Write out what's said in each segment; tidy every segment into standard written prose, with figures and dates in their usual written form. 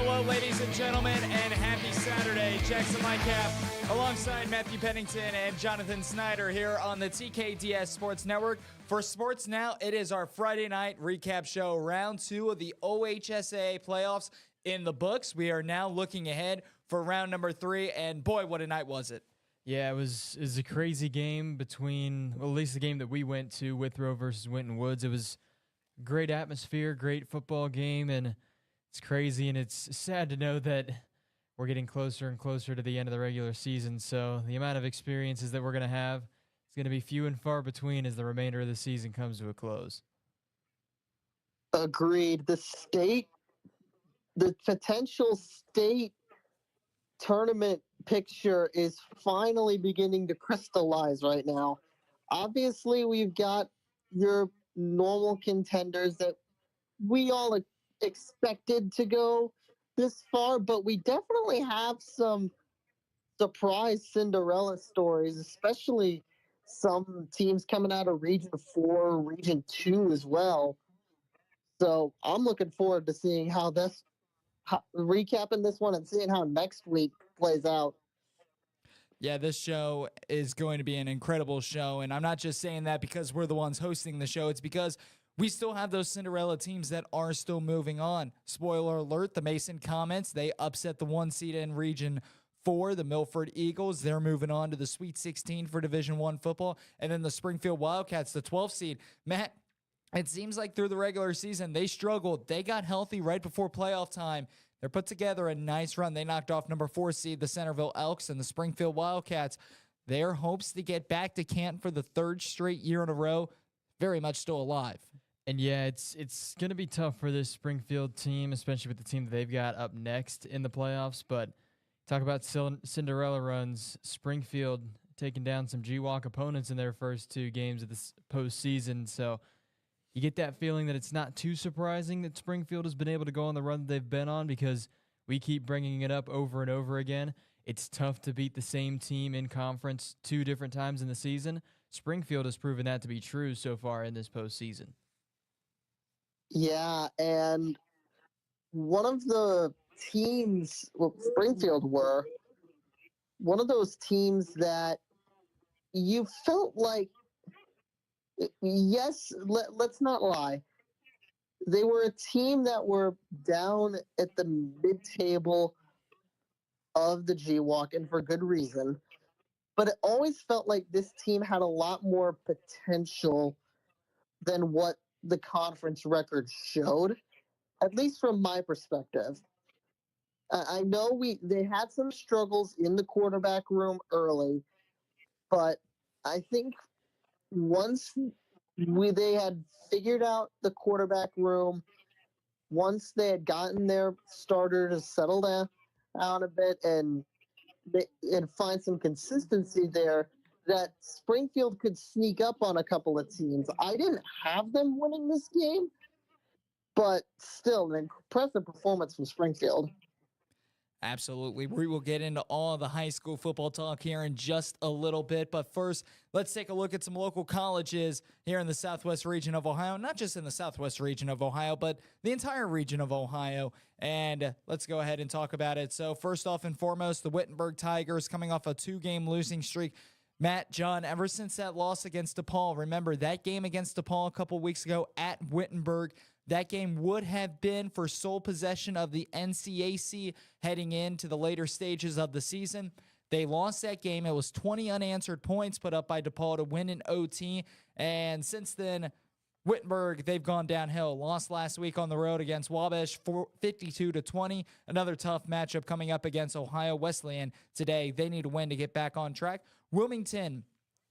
Hello, ladies and gentlemen, and happy Saturday. Jackson Lightcap alongside Matthew Pennington and Jonathan Snyder here on the TKDS Sports Network. For Sports Now, it is our Friday night recap show, round 2 of the OHSAA playoffs in the books. We are now looking ahead for round number 3, and boy, what a night was it. Yeah, it was a crazy game between, well, at least the game that we went to, Withrow versus Winton Woods. It was a great atmosphere, great football game, and it's crazy, and it's sad to know that we're getting closer and closer to the end of the regular season. So the amount of experiences that we're going to have is going to be few and far between as the remainder of the season comes to a close. Agreed. The potential state tournament picture is finally beginning to crystallize right now. Obviously, we've got your normal contenders that we all expected to go this far, but we definitely have some surprise Cinderella stories, especially some teams coming out of Region 4, Region 2 as well. So I'm looking forward to seeing recapping this one and seeing how next week plays out. Yeah, this show is going to be an incredible show, and I'm not just saying that because we're the ones hosting the show. It's because we still have those Cinderella teams that are still moving on. Spoiler alert, the Mason Comets, they upset the 1 seed in Region 4, the Milford Eagles. They're moving on to the Sweet 16 for Division I football. And then the Springfield Wildcats, the 12th seed. Matt, it seems like through the regular season, they struggled. They got healthy right before playoff time. They're put together a nice run. They knocked off number 4 seed, the Centerville Elks, and the Springfield Wildcats. Their hopes to get back to Canton for the 3rd straight year in a row, very much still alive. And yeah, it's going to be tough for this Springfield team, especially with the team that they've got up next in the playoffs. But talk about Cinderella runs. Springfield taking down some GWAC opponents in their first 2 games of this postseason. So you get that feeling that it's not too surprising that Springfield has been able to go on the run that they've been on because we keep bringing it up over and over again. It's tough to beat the same team in conference 2 different times in the season. Springfield has proven that to be true so far in this postseason. Yeah, and one of the teams, Springfield were, one of those teams that you felt like, yes, let's not lie, they were a team that were down at the mid-table of the GWAC, and for good reason, but it always felt like this team had a lot more potential than what the conference record showed, at least from my perspective. I know they had some struggles in the quarterback room early, but I think once they had figured out the quarterback room, once they had gotten their starter to settle down a bit and find some consistency there, that Springfield could sneak up on a couple of teams. I didn't have them winning this game, but still an impressive performance from Springfield. Absolutely. We will get into all the high school football talk here in just a little bit. But first, let's take a look at some local colleges here in the southwest region of Ohio. Not just in the southwest region of Ohio, but the entire region of Ohio. And let's go ahead and talk about it. So first off and foremost, the Wittenberg Tigers coming off a 2-game losing streak. Matt, John, ever since that loss against DePaul, remember that game against DePaul a couple weeks ago at Wittenberg, that game would have been for sole possession of the NCAC heading into the later stages of the season. They lost that game. It was 20 unanswered points put up by DePaul to win in OT. And since then, Wittenberg, they've gone downhill. Lost last week on the road against Wabash, 52-20. Another tough matchup coming up against Ohio Wesleyan today. They need a win to get back on track. Wilmington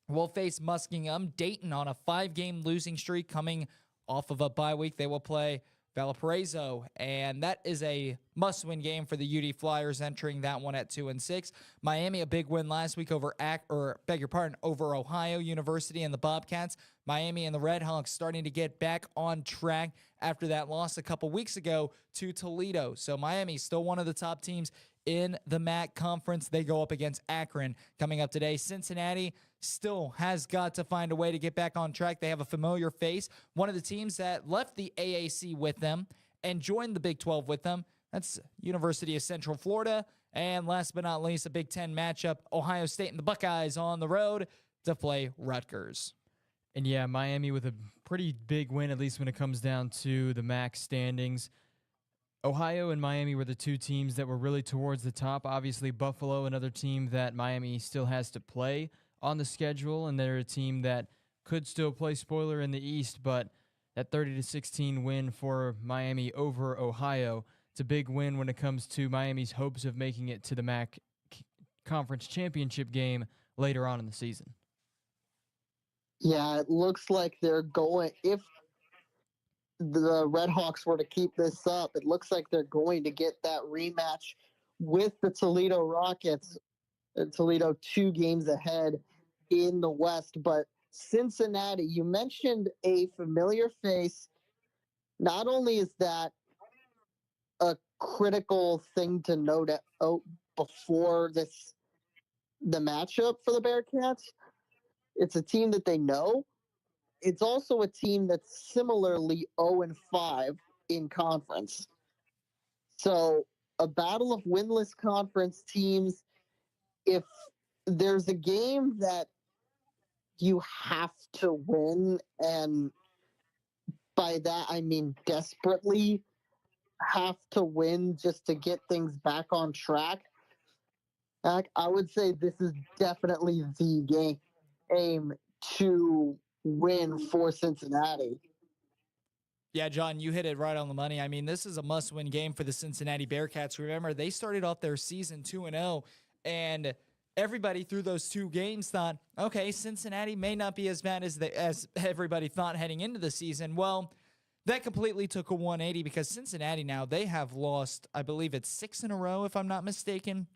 will face Muskingum. Dayton on a 5-game losing streak coming off of a bye week. They will play Valparaiso, and that is a must-win game for the UD Flyers, entering that one at 2-6. Miami, a big win last week over over Ohio University and the Bobcats. Miami and the Red Hawks starting to get back on track after that loss a couple weeks ago to Toledo. So Miami still one of the top teams in the MAC conference. They go up against Akron coming up today. Cincinnati still has got to find a way to get back on track. They have a familiar face, one of the teams that left the AAC with them and joined the Big 12 with them. That's University of Central Florida. And last but not least, a Big Ten matchup, Ohio State and the Buckeyes on the road to play Rutgers. And yeah, Miami with a pretty big win, at least when it comes down to the MAC standings. Ohio and Miami were the two teams that were really towards the top. Obviously, Buffalo, another team that Miami still has to play on the schedule, and they're a team that could still play spoiler in the East, but that 30-16 win for Miami over Ohio, it's a big win when it comes to Miami's hopes of making it to the MAC Conference Championship game later on in the season. Yeah, it looks like they're going, if the Red Hawks were to keep this up, it looks like they're going to get that rematch with the Toledo Rockets. Toledo 2 games ahead in the West. But Cincinnati, you mentioned a familiar face. Not only is that a critical thing to note before the matchup for the Bearcats, it's a team that they know. It's also a team that's similarly 0-5 in conference. So a battle of winless conference teams. If there's a game that you have to win, and by that I mean desperately have to win just to get things back on track, I would say this is definitely the game to win for Cincinnati. Yeah, John, you hit it right on the money. I mean, this is a must-win game for the Cincinnati Bearcats. Remember, they started off their season 2-0, and everybody through those 2 games thought, okay, Cincinnati may not be as bad as everybody thought heading into the season. Well, that completely took a 180 because Cincinnati now, they have lost, I believe it's 6 in a row, if I'm not mistaken.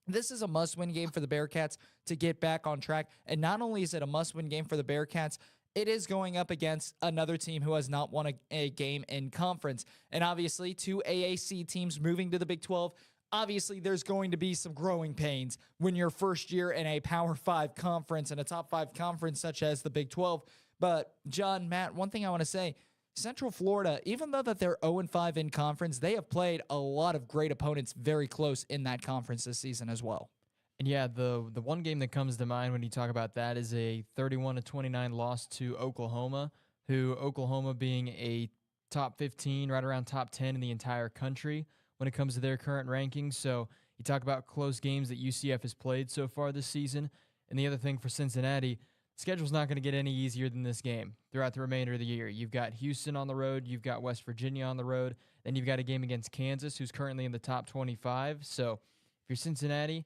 This is a must-win game for the Bearcats to get back on track. And not only is it a must-win game for the Bearcats, it is going up against another team who has not won a game in conference. And obviously, 2 AAC teams moving to the Big 12. Obviously, there's going to be some growing pains when you're first year in a Power 5 conference and a Top 5 conference such as the Big 12. But, John, Matt, one thing I want to say, Central Florida, even though that they're 0-5 in conference, they have played a lot of great opponents very close in that conference this season as well. And yeah, the one game that comes to mind when you talk about that is a 31-29 loss to Oklahoma, who Oklahoma being a top 15, right around top 10 in the entire country when it comes to their current rankings. So you talk about close games that UCF has played so far this season. And the other thing for Cincinnati, the schedule's not going to get any easier than this game throughout the remainder of the year. You've got Houston on the road, you've got West Virginia on the road, then you've got a game against Kansas, who's currently in the top 25. So if you're Cincinnati,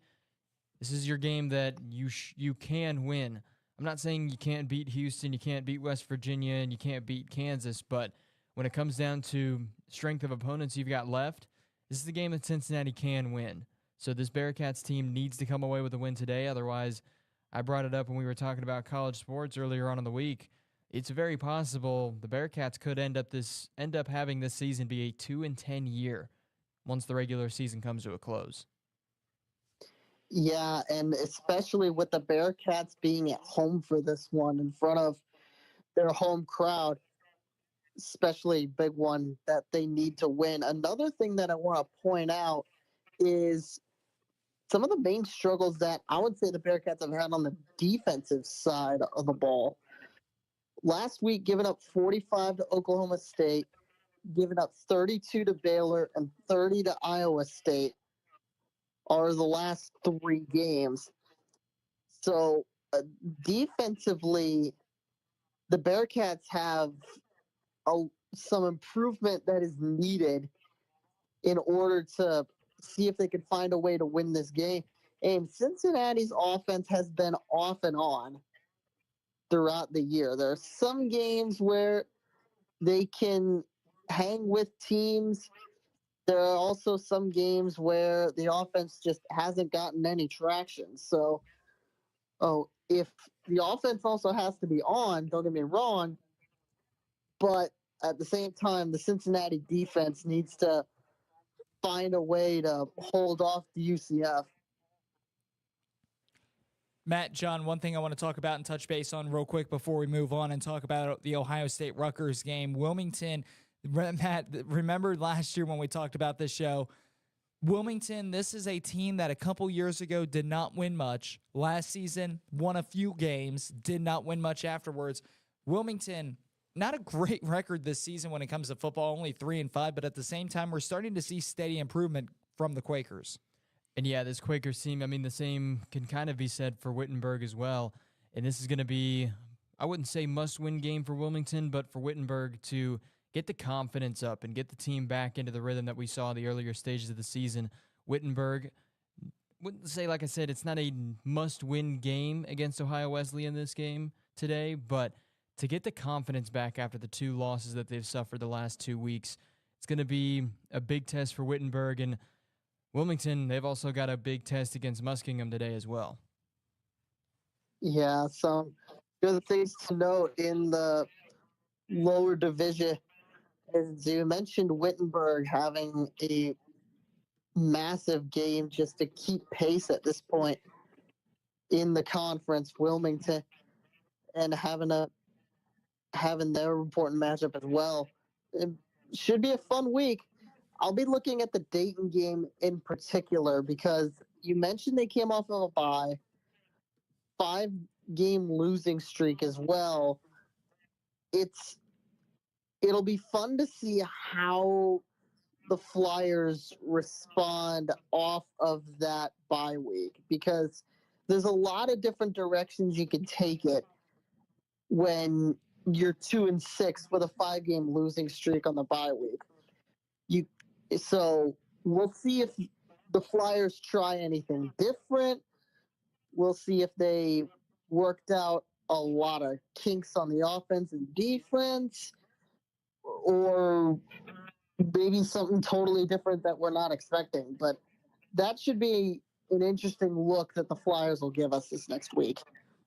this is your game that you can win. I'm not saying you can't beat Houston, you can't beat West Virginia, and you can't beat Kansas, but when it comes down to strength of opponents you've got left, this is the game that Cincinnati can win. So this Bearcats team needs to come away with a win today. Otherwise, I brought it up when we were talking about college sports earlier on in the week. It's very possible the Bearcats could end up having this season be a 2-10 year once the regular season comes to a close. Yeah, and especially with the Bearcats being at home for this one in front of their home crowd, especially big one that they need to win. Another thing that I want to point out is some of the main struggles that I would say the Bearcats have had on the defensive side of the ball. Last week, giving up 45 to Oklahoma State, giving up 32 to Baylor, and 30 to Iowa State are the last 3 games. So defensively, the Bearcats have some improvement that is needed in order to see if they can find a way to win this game. And Cincinnati's offense has been off and on throughout the year. There are some games where they can hang with teams. There are also some games where the offense just hasn't gotten any traction. So, if the offense also has to be on, don't get me wrong, but at the same time, the Cincinnati defense needs to find a way to hold off the UCF. Matt, John, one thing I want to talk about and touch base on real quick before we move on and talk about the Ohio State Rutgers game. Wilmington, Matt, remember last year when we talked about this show? Wilmington, this is a team that a couple years ago did not win much. Last season, won a few games, did not win much afterwards. Wilmington, not a great record this season when it comes to football, only 3-5, but at the same time, we're starting to see steady improvement from the Quakers. And yeah, this Quakers team, I mean, the same can kind of be said for Wittenberg as well. And this is going to be, I wouldn't say must-win game for Wilmington, but for Wittenberg to get the confidence up and get the team back into the rhythm that we saw in the earlier stages of the season. Wittenberg, wouldn't say, like I said, it's not a must-win game against Ohio Wesleyan this game today, but to get the confidence back after the 2 losses that they've suffered the last 2 weeks, it's going to be a big test for Wittenberg. And Wilmington, they've also got a big test against Muskingum today as well. Yeah, some good things to note in the lower division. As you mentioned, Wittenberg having a massive game just to keep pace at this point in the conference. Wilmington and having their important matchup as well. It should be a fun week. I'll be looking at the Dayton game in particular because you mentioned they came off of a bye, 5-game losing streak as well. It'll be fun to see how the Flyers respond off of that bye week because there's a lot of different directions you can take it when you're 2-6 with a 5-game losing streak on the bye week. So we'll see if the Flyers try anything different. We'll see if they worked out a lot of kinks on the offense and defense, or maybe something totally different that we're not expecting. But that should be an interesting look that the Flyers will give us this next week.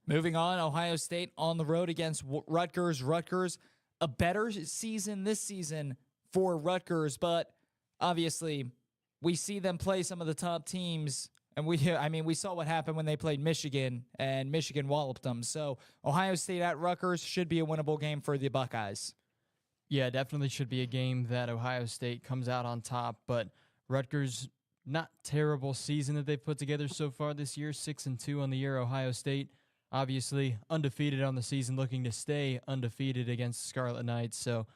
Moving on, Ohio State on the road against Rutgers. Rutgers, a better season this season for Rutgers, but obviously we see them play some of the top teams, and we saw what happened when they played Michigan, and Michigan walloped them. So Ohio State at Rutgers should be a winnable game for the Buckeyes. Yeah, definitely should be a game that Ohio State comes out on top, but Rutgers, not terrible season that they've put together so far this year, 6-2 on the year. Ohio State, obviously undefeated on the season, looking to stay undefeated against Scarlet Knights, so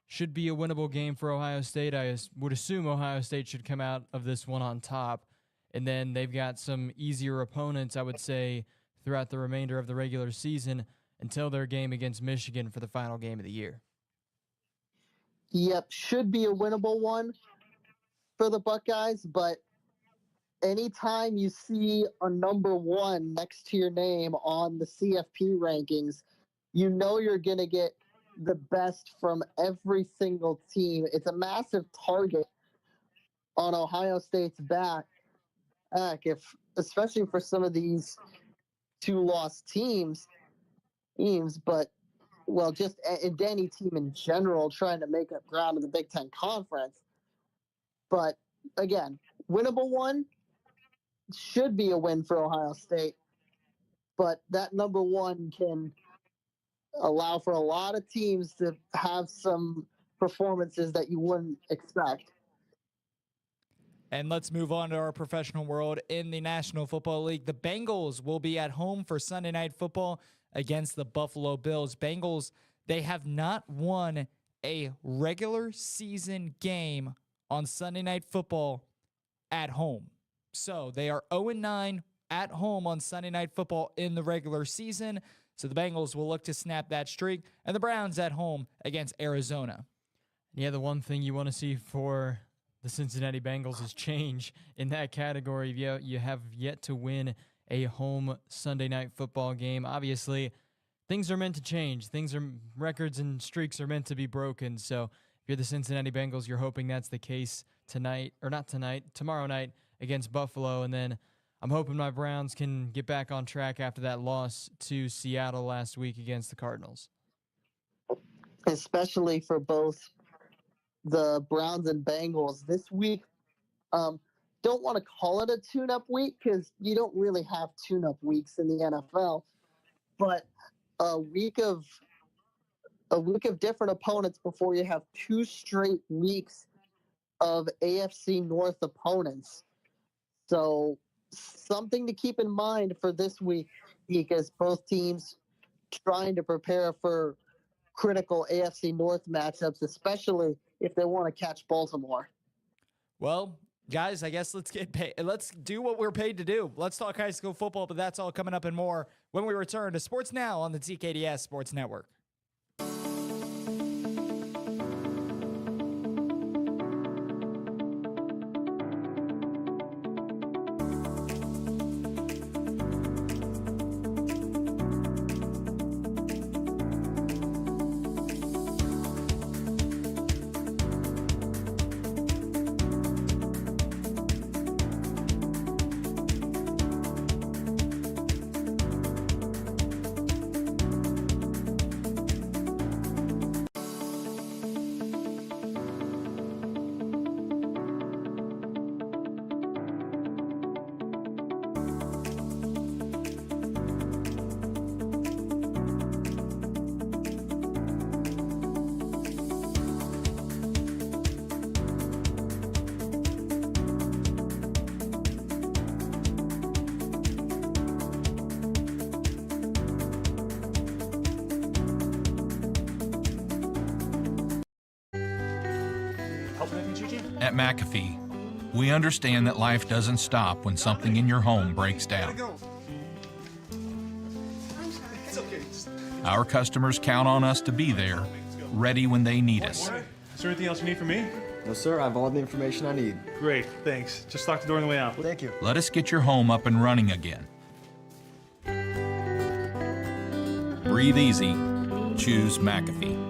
should be a winnable game for Ohio State. I would assume Ohio State should come out of this one on top, and then they've got some easier opponents, I would say, throughout the remainder of the regular season until their game against Michigan for the final game of the year. Yep, should be a winnable one for the Buckeyes, but anytime you see a number 1 next to your name on the CFP rankings, you know you're going to get the best from every single team. It's a massive target on Ohio State's back, especially for some of these 2-loss teams, but just any team in general trying to make up ground in the Big Ten Conference. But again, winnable one should be a win for Ohio State, but that number 1 can allow for a lot of teams to have some performances that you wouldn't expect. And let's move on to our professional world in the National Football League. The Bengals will be at home for Sunday Night Football against the Buffalo Bills. Bengals, they have not won a regular season game on Sunday Night Football at home. So they are 0-9 at home on Sunday Night Football in the regular season. So the Bengals will look to snap that streak. And the Browns at home against Arizona. Yeah, the one thing you want to see for the Cincinnati Bengals is change in that category. You have yet to win a home Sunday Night Football game. Obviously, things are meant to change. Records and streaks are meant to be broken. So if you're the Cincinnati Bengals, you're hoping that's the case tomorrow night against Buffalo. And then I'm hoping my Browns can get back on track after that loss to Seattle last week against the Cardinals. Especially for both the Browns and Bengals this week. Don't want to call it a tune-up week because you don't really have tune-up weeks in the NFL. But a week of a week of different opponents before you have 2 straight weeks of AFC North opponents. So something to keep in mind for this week as both teams trying to prepare for critical AFC North matchups, especially if they want to catch Baltimore. Well, guys, I guess let's get paid. Let's do what we're paid to do. Let's talk high school football, but that's all coming up and more when we return to Sports Now on the TKDS Sports Network. At McAfee, we understand that life doesn't stop when something in your home breaks down. Our customers count on us to be there, ready when they need us. Is there anything else you need from me? No, sir. I have all the information I need. Great, thanks. Just lock the door on the way out. Thank you. Let us get your home up and running again. Breathe easy. Choose McAfee.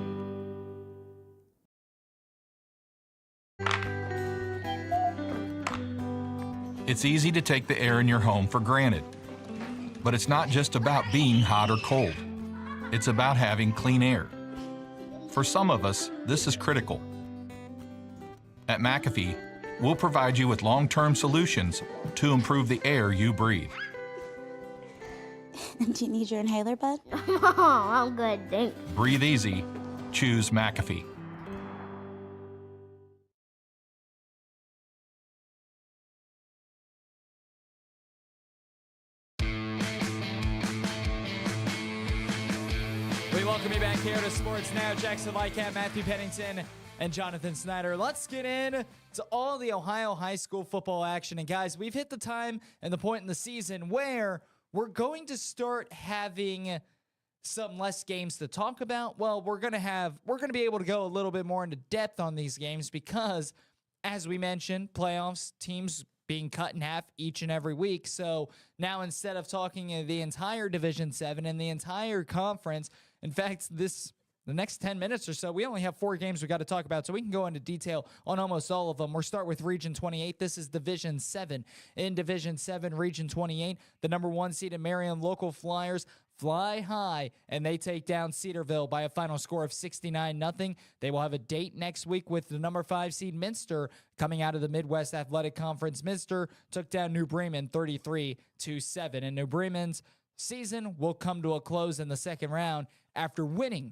It's easy to take the air in your home for granted. But it's not just about being hot or cold. It's about having clean air. For some of us, this is critical. At McAfee, we'll provide you with long-term solutions to improve the air you breathe. Do you need your inhaler, bud? Oh, I'm good, thanks. Breathe easy. Choose McAfee. We welcome you back here to Sports Now. Jackson Lightcap, Matthew Pennington, and Jonathan Snyder. Let's get in to all the Ohio high school football action. And guys, we've hit the time and the point in the season where we're going to start having some less games to talk about. Well, we're going to be able to go a little bit more into depth on these games because, as we mentioned, playoffs, teams being cut in half each and every week. So now instead of talking the entire Division 7 and the entire conference, in fact, the next 10 minutes or so, we only have 4 games we got to talk about, so we can go into detail on almost all of them. We'll start with Region 28. This is Division 7. In Division 7, Region 28, the number 1 seed in Marion Local Flyers fly high, and they take down Cedarville by a final score of 69-0. They will have a date next week with the number 5 seed Minster coming out of the Midwest Athletic Conference. Minster took down New Bremen 33-7, and New Bremen's season will come to a close in the second round after winning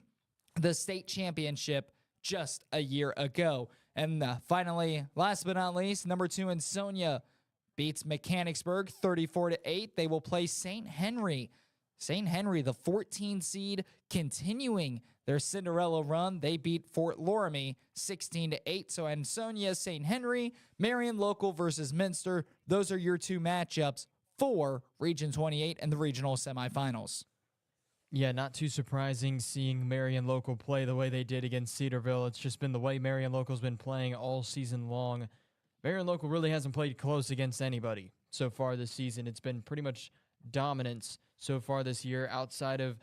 the state championship just a year ago. And finally, last but not least, number 2 in Sonia beats Mechanicsburg 34-8. They will play St. Henry. St. Henry, the 14 seed, continuing their Cinderella run. They beat Fort Loramie 16-8. So Ansonia, St. Henry, Marion Local versus Minster. Those are your 2 matchups for Region 28 and the regional semifinals. Yeah, not too surprising seeing Marion Local play the way they did against Cedarville. It's just been the way Marion Local's been playing all season long. Marion Local really hasn't played close against anybody so far this season. It's been pretty much dominance so far this year outside of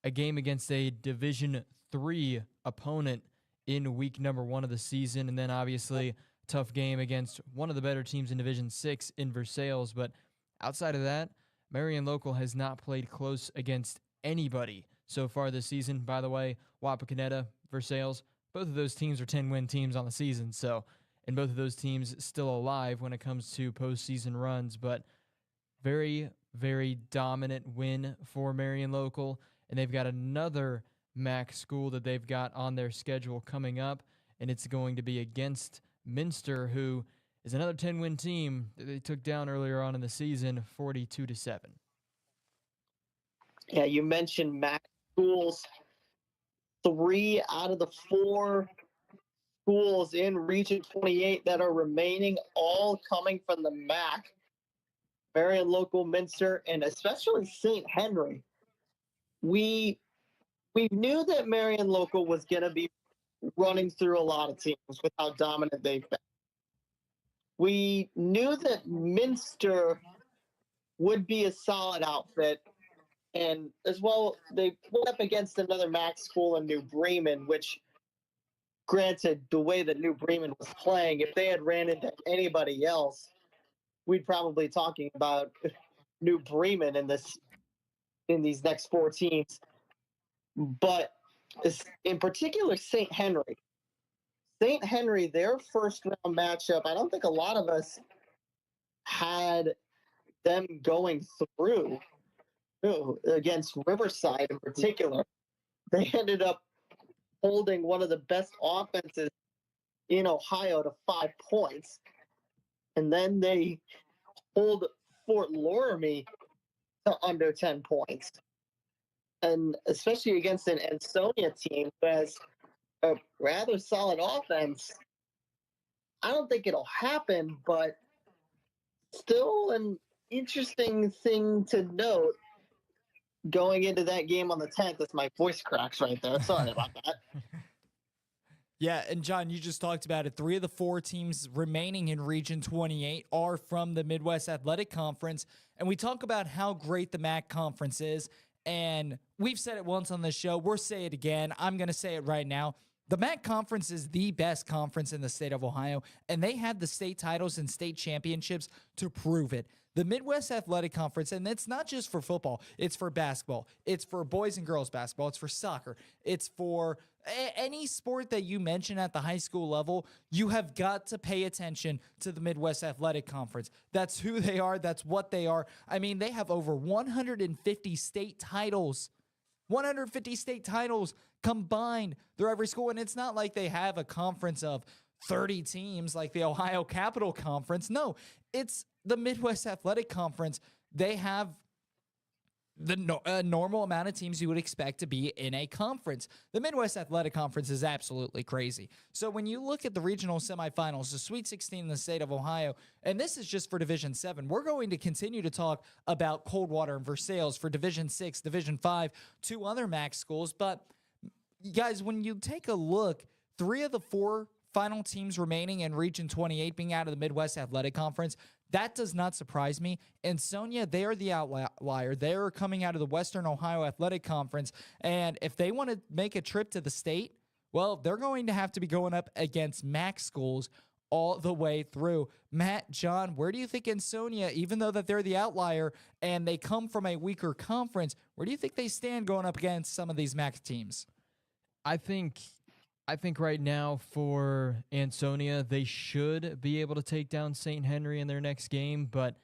a game against a Division 3 opponent in week number 1 of the season, and then obviously tough game against one of the better teams in Division 6 in Versailles. But outside of that, Marion Local has not played close against anybody so far this season. By the way, Wapakoneta, Versailles, both of those teams are 10-win teams on the season, and both of those teams still alive when it comes to postseason runs, but very, very dominant win for Marion Local, and they've got another MAC school that they've got on their schedule coming up, and it's going to be against Minster, who is another 10-win team that they took down earlier on in the season, 42-7. Yeah, you mentioned MAC schools. 3 out of the 4 schools in Region 28 that are remaining, all coming from the MAC. Marion Local, Minster, and especially St. Henry. We knew that Marion Local was going to be running through a lot of teams with how dominant they've been. We knew that Minster would be a solid outfit, and as well, they went up against another MAC school in New Bremen, which, granted, the way that New Bremen was playing, if they had ran into anybody else, we'd probably be talking about New Bremen in these next 4 teams. But in particular, St. Henry. St. Henry, their first round matchup, I don't think a lot of us had them going through against Riverside in particular. They ended up holding one of the best offenses in Ohio to 5 points. And then they hold Fort Loramie to under 10 points. And especially against an Ansonia team who has a rather solid offense, I don't think it'll happen, but still an interesting thing to note going into that game on the 10th as my voice cracks right there. Sorry about that. Yeah, and John, you just talked about it. 3 of the 4 teams remaining in Region 28 are from the Midwest Athletic Conference, and we talk about how great the MAC conference is, and we've said it once on this show. We'll say it again. I'm going to say it right now. The MAC conference is the best conference in the state of Ohio, and they have the state titles and state championships to prove it. The Midwest Athletic Conference, and it's not just for football, it's for basketball, it's for boys and girls basketball, it's for soccer, it's for any sport that you mention at the high school level. You have got to pay attention to the Midwest Athletic Conference. That's who they are, that's what they are. I mean, they have over 150 state titles. 150 state titles combined through every school, and it's not like they have a conference of 30 teams like the Ohio Capital Conference. No, it's the Midwest Athletic Conference. They have the normal amount of teams you would expect to be in a conference. The Midwest Athletic Conference is absolutely crazy. So when you look at the regional semifinals, the Sweet 16 in the state of Ohio, and this is just for Division 7, we're going to continue to talk about Coldwater and Versailles for Division 6, Division 5, 2 other MAC schools. But guys, when you take a look, 3 of the 4 final teams remaining in Region 28 being out of the Midwest Athletic Conference, that does not surprise me. Ansonia, they are the outlier. They are coming out of the Western Ohio Athletic Conference, and if they want to make a trip to the state, well, they're going to have to be going up against MAC schools all the way through. Matt, John, where do you think Ansonia, even though that they're the outlier and they come from a weaker conference, where do you think they stand going up against some of these MAC teams? I think right now for Ansonia, they should be able to take down St. Henry in their next game, but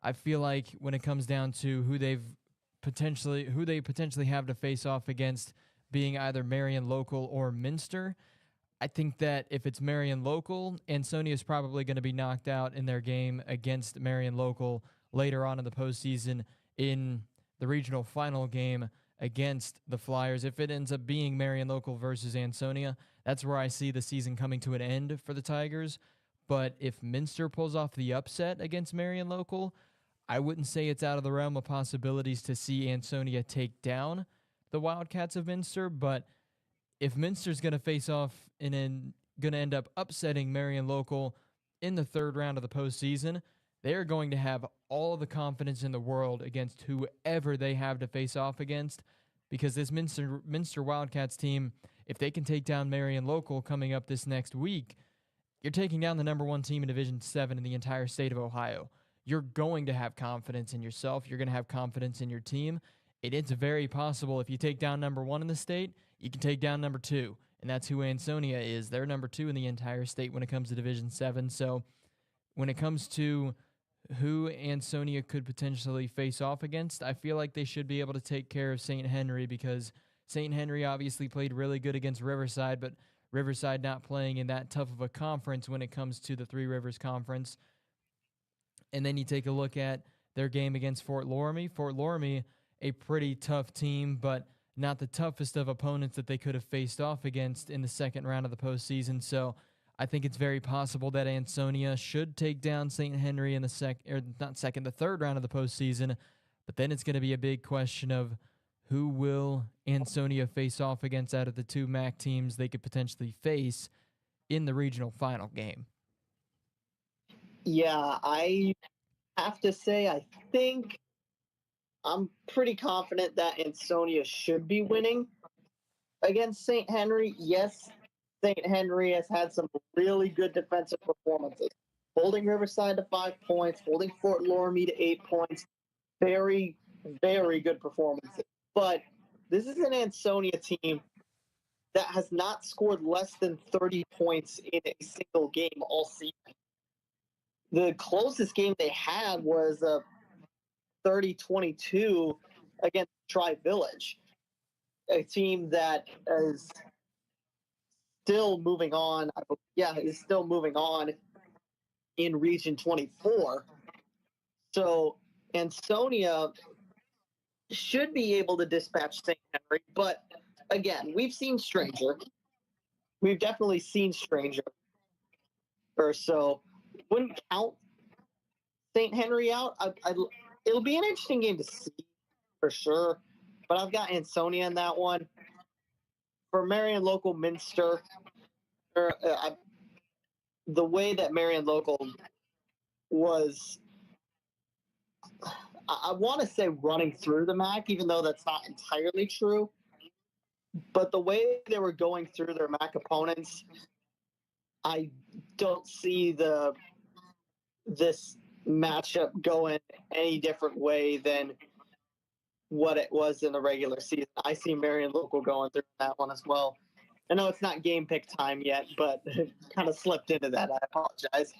I feel like when it comes down to who they potentially have to face off against, being either Marion Local or Minster, I think that if it's Marion Local, Ansonia is probably going to be knocked out in their game against Marion Local later on in the postseason in the regional final game against the Flyers. If it ends up being Marion Local versus Ansonia, that's where I see the season coming to an end for the Tigers. But if Minster pulls off the upset against Marion Local, I wouldn't say it's out of the realm of possibilities to see Ansonia take down the Wildcats of Minster. But if Minster's going to face off and going to end up upsetting Marion Local in the 3rd round of the postseason, they're going to have all the confidence in the world against whoever they have to face off against, because this Minster Wildcats team, if they can take down Marion Local coming up this next week, you're taking down the number 1 team in Division 7 in the entire state of Ohio. You're going to have confidence in yourself. You're going to have confidence in your team. It's very possible if you take down number 1 in the state, you can take down number 2, and that's who Ansonia is. They're number 2 in the entire state when it comes to Division 7. So when it comes to who Ansonia could potentially face off against, I feel like they should be able to take care of St. Henry, because St. Henry obviously played really good against Riverside, but Riverside not playing in that tough of a conference when it comes to the Three Rivers Conference. And then you take a look at their game against Fort Loramie. Fort Loramie, a pretty tough team, but not the toughest of opponents that they could have faced off against in the second round of the postseason. So I think it's very possible that Ansonia should take down St. Henry in the the third round of the postseason. But then it's going to be a big question of who will Ansonia face off against out of the two MAC teams they could potentially face in the regional final game. Yeah, I have to say, I think I'm pretty confident that Ansonia should be winning against St. Henry. Yes, St. Henry has had some really good defensive performances, holding Riverside to 5 points, holding Fort Loramie to 8 points. Very, very good performances. But this is an Ansonia team that has not scored less than 30 points in a single game all season. The closest game they had was 30-22 against Tri-Village, a team that is still moving on. Is still moving on in Region 24. So Ansonia should be able to dispatch St. Henry, but again, we've seen Stranger. We've definitely seen Stranger. Or so wouldn't count St. Henry out. It'll be an interesting game to see for sure, but I've got Ansonia in that one. For Marion Local Minster, the way that Marion Local was, I want to say running through the MAC, even though that's not entirely true. But the way they were going through their MAC opponents, I don't see this matchup going any different way than what it was in the regular season. I see Marion Local going through that one as well. I know it's not game pick time yet, but kind of slipped into that. I apologize.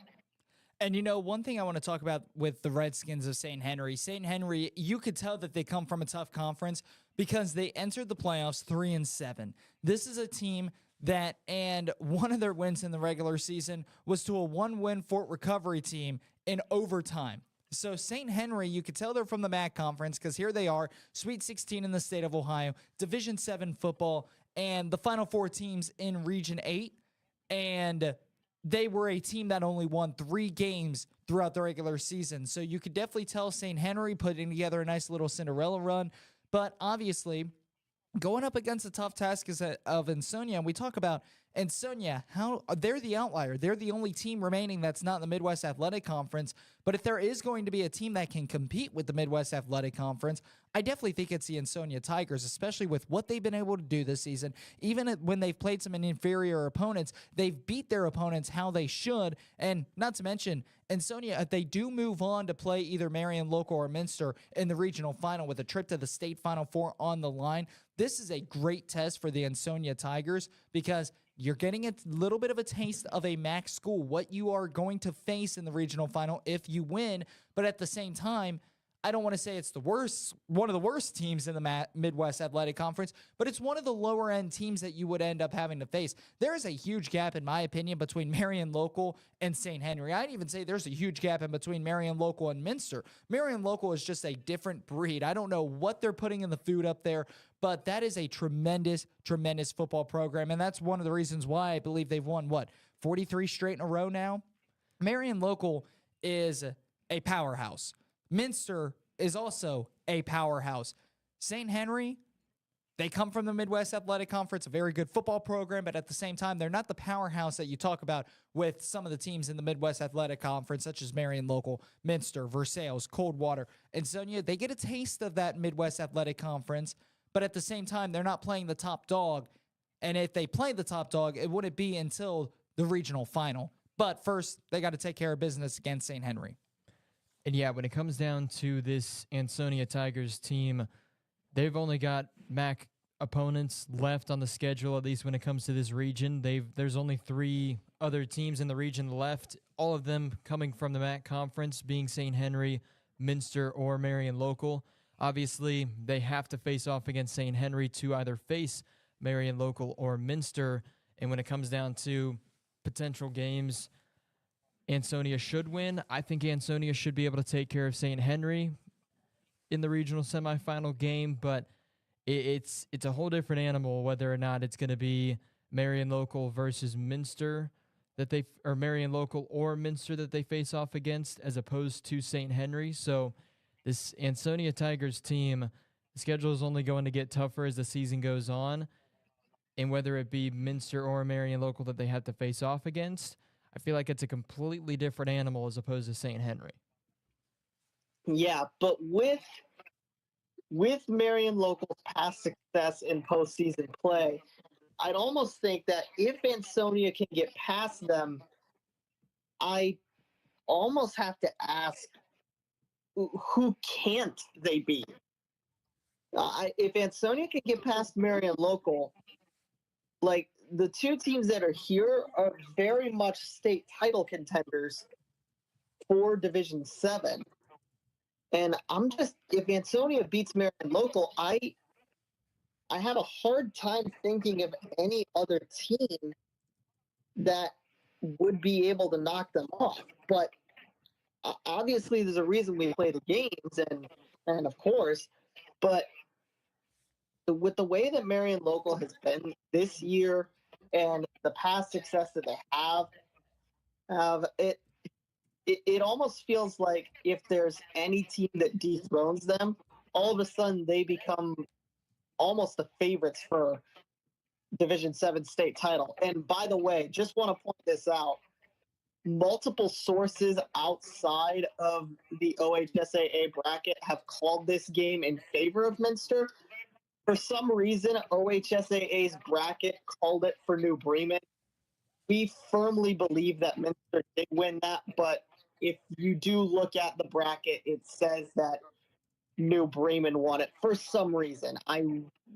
And, one thing I want to talk about with the Redskins of St. Henry, you could tell that they come from a tough conference because they entered the playoffs 3-7. This is a team and one of their wins in the regular season was to a 1-win Fort Recovery team in overtime. So St. Henry, you could tell they're from the MAC conference because here they are, Sweet 16 in the state of Ohio, Division 7 football, and the Final Four teams in Region 8. And they were a team that only won 3 games throughout the regular season. So you could definitely tell St. Henry putting together a nice little Cinderella run. But obviously, going up against the tough task of Ansonia, and we talk about Ansonia, how they're the outlier. They're the only team remaining that's not in the Midwest Athletic Conference. But if there is going to be a team that can compete with the Midwest Athletic Conference, I definitely think it's the Ansonia Tigers, especially with what they've been able to do this season. Even when they've played some inferior opponents, they've beat their opponents how they should. And not to mention, Ansonia, if they do move on to play either Marion Local or Minster in the regional final with a trip to the state Final Four on the line, this is a great test for the Ansonia Tigers because you're getting a little bit of a taste of a MAC school, what you are going to face in the regional final if you win. But at the same time, I don't want to say it's one of the worst teams in the Midwest Athletic Conference, but it's one of the lower end teams that you would end up having to face. There is a huge gap, in my opinion, between Marion Local and St. Henry. I'd even say there's a huge gap in between Marion Local and Minster. Marion Local is just a different breed. I don't know what they're putting in the food up there, but that is a tremendous, tremendous football program. And that's one of the reasons why I believe they've won, 43 straight in a row now? Marion Local is a powerhouse. Minster is also a powerhouse. St. Henry, they come from the Midwest Athletic Conference, a very good football program, but at the same time, they're not the powerhouse that you talk about with some of the teams in the Midwest Athletic Conference, such as Marion Local, Minster, Versailles, Coldwater, and Sonia. They get a taste of that Midwest Athletic Conference, but at the same time, they're not playing the top dog. And if they play the top dog, it wouldn't be until the regional final. But first, they got to take care of business against St. Henry. And yeah, when it comes down to this Ansonia Tigers team, they've only got MAC opponents left on the schedule, at least when it comes to this region. There's only 3 other teams in the region left, all of them coming from the MAC conference, being St. Henry, Minster, or Marion Local. Obviously, they have to face off against St. Henry to either face Marion Local or Minster. And when it comes down to potential games, Ansonia should win. I think Ansonia should be able to take care of St. Henry in the regional semifinal game, but it's a whole different animal whether or not it's going to be Marion Local versus Minster or Marion Local or Minster that they face off against, as opposed to St. Henry. So this Ansonia Tigers team, the schedule is only going to get tougher as the season goes on. And whether it be Minster or Marion Local that they have to face off against, I feel like it's a completely different animal as opposed to St. Henry. Yeah, but with Marion Local's past success in postseason play, I'd almost think that if Ansonia can get past them, I almost have to ask, who can't they beat? If Ansonia can get past Marion Local, like, the two teams that are here are very much state title contenders for Division 7. And if Ansonia beats Marion Local, I have a hard time thinking of any other team that would be able to knock them off. But obviously there's a reason we play the games, and of course, but with the way that Marion Local has been this year and the past success that they have it almost feels like if there's any team that dethrones them, all of a sudden they become almost the favorites for Division 7 state title. And by the way, just want to point this out. Multiple sources outside of the OHSAA bracket have called this game in favor of Minster. For some reason, OHSAA's bracket called it for New Bremen. We firmly believe that Minster did win that, but if you do look at the bracket, it says that New Bremen won it for some reason. I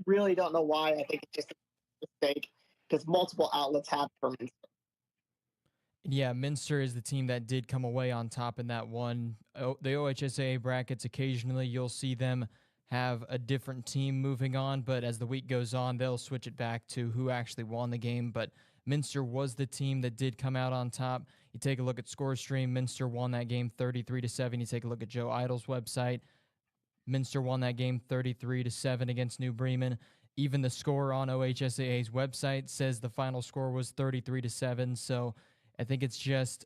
really don't know why. I think it's just a mistake because multiple outlets have it for Minster. Yeah, Minster is the team that did come away on top in that one. The OHSAA brackets, occasionally you'll see them have a different team moving on, but as the week goes on, they'll switch it back to who actually won the game. But Minster was the team that did come out on top. You take a look at ScoreStream, Minster won that game 33-7. You take a look at Joe Idle's website, Minster won that game 33-7 against New Bremen. Even the score on OHSAA's website says the final score was 33-7. So I think it's just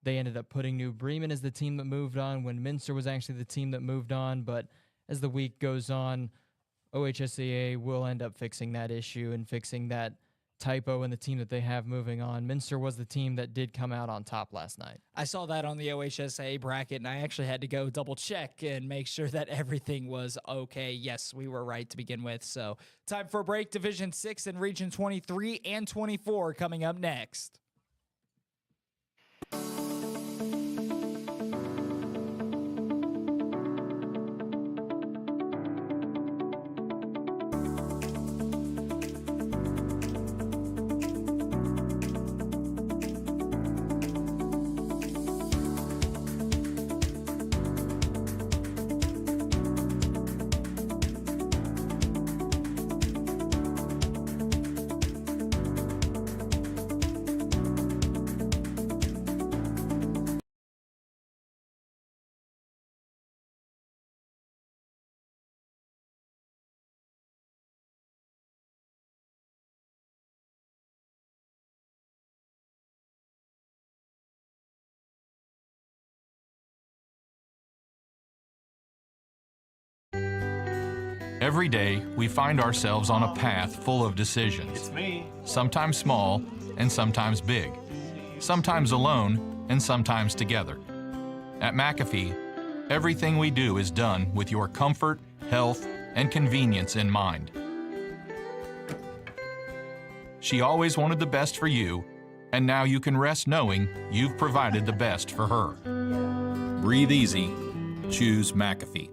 they ended up putting New Bremen as the team that moved on when Minster was actually the team that moved on. But as the week goes on, OHSAA will end up fixing that issue and fixing that typo in the team that they have moving on. Minster was the team that did come out on top last night. I saw that on the OHSAA bracket, and I actually had to go double check and make sure that everything was okay. Yes, we were right to begin with. So time for a break. Division 6 and Region 23 and 24 coming up next. Every day, we find ourselves on a path full of decisions. It's me. Sometimes small and sometimes big. Sometimes alone and sometimes together. At McAfee, everything we do is done with your comfort, health, and convenience in mind. She always wanted the best for you, and now you can rest knowing you've provided the best for her. Breathe easy. Choose McAfee.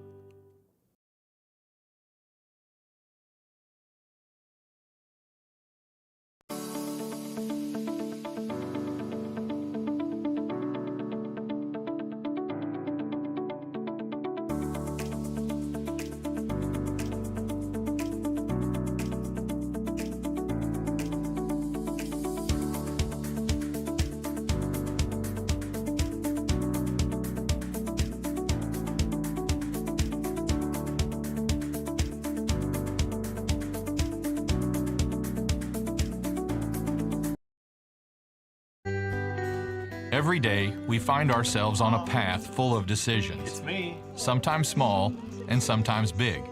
Every day, we find ourselves on a path full of decisions. It's me. Sometimes small and sometimes big.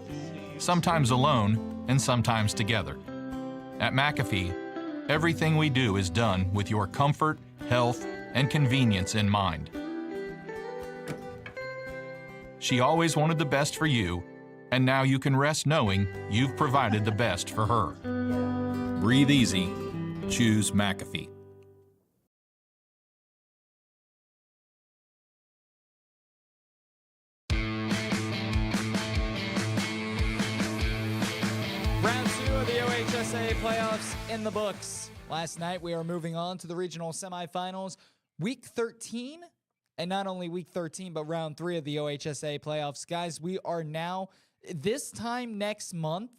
Sometimes alone and sometimes together. At McAfee, everything we do is done with your comfort, health, and convenience in mind. She always wanted the best for you, and now you can rest knowing you've provided the best for her. Breathe easy. Choose McAfee. Round 2 of the OHSAA playoffs in the books. Last night, we are moving on to the regional semifinals. Week 13, and not only week 13, but round 3 of the OHSAA playoffs. Guys, we are now, this time next month,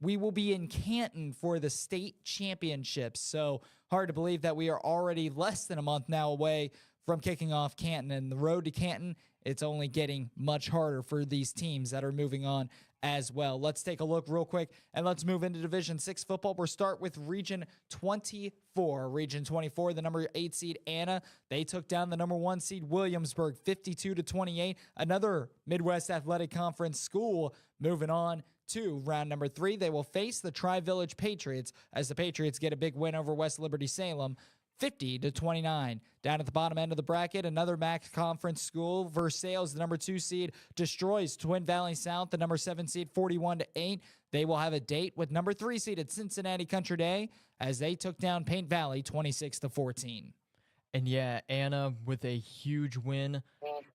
we will be in Canton for the state championships. So hard to believe that we are already less than a month now away from kicking off Canton. And the road to Canton, it's only getting much harder for these teams that are moving on as well. Let's take a look real quick, and let's move into Division 6 football. We'll start with Region 24. Region 24, the number 8 seed Anna, they took down the number 1 seed Williamsburg 52-28. Another Midwest Athletic Conference school moving on to round number 3. They will face the Tri-Village Patriots as the Patriots get a big win over West Liberty Salem 50-29. Down at the bottom end of the bracket, another MAC conference school, Versailles, the number 2 seed, destroys Twin Valley South, the number 7 seed, 41-8. They will have a date with number 3 seeded Cincinnati Country Day as they took down Paint Valley 26-14. And yeah, Anna with a huge win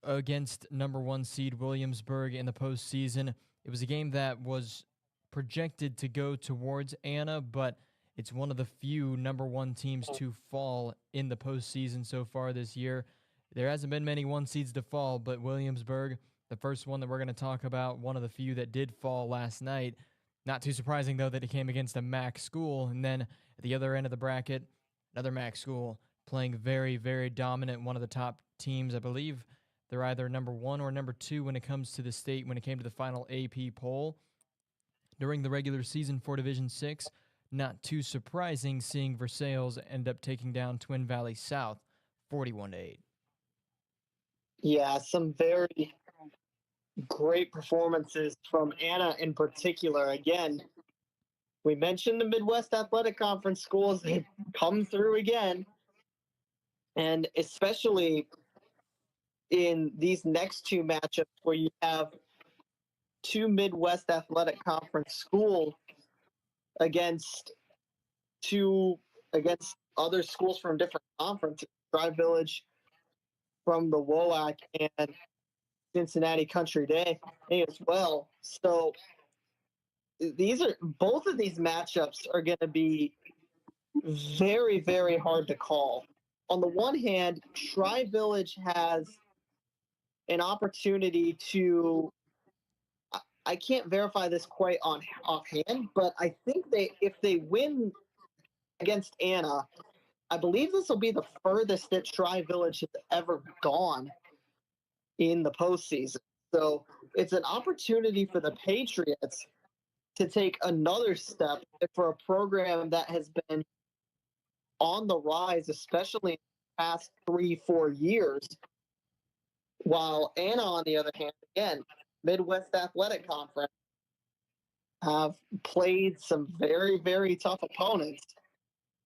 against number 1 seed Williamsburg in the postseason. It was a game that was projected to go towards Anna, but it's one of the few number 1 teams to fall in the postseason so far this year. There hasn't been many 1 seeds to fall, but Williamsburg, the first one that we're going to talk about, one of the few that did fall last night. Not too surprising, though, that it came against a MAC school. And then at the other end of the bracket, another MAC school playing very, very dominant, one of the top teams. I believe they're either number 1 or number 2 when it comes to the state, when it came to the final AP poll during the regular season for Division 6. Not too surprising seeing Versailles end up taking down Twin Valley South 41-8. Yeah, some very great performances from Anna in particular. Again, we mentioned the Midwest Athletic Conference schools. They've come through again. And especially in these next 2 matchups where you have 2 Midwest Athletic Conference schools against other schools from different conferences, Tri-Village from the WOAC and Cincinnati Country Day as well. So both of these matchups are going to be very, very hard to call. On the one hand, Tri-Village has an opportunity to, I can't verify this quite offhand, but I think if they win against Anna, I believe this will be the furthest that Tri-Village has ever gone in the postseason. So it's an opportunity for the Patriots to take another step for a program that has been on the rise, especially in the past 3-4 years. While Anna, on the other hand, again, Midwest Athletic Conference, have played some very, very tough opponents.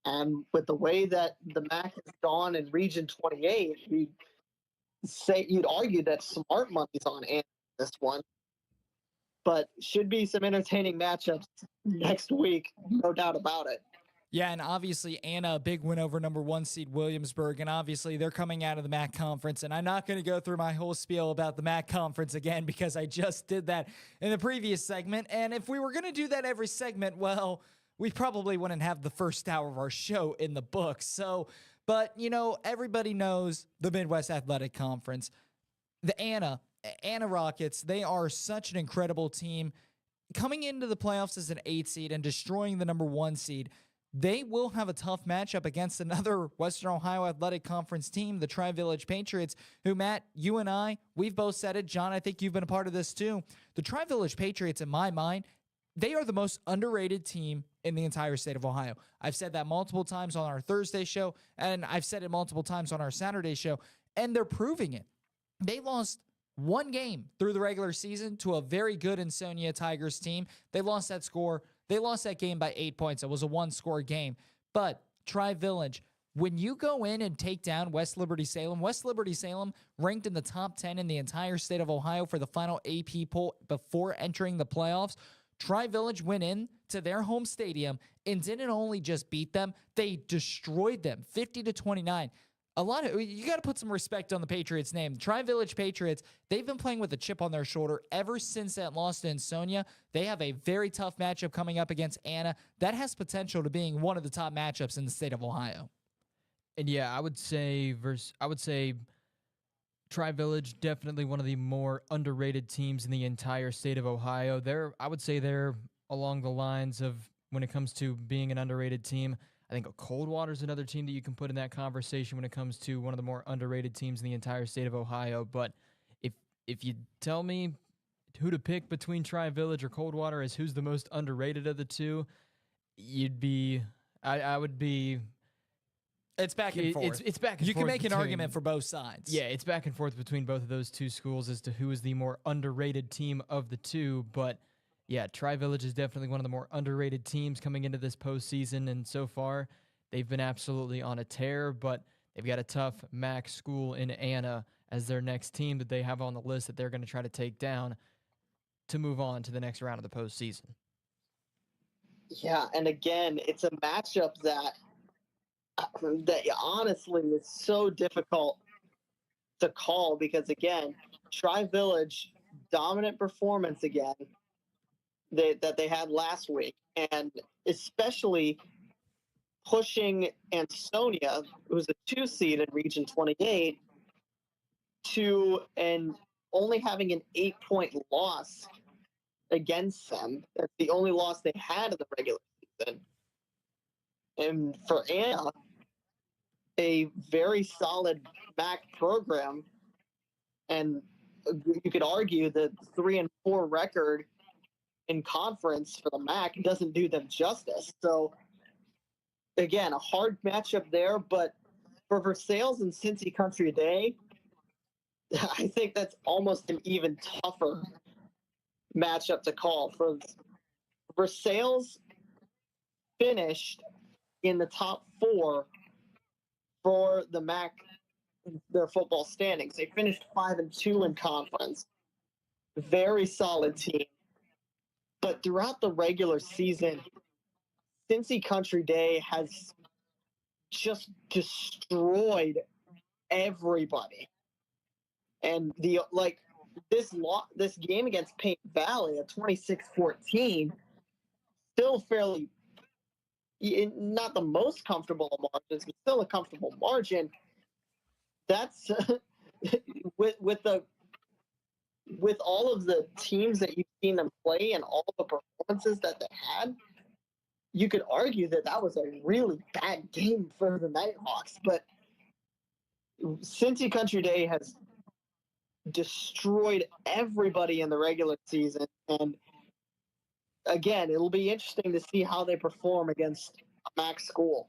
And with the way that the MAC has gone in Region 28, you'd argue that smart money's on Anna this one. But should be some entertaining matchups next week, no doubt about it. Yeah, and obviously Anna, a big win over number 1 seed Williamsburg, and obviously they're coming out of the MAC conference, and I'm not going to go through my whole spiel about the MAC conference again because I just did that in the previous segment, and if we were going to do that every segment, well, we probably wouldn't have the first hour of our show in the books. So, but, everybody knows the Midwest Athletic Conference. The Anna Rockets, they are such an incredible team. Coming into the playoffs as an 8 seed and destroying the number 1 seed, they will have a tough matchup against another Western Ohio Athletic Conference team, the Tri-Village Patriots, who, Matt, you and I, we've both said it. John, I think you've been a part of this too. The Tri-Village Patriots, in my mind, they are the most underrated team in the entire state of Ohio. I've said that multiple times on our Thursday show, and I've said it multiple times on our Saturday show, and they're proving it. They lost one game through the regular season to a very good Insonia Tigers team. They lost that game by 8 points. It was a one-score game. But Tri-Village, when you go in and take down West Liberty Salem ranked in the top 10 in the entire state of Ohio for the final AP poll before entering the playoffs. Tri-Village went in to their home stadium and didn't only just beat them, they destroyed them 50-29. You got to put some respect on the Patriots' name. Tri-Village Patriots, they've been playing with a chip on their shoulder ever since that loss to Insonia. They have a very tough matchup coming up against Anna. That has potential to being one of the top matchups in the state of Ohio. And yeah, I would say Tri-Village, definitely one of the more underrated teams in the entire state of Ohio. I would say they're along the lines of, when it comes to being an underrated team, I think Coldwater is another team that you can put in that conversation when it comes to one of the more underrated teams in the entire state of Ohio. But if you tell me who to pick between Tri-Village or Coldwater as who's the most underrated of the two, I would be. It's back and forth. It's back and forth. You can make an argument for both sides. Yeah, it's back and forth between both of those two schools as to who is the more underrated team of the two. But yeah, Tri-Village is definitely one of the more underrated teams coming into this postseason, and so far they've been absolutely on a tear, but they've got a tough MAC school in Anna as their next team that they have on the list that they're going to try to take down to move on to the next round of the postseason. Yeah, and again, it's a matchup that honestly is so difficult to call because, again, Tri-Village, dominant performance again that they had last week, and especially pushing Ansonia, who's a 2 seed in Region 28, and only having an 8-point loss against them. That's the only loss they had in the regular season. And for Anna, a very solid MAC program, and you could argue that 3-4 record in conference for the MAC doesn't do them justice. So again, a hard matchup there, but for Versailles and Cincy Country Day, I think that's almost an even tougher matchup to call. For Versailles finished in the top 4 for the MAC, their football standings. They finished 5-2 in conference. Very solid team. But throughout the regular season, Cincy Country Day has just destroyed everybody. And this game against Paint Valley at 26-14, still fairly, not the most comfortable of margins, but still a comfortable margin. That's with all of the teams that you've seen them play and all the performances that they had, you could argue that was a really bad game for the Nighthawks. But Cincy Country Day has destroyed everybody in the regular season. And again, it'll be interesting to see how they perform against a MAC school.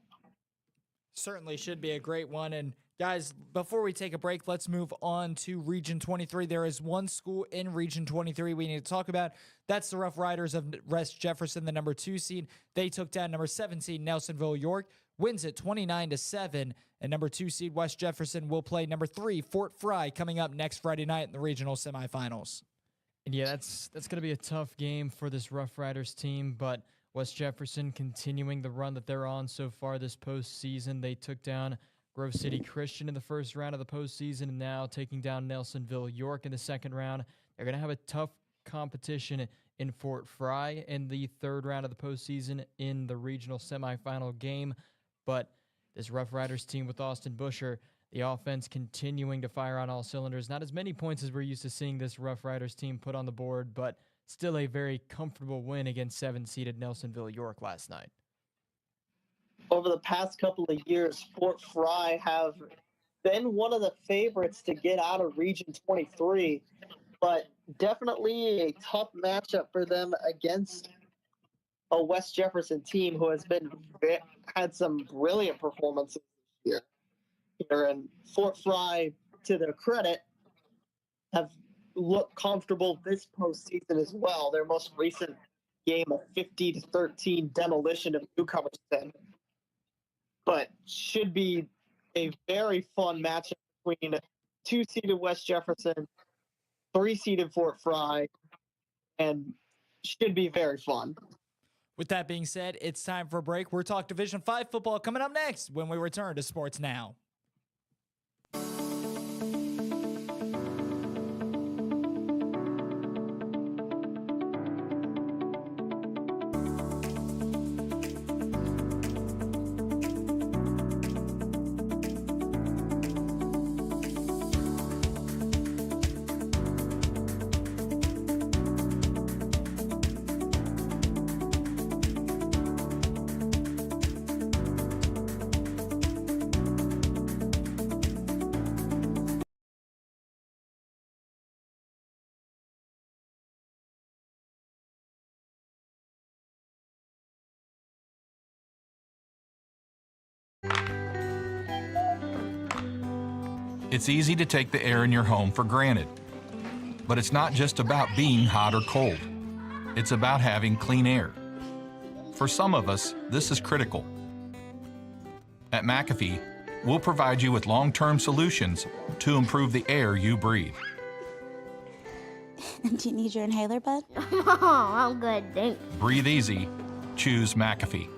Certainly should be a great one. And guys, before we take a break, let's move on to Region 23. There is one school in Region 23 we need to talk about. That's the Rough Riders of West Jefferson, the number 2 seed. They took down number 7 seed Nelsonville York, wins it 29-7. And number 2 seed West Jefferson will play number 3 Fort Fry coming up next Friday night in the regional semifinals. And yeah, that's going to be a tough game for this Rough Riders team, but West Jefferson continuing the run that they're on so far this postseason. They took down Grove City Christian in the first round of the postseason, and now taking down Nelsonville York in the second round. They're going to have a tough competition in Fort Fry in the third round of the postseason in the regional semifinal game. But this Rough Riders team with Austin Busher, the offense continuing to fire on all cylinders. Not as many points as we're used to seeing this Rough Riders team put on the board, but still a very comfortable win against 7-seeded Nelsonville York last night. Over the past couple of years, Fort Fry have been one of the favorites to get out of Region 23, but definitely a tough matchup for them against a West Jefferson team who has had some brilliant performances this year. And Fort Fry, to their credit, have looked comfortable this postseason as well. Their most recent game, a 50-13 demolition of Newcomerton, but should be a very fun matchup between 2-seeded West Jefferson, 3-seeded Fort Fry, and should be very fun. With that being said, it's time for a break. We're talking Division 5 football coming up next when we return to Sports Now. It's easy to take the air in your home for granted. But it's not just about being hot or cold. It's about having clean air. For some of us, this is critical. At McAfee, we'll provide you with long-term solutions to improve the air you breathe. Do you need your inhaler, bud? Oh, I'm good, thanks. Breathe easy. Choose McAfee.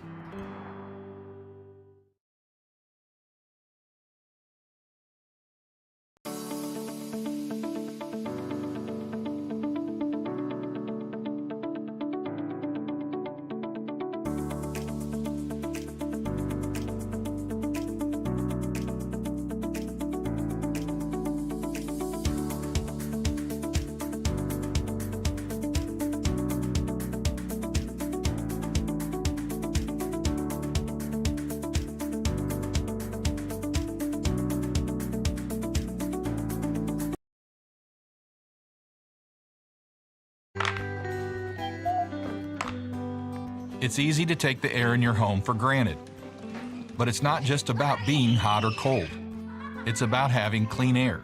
It's easy to take the air in your home for granted. But it's not just about being hot or cold. It's about having clean air.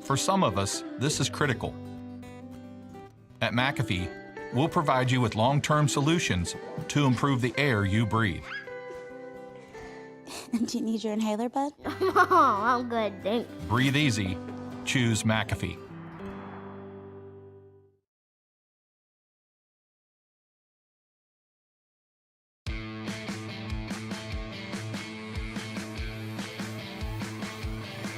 For some of us, this is critical. At McAfee, we'll provide you with long-term solutions to improve the air you breathe. Do you need your inhaler, bud? Oh, I'm good, thanks. Breathe easy. Choose McAfee.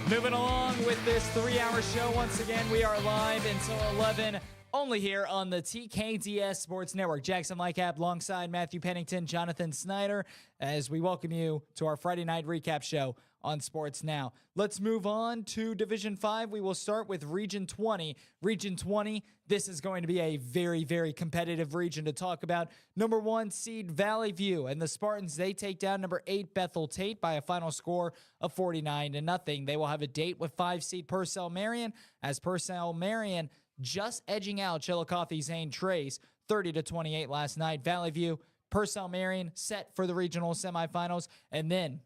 Moving along with this 3-hour show. Once again, we are live until 11, only here on the TKDS Sports Network. Jackson Lightcap alongside Matthew Pennington, Jonathan Snyder, as we welcome you to our Friday night recap show on Sports Now. Let's move on to Division 5. We will start with Region 20. Region 20, this is going to be a very, very competitive region to talk about. Number 1 seed Valley View, and the Spartans, they take down number 8 Bethel Tate by a final score of 49-0. They will have a date with 5 seed Purcell Marion, as Purcell Marion just edging out Chillicothe Zane Trace 30-28 last night. Valley View, Purcell Marion set for the regional semifinals, and then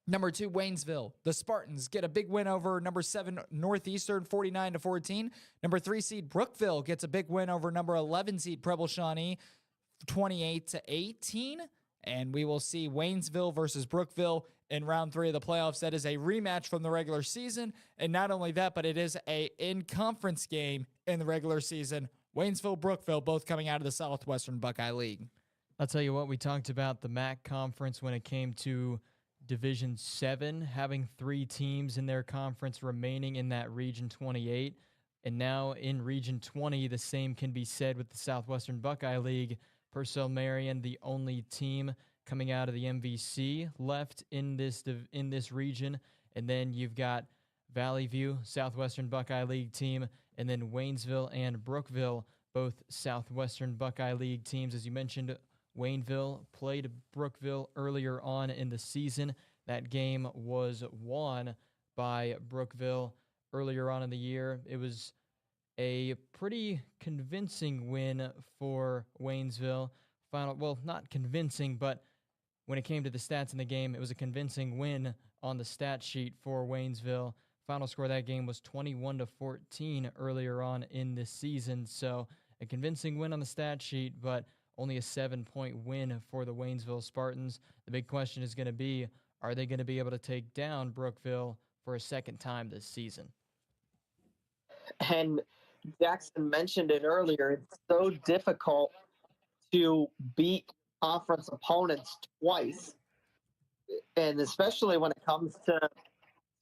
number 2, Waynesville. The Spartans get a big win over number 7, Northeastern, 49-14. Number 3 seed Brookville gets a big win over number 11 seed Preble Shawnee, 28-18. And we will see Waynesville versus Brookville in round 3 of the playoffs. That is a rematch from the regular season. And not only that, but it is a in-conference game in the regular season. Waynesville, Brookville, both coming out of the Southwestern Buckeye League. I'll tell you what, we talked about the MAC conference when it came to Division 7, having 3 teams in their conference remaining in that Region 28. And now in Region 20, the same can be said with the Southwestern Buckeye League. Purcell Marion, the only team coming out of the MVC left in this region. And then you've got Valley View, Southwestern Buckeye League team, and then Waynesville and Brookville, both Southwestern Buckeye League teams. As you mentioned, Wayneville played Brookville earlier on in the season. That game was won by Brookville earlier on in the year. It was a pretty convincing win for Waynesville, final, well, not convincing, but when it came to the stats in the game, it was a convincing win on the stat sheet for Waynesville. Final score of that game was 21-14 earlier on in this season. So a convincing win on the stat sheet, but only a 7-point win for the Waynesville Spartans. The big question is going to be, are they going to be able to take down Brookville for a second time this season? And Jackson mentioned it earlier. It's so difficult to beat conference opponents twice, and especially when it comes to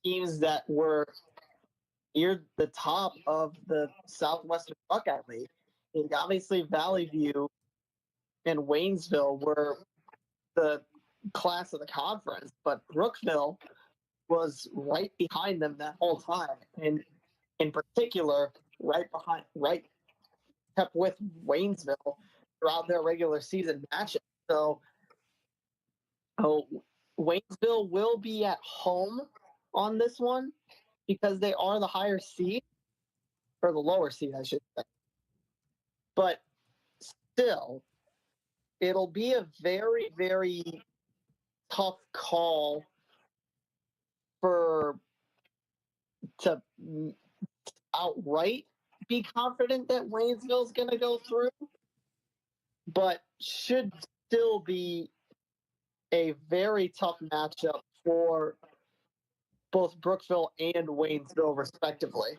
teams that were near the top of the Southwestern Buckeye League. And obviously, Valley View and Waynesville were the class of the conference, but Brookville was right behind them that whole time, and in particular, right kept with Waynesville throughout their regular season matches. So, Waynesville will be at home on this one because they are the higher seed, or the lower seed, I should say. But still, it'll be a very, very tough call to outright be confident that Waynesville's going to go through, but should still be a very tough matchup for both Brookville and Waynesville, respectively.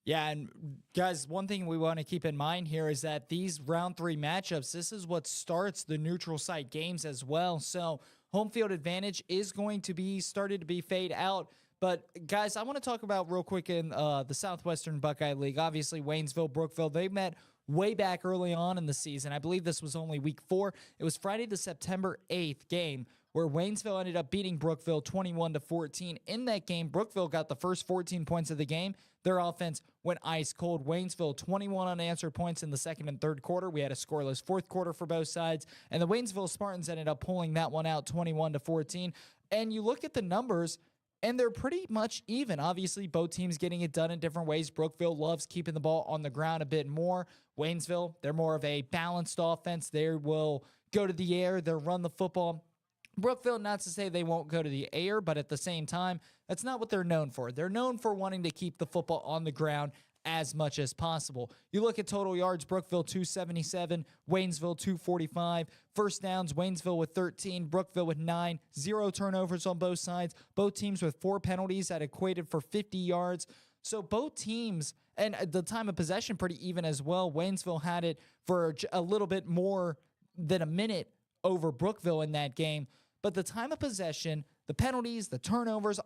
Yeah, and guys, one thing we want to keep in mind here is that these round 3 matchups, this is what starts the neutral site games as well. So home field advantage is going to be started to be fade out. But guys, I want to talk about real quick in the Southwestern Buckeye League. Obviously, Waynesville, Brookville, they met way back early on in the season. I believe this was only week 4. It was Friday the September 8th game where Waynesville ended up beating Brookville 21-14. In that game, Brookville got the first 14 points of the game. Their offense went ice cold. Waynesville 21 unanswered points in the second and third quarter. We had a scoreless fourth quarter for both sides, and the Waynesville Spartans ended up pulling that one out 21-14. And you look at the numbers, and they're pretty much even. Obviously, both teams getting it done in different ways. Brookville loves keeping the ball on the ground a bit more. Waynesville, they're more of a balanced offense. They will go to the air. They'll run the football. Brookville, not to say they won't go to the air, but at the same time, that's not what they're known for. They're known for wanting to keep the football on the ground as much as possible. You look at total yards, Brookville 277, Waynesville 245. First downs, Waynesville with 13, Brookville with 9. 0 turnovers on both sides. Both teams with 4 penalties that equated for 50 yards. So both teams, and the time of possession pretty even as well. Waynesville had it for a little bit more than a minute over Brookville in that game. But the time of possession, the penalties, the turnovers,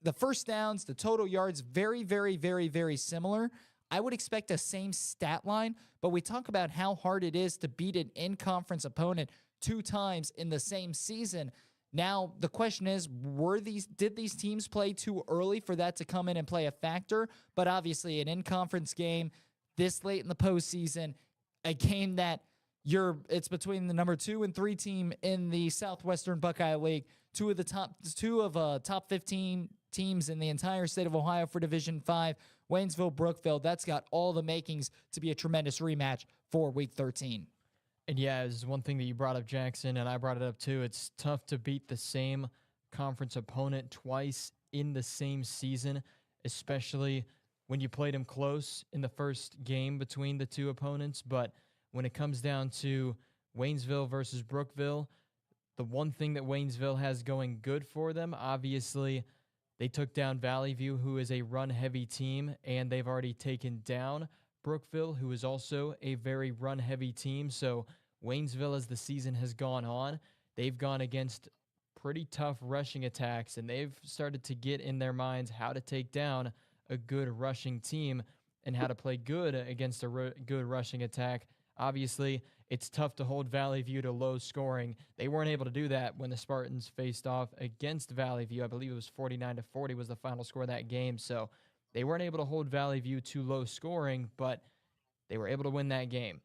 the first downs, the total yards, very, very, very, very similar. I would expect the same stat line, but we talk about how hard it is to beat an in-conference opponent 2 times in the same season. Now, the question is, did these teams play too early for that to come in and play a factor? But obviously, an in-conference game this late in the postseason, a game that it's between the number 2 and 3 team in the Southwestern Buckeye League, two of top 15 teams in the entire state of Ohio for Division 5, Waynesville, Brookville. That's got all the makings to be a tremendous rematch for Week 13. And yeah, it's one thing that you brought up, Jackson, and I brought it up too. It's tough to beat the same conference opponent twice in the same season, especially when you played them close in the first game between the two opponents. But when it comes down to Waynesville versus Brookville, the one thing that Waynesville has going good for them, obviously, they took down Valley View, who is a run-heavy team, and they've already taken down Brookville, who is also a very run-heavy team. So Waynesville, as the season has gone on, they've gone against pretty tough rushing attacks, and they've started to get in their minds how to take down a good rushing team and how to play good against a good rushing attack. Obviously, it's tough to hold Valley View to low scoring. They weren't able to do that when the Spartans faced off against Valley View. I believe it was 49-40 was the final score of that game. So they weren't able to hold Valley View to low scoring, but they were able to win that game.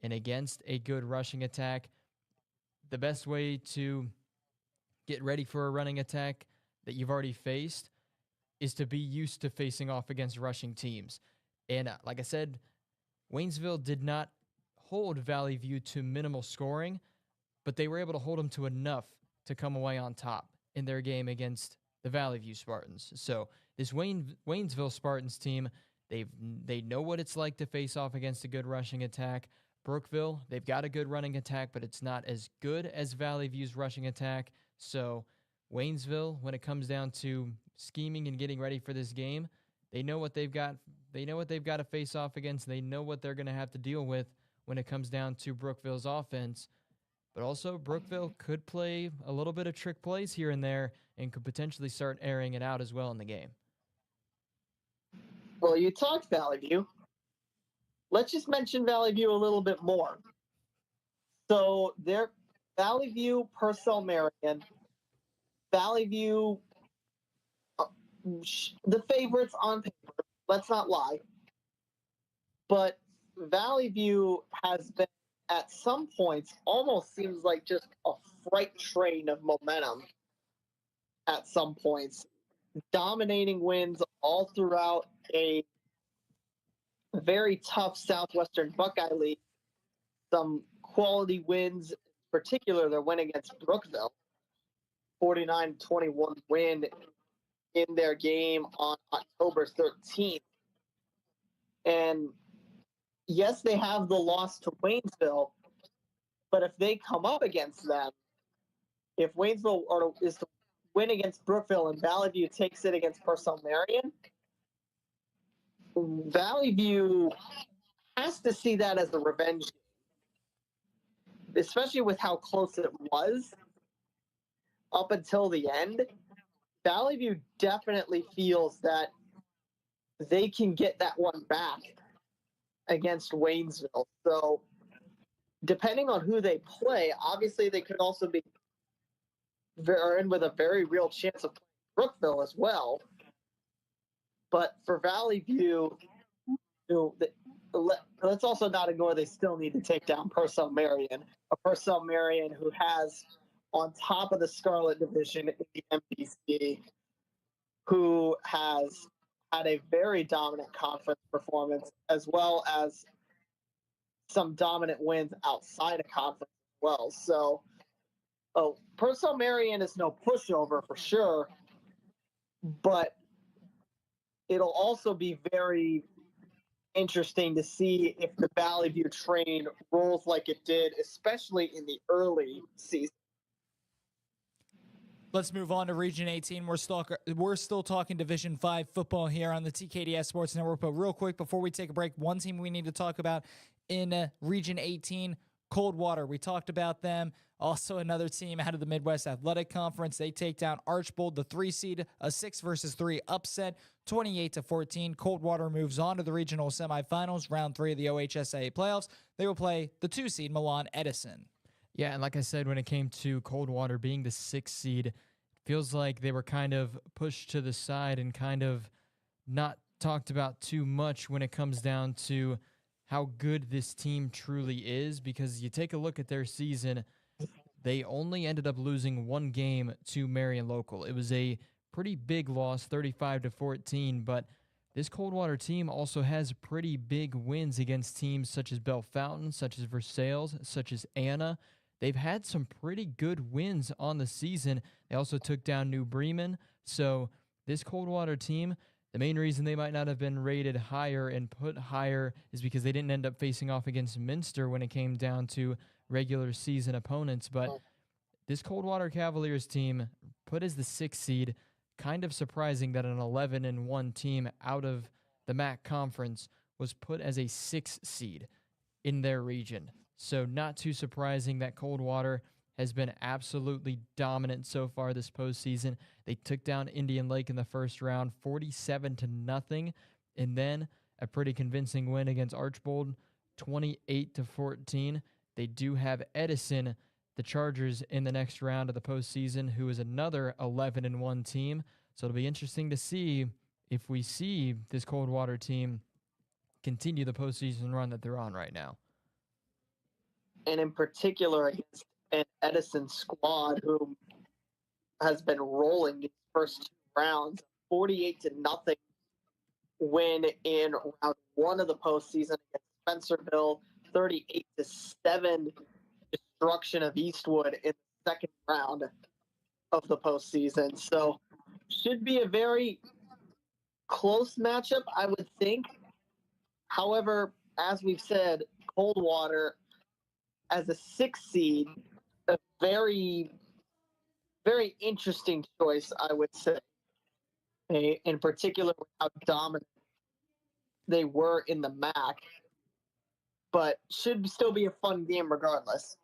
And against a good rushing attack, the best way to get ready for a running attack that you've already faced is to be used to facing off against rushing teams. And like I said, Waynesville did not hold Valley View to minimal scoring, but they were able to hold them to enough to come away on top in their game against the Valley View Spartans. So this Waynesville Spartans team, they know what it's like to face off against a good rushing attack. Brookville, they've got a good running attack, but it's not as good as Valley View's rushing attack. So Waynesville, when it comes down to scheming and getting ready for this game, they know what they've got. They know what they've got to face off against. They know what they're going to have to deal with when it comes down to Brookville's offense. But also, Brookville could play a little bit of trick plays here and there and could potentially start airing it out as well in the game. Well, you talked Valley View. Let's just mention Valley View a little bit more. So they're Valley View, Purcell, Marion. Valley View, the favorites on paper. Let's not lie. But Valley View has been, at some points, almost seems like just a freight train of momentum at some points. Dominating wins all throughout a very tough Southwestern Buckeye League. Some quality wins, in particular their win against Brookville. 49-21 win in their game on October 13th. And yes, they have the loss to Waynesville, but if they come up against them, if Waynesville is to win against Brookville and Valley View takes it against Purcell Marion, Valley View has to see that as a revenge game, especially with how close it was up until the end. Valley View definitely feels that they can get that one back against Waynesville. So depending on who they play, obviously they could also be in with a very real chance of playing Brookville as well. But for Valley View, let's also not ignore they still need to take down Purcell Marion, a Purcell Marion who has on top of the Scarlet Division in the MPC, who has had a very dominant conference performance as well as some dominant wins outside of conference as well. So Purcell Marion is no pushover for sure, but it'll also be very interesting to see if the Valley View train rolls like it did, especially in the early season. Let's move on to Region 18. We're still talking Division 5 football here on the TKDS Sports Network. But real quick, before we take a break, one team we need to talk about in Region 18, Coldwater. We talked about them. Also, another team out of the Midwest Athletic Conference. They take down Archbold, the 3 seed, a 6-3 upset, 28-14. Coldwater moves on to the regional semifinals, round 3 of the OHSAA playoffs. They will play the 2 seed Milan Edison. Yeah, and like I said, when it came to Coldwater being the 6th seed, it feels like they were kind of pushed to the side and kind of not talked about too much when it comes down to how good this team truly is, because you take a look at their season, they only ended up losing 1 game to Marion Local. It was a pretty big loss, 35-14, but this Coldwater team also has pretty big wins against teams such as Bell Fountain, such as Versailles, such as Anna. They've had some pretty good wins on the season. They also took down New Bremen. So this Coldwater team, the main reason they might not have been rated higher and put higher is because they didn't end up facing off against Minster when it came down to regular season opponents. But this Coldwater Cavaliers team, put as the 6th seed, kind of surprising that an 11-1 team out of the MAC conference was put as a 6th seed in their region. So not too surprising that Coldwater has been absolutely dominant so far this postseason. They took down Indian Lake in the first round, 47-0, and then a pretty convincing win against Archbold, 28-14. They do have Edison, the Chargers, in the next round of the postseason, who is another 11-1 team. So it'll be interesting to see if we see this Coldwater team continue the postseason run that they're on right now. And in particular against an Edison squad who has been rolling these first 2 rounds, 48-0 win in round 1 of the postseason against Spencerville, 38-7 destruction of Eastwood in the second round of the postseason. So should be a very close matchup, I would think. However, as we've said, Coldwater as a 6 seed, a very, very interesting choice, I would say. In particular, how dominant they were in the MAC, but should still be a fun game regardless.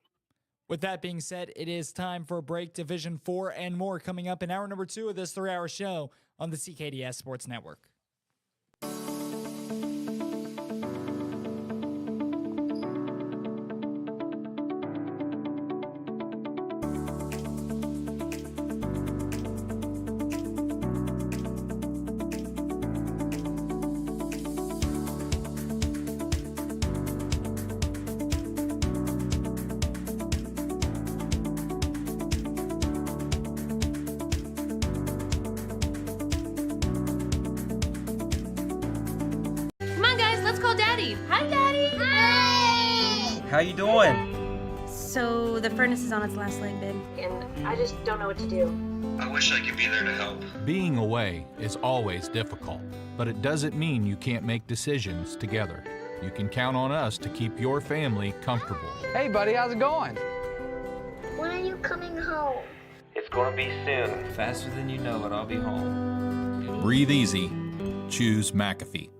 With that being said, it is time for a break. Division 4 and more coming up in hour number 2 of this 3-hour show on the CKDS Sports Network. Come on, guys, let's call Daddy. Hi, Daddy. Hey! How you doing? So the furnace is on its last leg, babe, and I just don't know what to do. I wish I could be there to help. Being away is always difficult, but it doesn't mean you can't make decisions together. You can count on us to keep your family comfortable. Hey, buddy, how's it going? When are you coming home? It's gonna be soon. Faster than you know it, I'll be home. Breathe easy. Choose McAfee.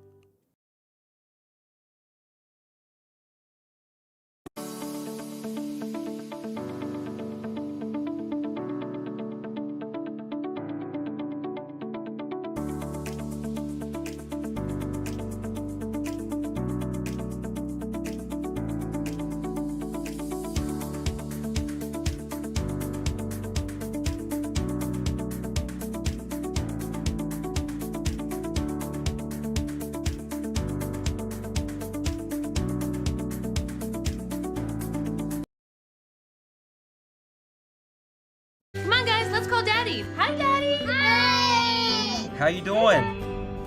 Come on, guys, let's call Daddy. Hi, Daddy. Hey! How you doing?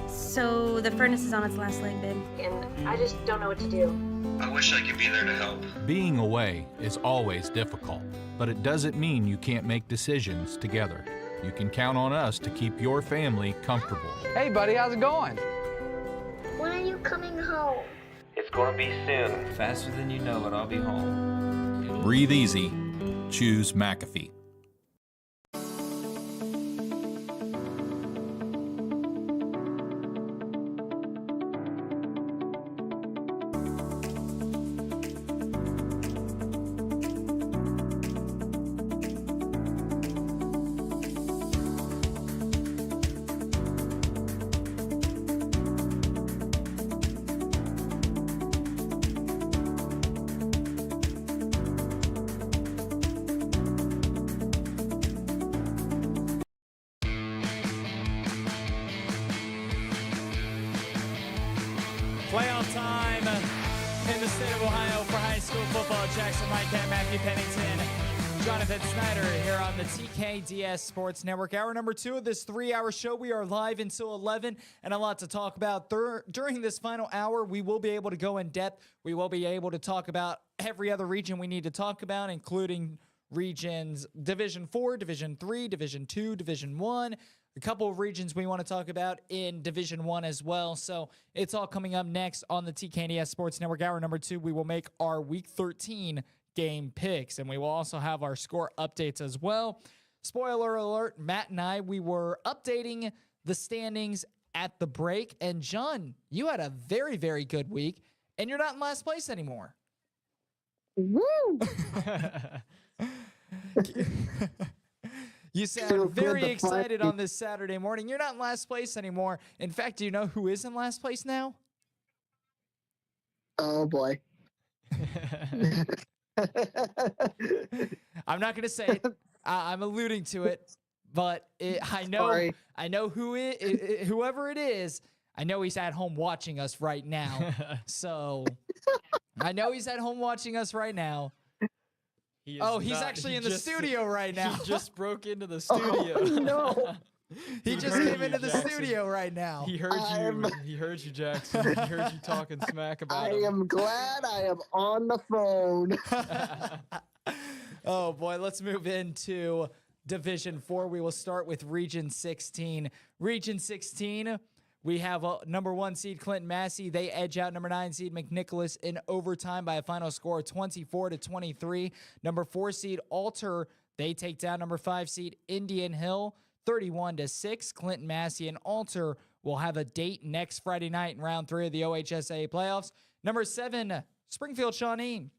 So the furnace is on its last leg, babe, and I just don't know what to do. I wish I could be there to help. Being away is always difficult, but it doesn't mean you can't make decisions together. You can count on us to keep your family comfortable. Hey, buddy, how's it going? When are you coming home? It's gonna be soon. Faster than you know it, I'll be home. Breathe easy. Choose McAfee. Playoff time in the state of Ohio for high school football. Jackson Lightcap, Matthew Pennington, Jonathan Snyder here on the TKDS Sports Network. Hour number 2 of this 3-hour show. We are live until 11 and a lot to talk about. During this final hour, we will be able to go in depth. We will be able to talk about every other region we need to talk about, including regions Division 4, Division 3, Division 2, Division 1. A couple of regions we want to talk about in Division 1 as well. So it's all coming up next on the TKDS Sports Network. Hour number 2, we will make our Week 13 game picks, and we will also have our score updates as well. Spoiler alert, Matt and I, we were updating the standings at the break. And John, you had a very, very good week, and you're not in last place anymore. Woo! You sound Feel very good to excited finally- on this Saturday morning. You're not in last place anymore. In fact, do you know who is in last place now? Oh boy. I'm not going to say it. I'm alluding to it, but I know whoever it is. I know he's at home watching us right now. So I know he's at home watching us right now. He is Oh, he's not. actually He in the just- studio right now. He just broke into the studio. Oh, no. He just heard came you, into the Jackson. studio right now. He heard you. He heard you, Jackson. He heard you talking smack about I him. am glad I am on the phone. Oh boy, let's move into Division 4. We will start with Region 16. Region 16, we have number 1 seed Clinton Massey. They edge out number 9 seed McNicholas in overtime by a final score of 24-23. Number 4 seed Alter, they take down number 5 seed Indian Hill 31-6. Clinton Massey and Alter will have a date next Friday night in round 3 of the OHSAA playoffs. Number 7, Springfield Shawnee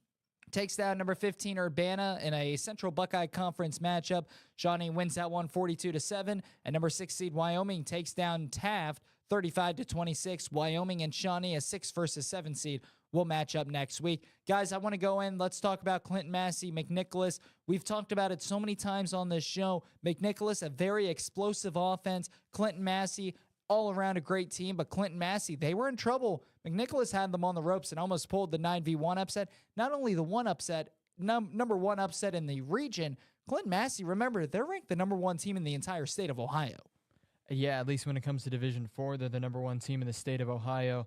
takes down number 15 Urbana in a Central Buckeye Conference matchup. Shawnee wins that one 42-7. And number 6 seed Wyoming takes down Taft 35-26. Wyoming and Shawnee, a 6 versus 7 seed, will match up next week. Guys, I want to go in. Let's talk about Clinton Massey, McNicholas. We've talked about it so many times on this show. McNicholas, a very explosive offense. Clinton Massey, all around a great team, but Clinton Massey, they were in trouble. McNicholas had them on the ropes and almost pulled the 9v1 upset. Not only the one upset, number 1 upset in the region, Clinton Massey, remember, they're ranked the number 1 team in the entire state of Ohio. Yeah, at least when it comes to Division 4, they're the number 1 team in the state of Ohio.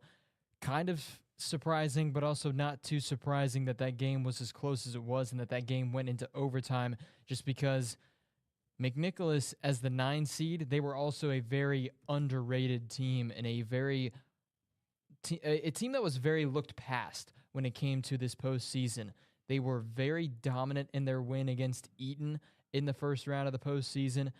Kind of surprising, but also not too surprising that game was as close as it was and that game went into overtime, just because McNicholas, as the 9 seed, they were also a very underrated team and a team that was very looked past when it came to this postseason. They were very dominant in their win against Eaton in the first round of the postseason,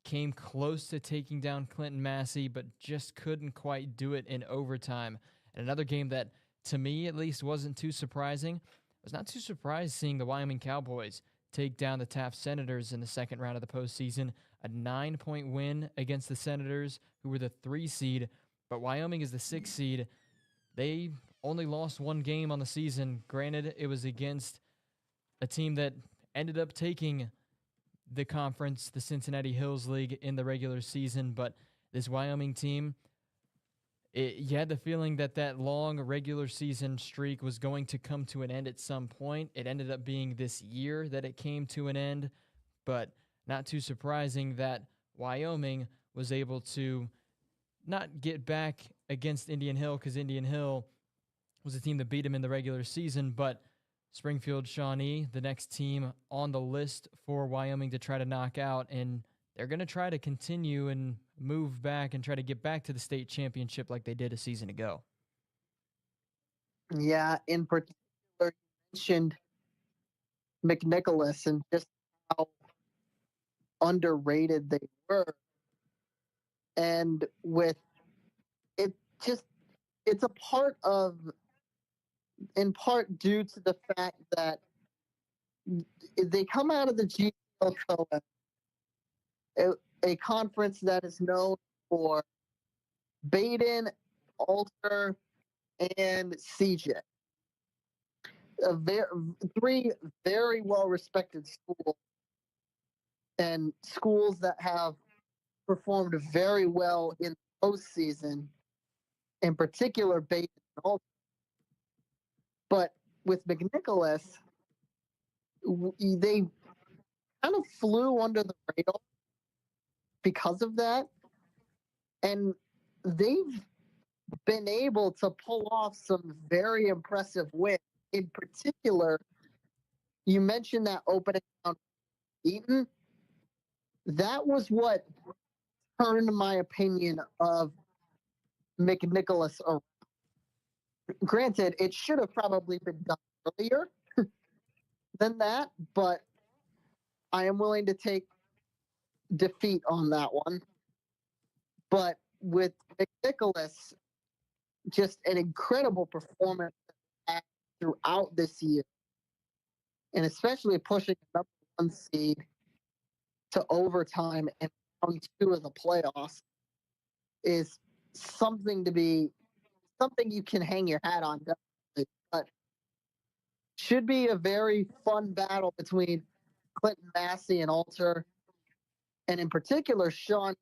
came close to taking down Clinton Massey, but just couldn't quite do it in overtime. And another game that, to me at least, wasn't too surprising. I was not too surprised seeing the Wyoming Cowboys take down the Taft Senators in the second round of the postseason. A 9-point win against the Senators, who were the 3 seed, but Wyoming is the 6 seed. They only lost 1 game on the season. Granted, it was against a team that ended up taking the conference, the Cincinnati Hills League, in the regular season, but this Wyoming team, you had the feeling that long regular season streak was going to come to an end at some point. It ended up being this year that it came to an end, but not too surprising that Wyoming was able to not get back against Indian Hill, because Indian Hill was a team that beat them in the regular season, but Springfield Shawnee, the next team on the list for Wyoming to try to knock out, and they're going to try to continue and move back and try to get back to the state championship like they did a season ago. Yeah, in particular, you mentioned McNicholas and just how underrated they were. And with it, it's a part of, in part due to the fact that they come out of the GLCOA, a conference that is known for Baden, Alter, and CJ. 3 very well-respected schools, and schools that have performed very well in the postseason, in particular Baden and Alter. But with McNicholas, they kind of flew under the radar because of that. And they've been able to pull off some very impressive wins. In particular, you mentioned that opening round Eaton. That was what turned my opinion of McNicholas around. Granted, it should have probably been done earlier than that, but I am willing to take defeat on that one. But with McNicholas, just an incredible performance throughout this year, and especially pushing the number 1 seed to overtime and round 2 of the playoffs is something you can hang your hat on, definitely. But should be a very fun battle between Clinton Massey and Alter, and in particular Shawnee,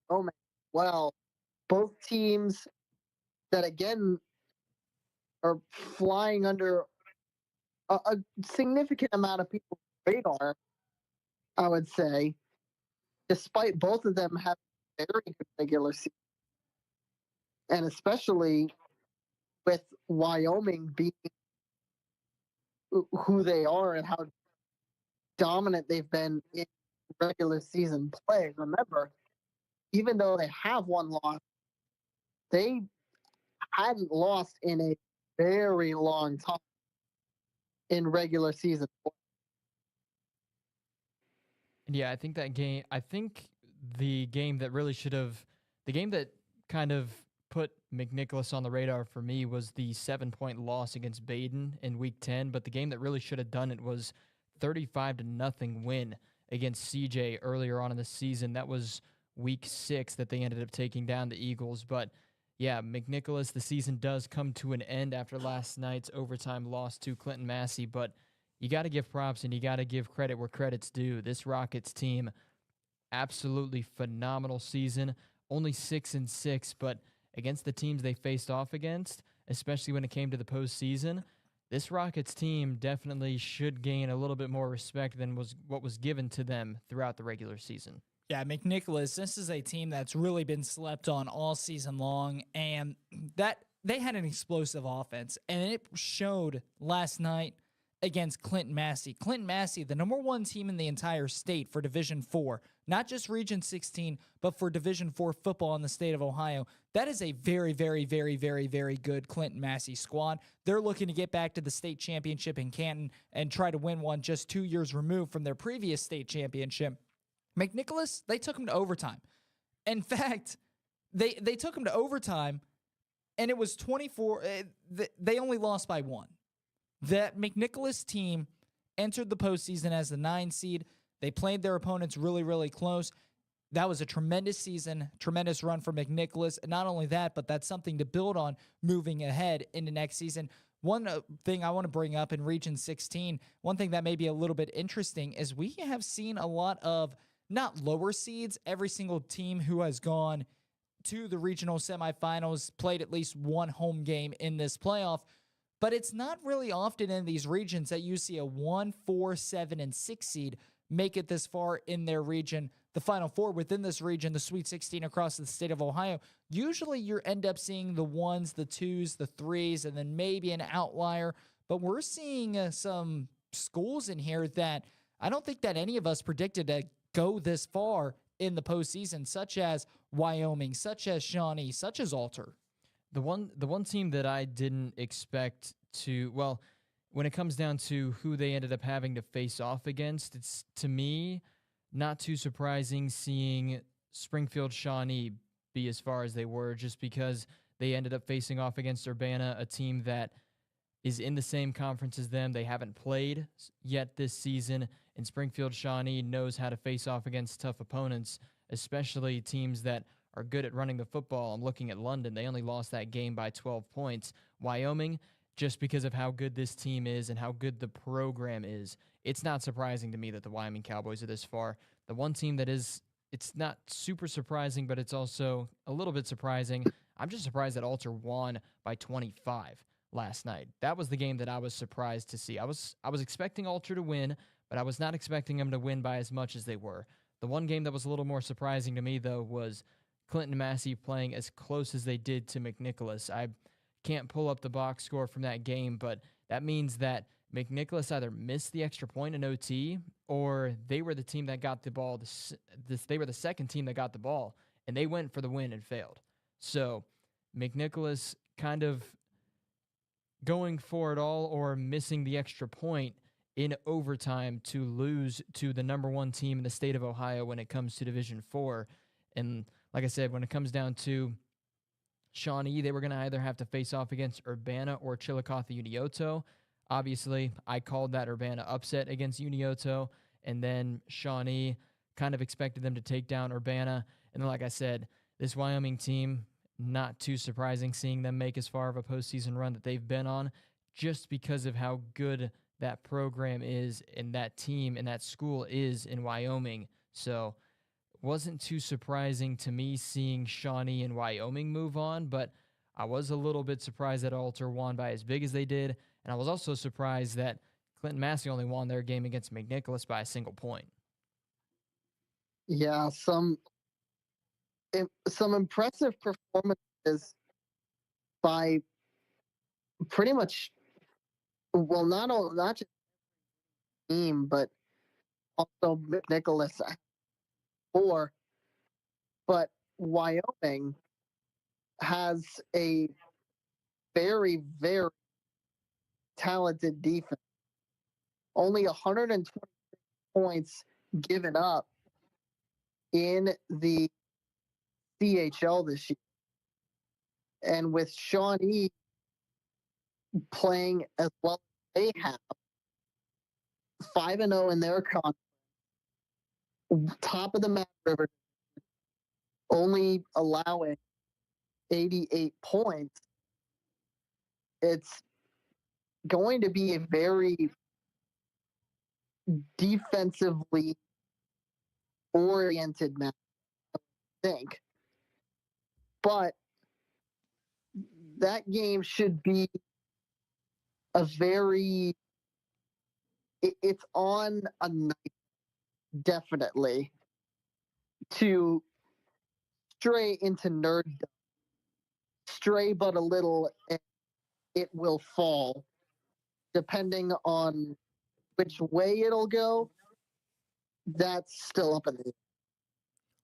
Wyoming. Well, both teams that again are flying under a significant amount of people's radar, I would say, despite both of them having very good regular season, and especially with Wyoming being who they are and how dominant they've been in regular season play. Remember, even though they have one loss, they hadn't lost in a very long time in regular season play. Yeah, I think that game, I think the game that really should have, the game that kind of put McNicholas on the radar for me was the 7-point loss against Baden in week 10. But the game that really should have done it was 35-0 win against CJ earlier on in the season. That was week 6 that they ended up taking down the Eagles. But yeah, McNicholas, the season does come to an end after last night's overtime loss to Clinton Massey. But you got to give props and you got to give credit where credit's due. This Rockets team, absolutely phenomenal season. Only 6-6, but against the teams they faced off against, especially when it came to the postseason, this Rockets team definitely should gain a little bit more respect than was what was given to them throughout the regular season. Yeah, McNicholas, this is a team that's really been slept on all season long, and that they had an explosive offense, and it showed last night against Clinton Massey. Clinton Massey, the number 1 team in the entire state for Division 4, not just Region 16, but for Division 4 football in the state of Ohio. That is a very, very, very, very, very good Clinton Massey squad. They're looking to get back to the state championship in Canton and try to win one just 2 years removed from their previous state championship. McNicholas, they took him to overtime. In fact, they took him to overtime, and it was 24. They only lost by 1. That McNicholas team entered the postseason as the 9 seed. They played their opponents really, really close. That was a tremendous season, tremendous run for McNicholas. And not only that, but that's something to build on moving ahead into next season. One thing I want to bring up in Region 16, one thing that may be a little bit interesting is we have seen a lot of not lower seeds. Every single team who has gone to the regional semifinals played at least one home game in this playoff. But it's not really often in these regions that you see a 1, 4, 7, and 6 seed make it this far in their region. The Final Four within this region, the Sweet 16 across the state of Ohio, usually you end up seeing the 1s, the 2s, the 3s, and then maybe an outlier. But we're seeing some schools in here that I don't think that any of us predicted to go this far in the postseason, such as Wyoming, such as Shawnee, such as Alter. The one team that I didn't expect to, well, when it comes down to who they ended up having to face off against, it's, to me, not too surprising seeing Springfield Shawnee be as far as they were, just because they ended up facing off against Urbana, a team that is in the same conference as them. They haven't played yet this season, and Springfield Shawnee knows how to face off against tough opponents, especially teams that are good at running the football. I'm looking at London. They only lost that game by 12 points. Wyoming, just because of how good this team is and how good the program is, it's not surprising to me that the Wyoming Cowboys are this far. The one team that is, it's not super surprising, but it's also a little bit surprising. I'm just surprised that Alter won by 25 last night. That was the game that I was surprised to see. I was expecting Alter to win, but I was not expecting them to win by as much as they were. The one game that was a little more surprising to me, though, was Clinton Massey playing as close as they did to McNicholas. I can't pull up the box score from that game, but that means that McNicholas either missed the extra point in OT or they were the team that got the ball. They were the second team that got the ball, and they went for the win and failed. So McNicholas kind of going for it all or missing the extra point in overtime to lose to the number 1 team in the state of Ohio when it comes to Division 4. And like I said, when it comes down to Shawnee, they were going to either have to face off against Urbana or Chillicothe Unioto. Obviously, I called that Urbana upset against Unioto, and then Shawnee kind of expected them to take down Urbana. And then, like I said, this Wyoming team, not too surprising seeing them make as far of a postseason run that they've been on, just because of how good that program is and that team and that school is in Wyoming. So wasn't too surprising to me seeing Shawnee and Wyoming move on, but I was a little bit surprised that Alter won by as big as they did, and I was also surprised that Clinton Massey only won their game against McNicholas by a single point. Yeah, some some impressive performances by pretty much, well, not just team, but also Nicholas 4. But Wyoming has a very, very talented defense. Only 120 points given up in the CHL this year. And with Shawnee playing as well as they have, 5-0 in their conference, top of the Mad River, only allowing 88 points, it's going to be a very defensively oriented match, I think. But that game should be a very, it's on a night, definitely, to stray into nerddom. Stray but a little, and it will fall, depending on which way it'll go. That's still up in the air.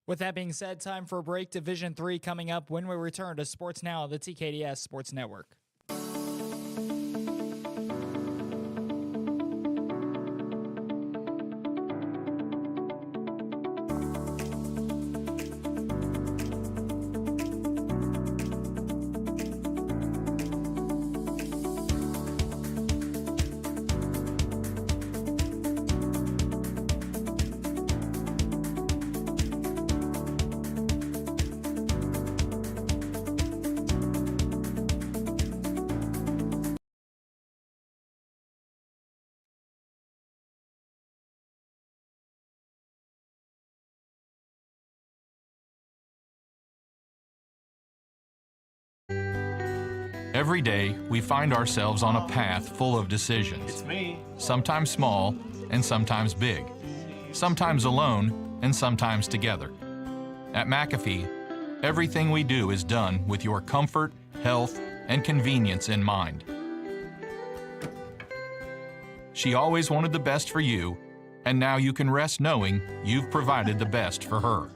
With that being said, time for a break. Division 3 coming up when we return to Sports Now, the TKDS Sports Network. Every day, we find ourselves on a path full of decisions. It's me. Sometimes small and sometimes big. Sometimes alone and sometimes together. At McAfee, everything we do is done with your comfort, health, and convenience in mind. She always wanted the best for you, and now you can rest knowing you've provided the best for her.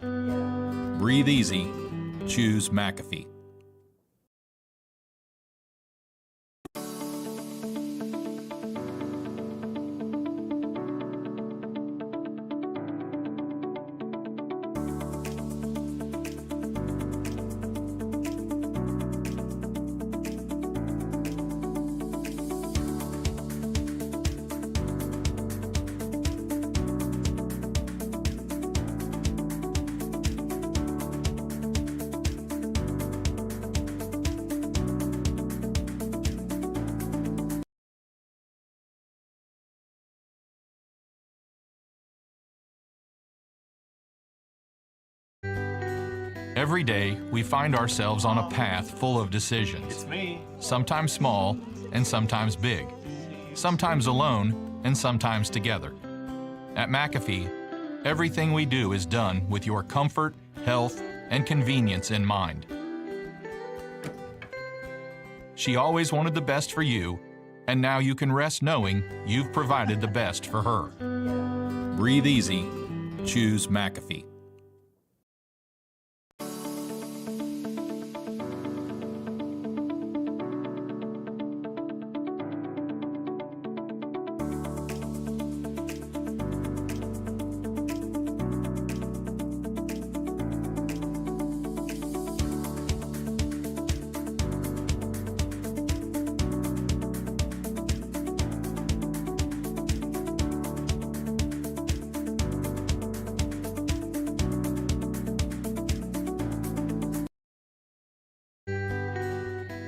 Breathe easy. Choose McAfee. Every day, we find ourselves on a path full of decisions. It's me. Sometimes small and sometimes big. Sometimes alone and sometimes together. At McAfee, everything we do is done with your comfort, health, and convenience in mind. She always wanted the best for you, and now you can rest knowing you've provided the best for her. Breathe easy. Choose McAfee.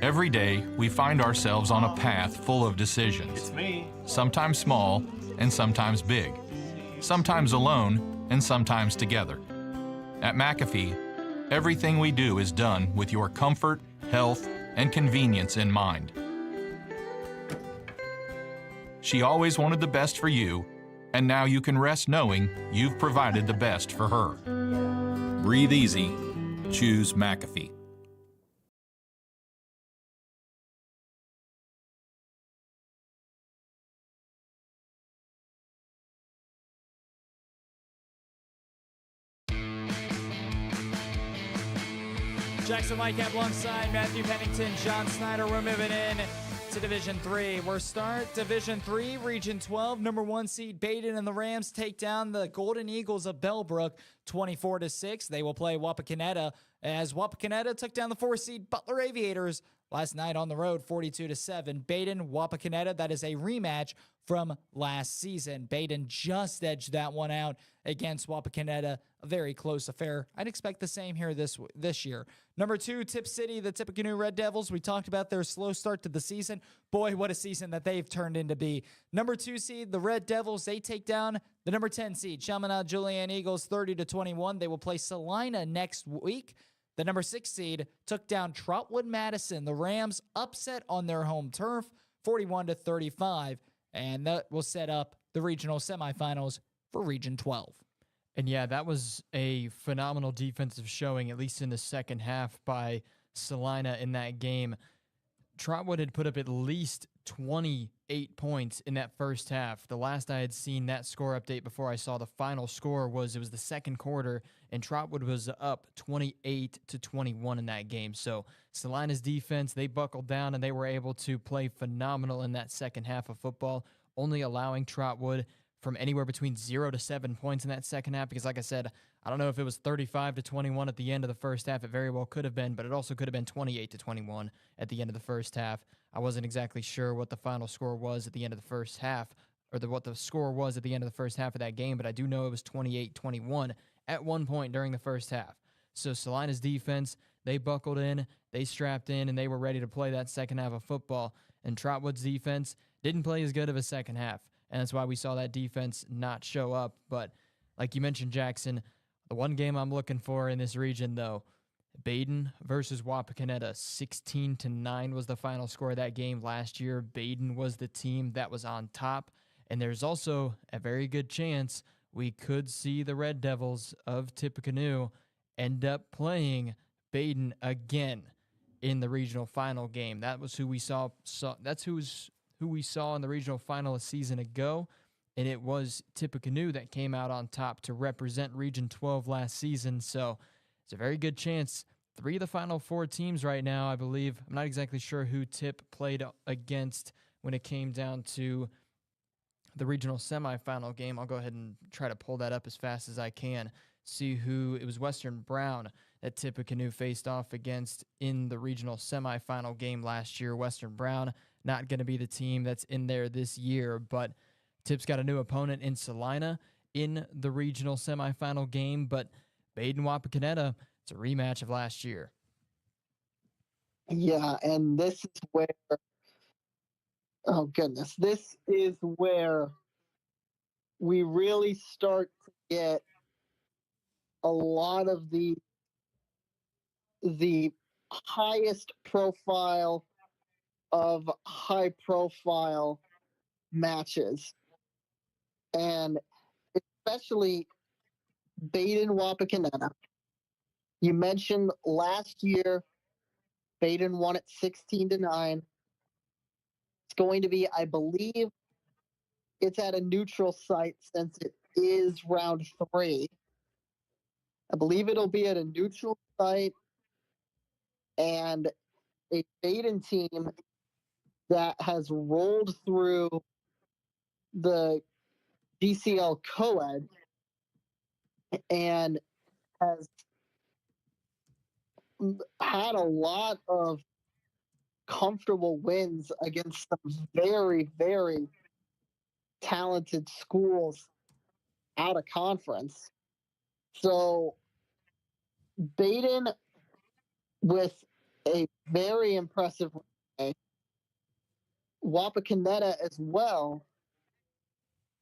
Every day, we find ourselves on a path full of decisions. It's me. Sometimes small and sometimes big. Sometimes alone and sometimes together. At McAfee, everything we do is done with your comfort, health, and convenience in mind. She always wanted the best for you, and now you can rest knowing you've provided the best for her. Breathe easy. Choose McAfee. Jackson Lightcap alongside Matthew Pennington, John Snyder. We're moving in to Division 3. We're start Division 3, Region 12. Number 1 seed Baden and the Rams take down the Golden Eagles of Bellbrook 24-6. They will play Wapakoneta as Wapakoneta took down the 4 seed Butler Aviators last night on the road 42-7. Baden, Wapakoneta, that is a rematch from last season. Baden just edged that one out against Wapakoneta. A very close affair. I'd expect the same here this year. Number 2, Tip City, the Tippecanoe Red Devils. We talked about their slow start to the season. Boy, what a season that they've turned into be. Number 2 seed, the Red Devils, they take down the number 10 seed, Chaminade Julian Eagles 30-21. They will play Salina next week. The number 6 seed took down Trotwood Madison. The Rams upset on their home turf 41-35. And that will set up the regional semifinals for Region 12. And yeah, that was a phenomenal defensive showing, at least in the second half, by Salina in that game. Trotwood had put up at least 28 points in that first half. The last I had seen that score update before I saw the final score was the second quarter, and Trotwood was up 28-21 in that game. So Salina's defense, they buckled down, and they were able to play phenomenal in that second half of football, only allowing Trotwood from anywhere between 0 to 7 points in that second half, because like I said, I don't know if it was 35-21 at the end of the first half. It very well could have been, but it also could have been 28-21 at the end of the first half. I wasn't exactly sure what the final score was at the end of the first half, or what the score was at the end of the first half of that game, but I do know it was 28-21 at one point during the first half. So Salina's defense, they buckled in, they strapped in, and they were ready to play that second half of football. And Trotwood's defense didn't play as good of a second half. And that's why we saw that defense not show up. But like you mentioned, Jackson, the one game I'm looking for in this region, though, Baden versus Wapakoneta, 16-9 was the final score of that game last year. Baden was the team that was on top. And there's also a very good chance we could see the Red Devils of Tippecanoe end up playing Baden again in the regional final game. That was who we saw. That's who we saw in the regional final a season ago, and it was Tippecanoe that came out on top to represent Region 12 last season. So it's a very good chance. 3 of the final 4 teams right now, I believe. I'm not exactly sure who Tip played against when it came down to the regional semifinal game. I'll go ahead and try to pull that up as fast as I can. See who it was. Western Brown that Tippecanoe faced off against in the regional semifinal game last year. Western Brown not going to be the team that's in there this year, but Tip's got a new opponent in Salina in the regional semifinal game. But Baden Wapakoneta, it's a rematch of last year. Yeah, and this is where, oh goodness, this is where we really start to get a lot of the highest profile of high profile matches, and especially Baden Wapakoneta. You mentioned last year Baden won it 16-9. It's going to be, I believe, it's at a neutral site since it is round 3. I believe it'll be at a neutral site, and a Baden team that has rolled through the DCL co-ed and has had a lot of comfortable wins against some very, very talented schools out of conference. So Baden, with a very impressive resume, Wapakoneta as well,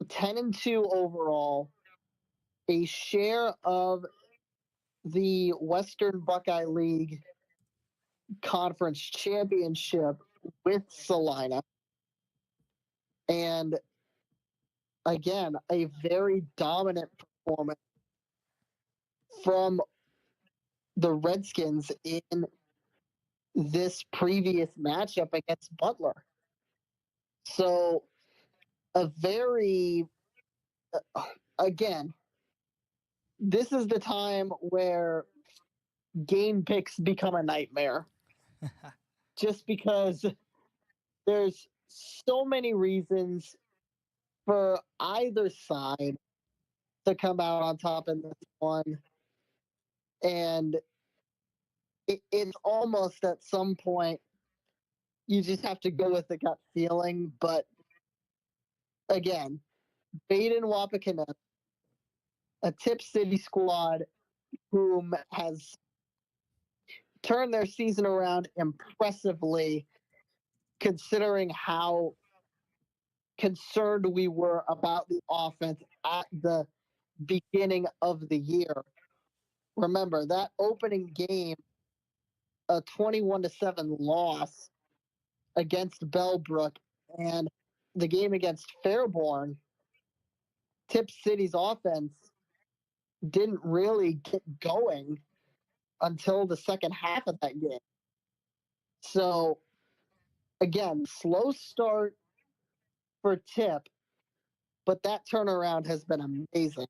10-2 overall, a share of the Western Buckeye League Conference Championship with Salina, and again, a very dominant performance from the Redskins in this previous matchup against Butler. So, a very, again, this is the time where game picks become a nightmare just because there's so many reasons for either side to come out on top in this one. And it's almost at some point you just have to go with the gut feeling. But again, Baden Wapakoneta, a Tip City squad whom has turned their season around impressively, considering how concerned we were about the offense at the beginning of the year. Remember that opening game, a 21-7 loss against Bellbrook, and the game against Fairborn. Tip City's offense didn't really get going until the second half of that game. So, again, slow start for Tip, but that turnaround has been amazing.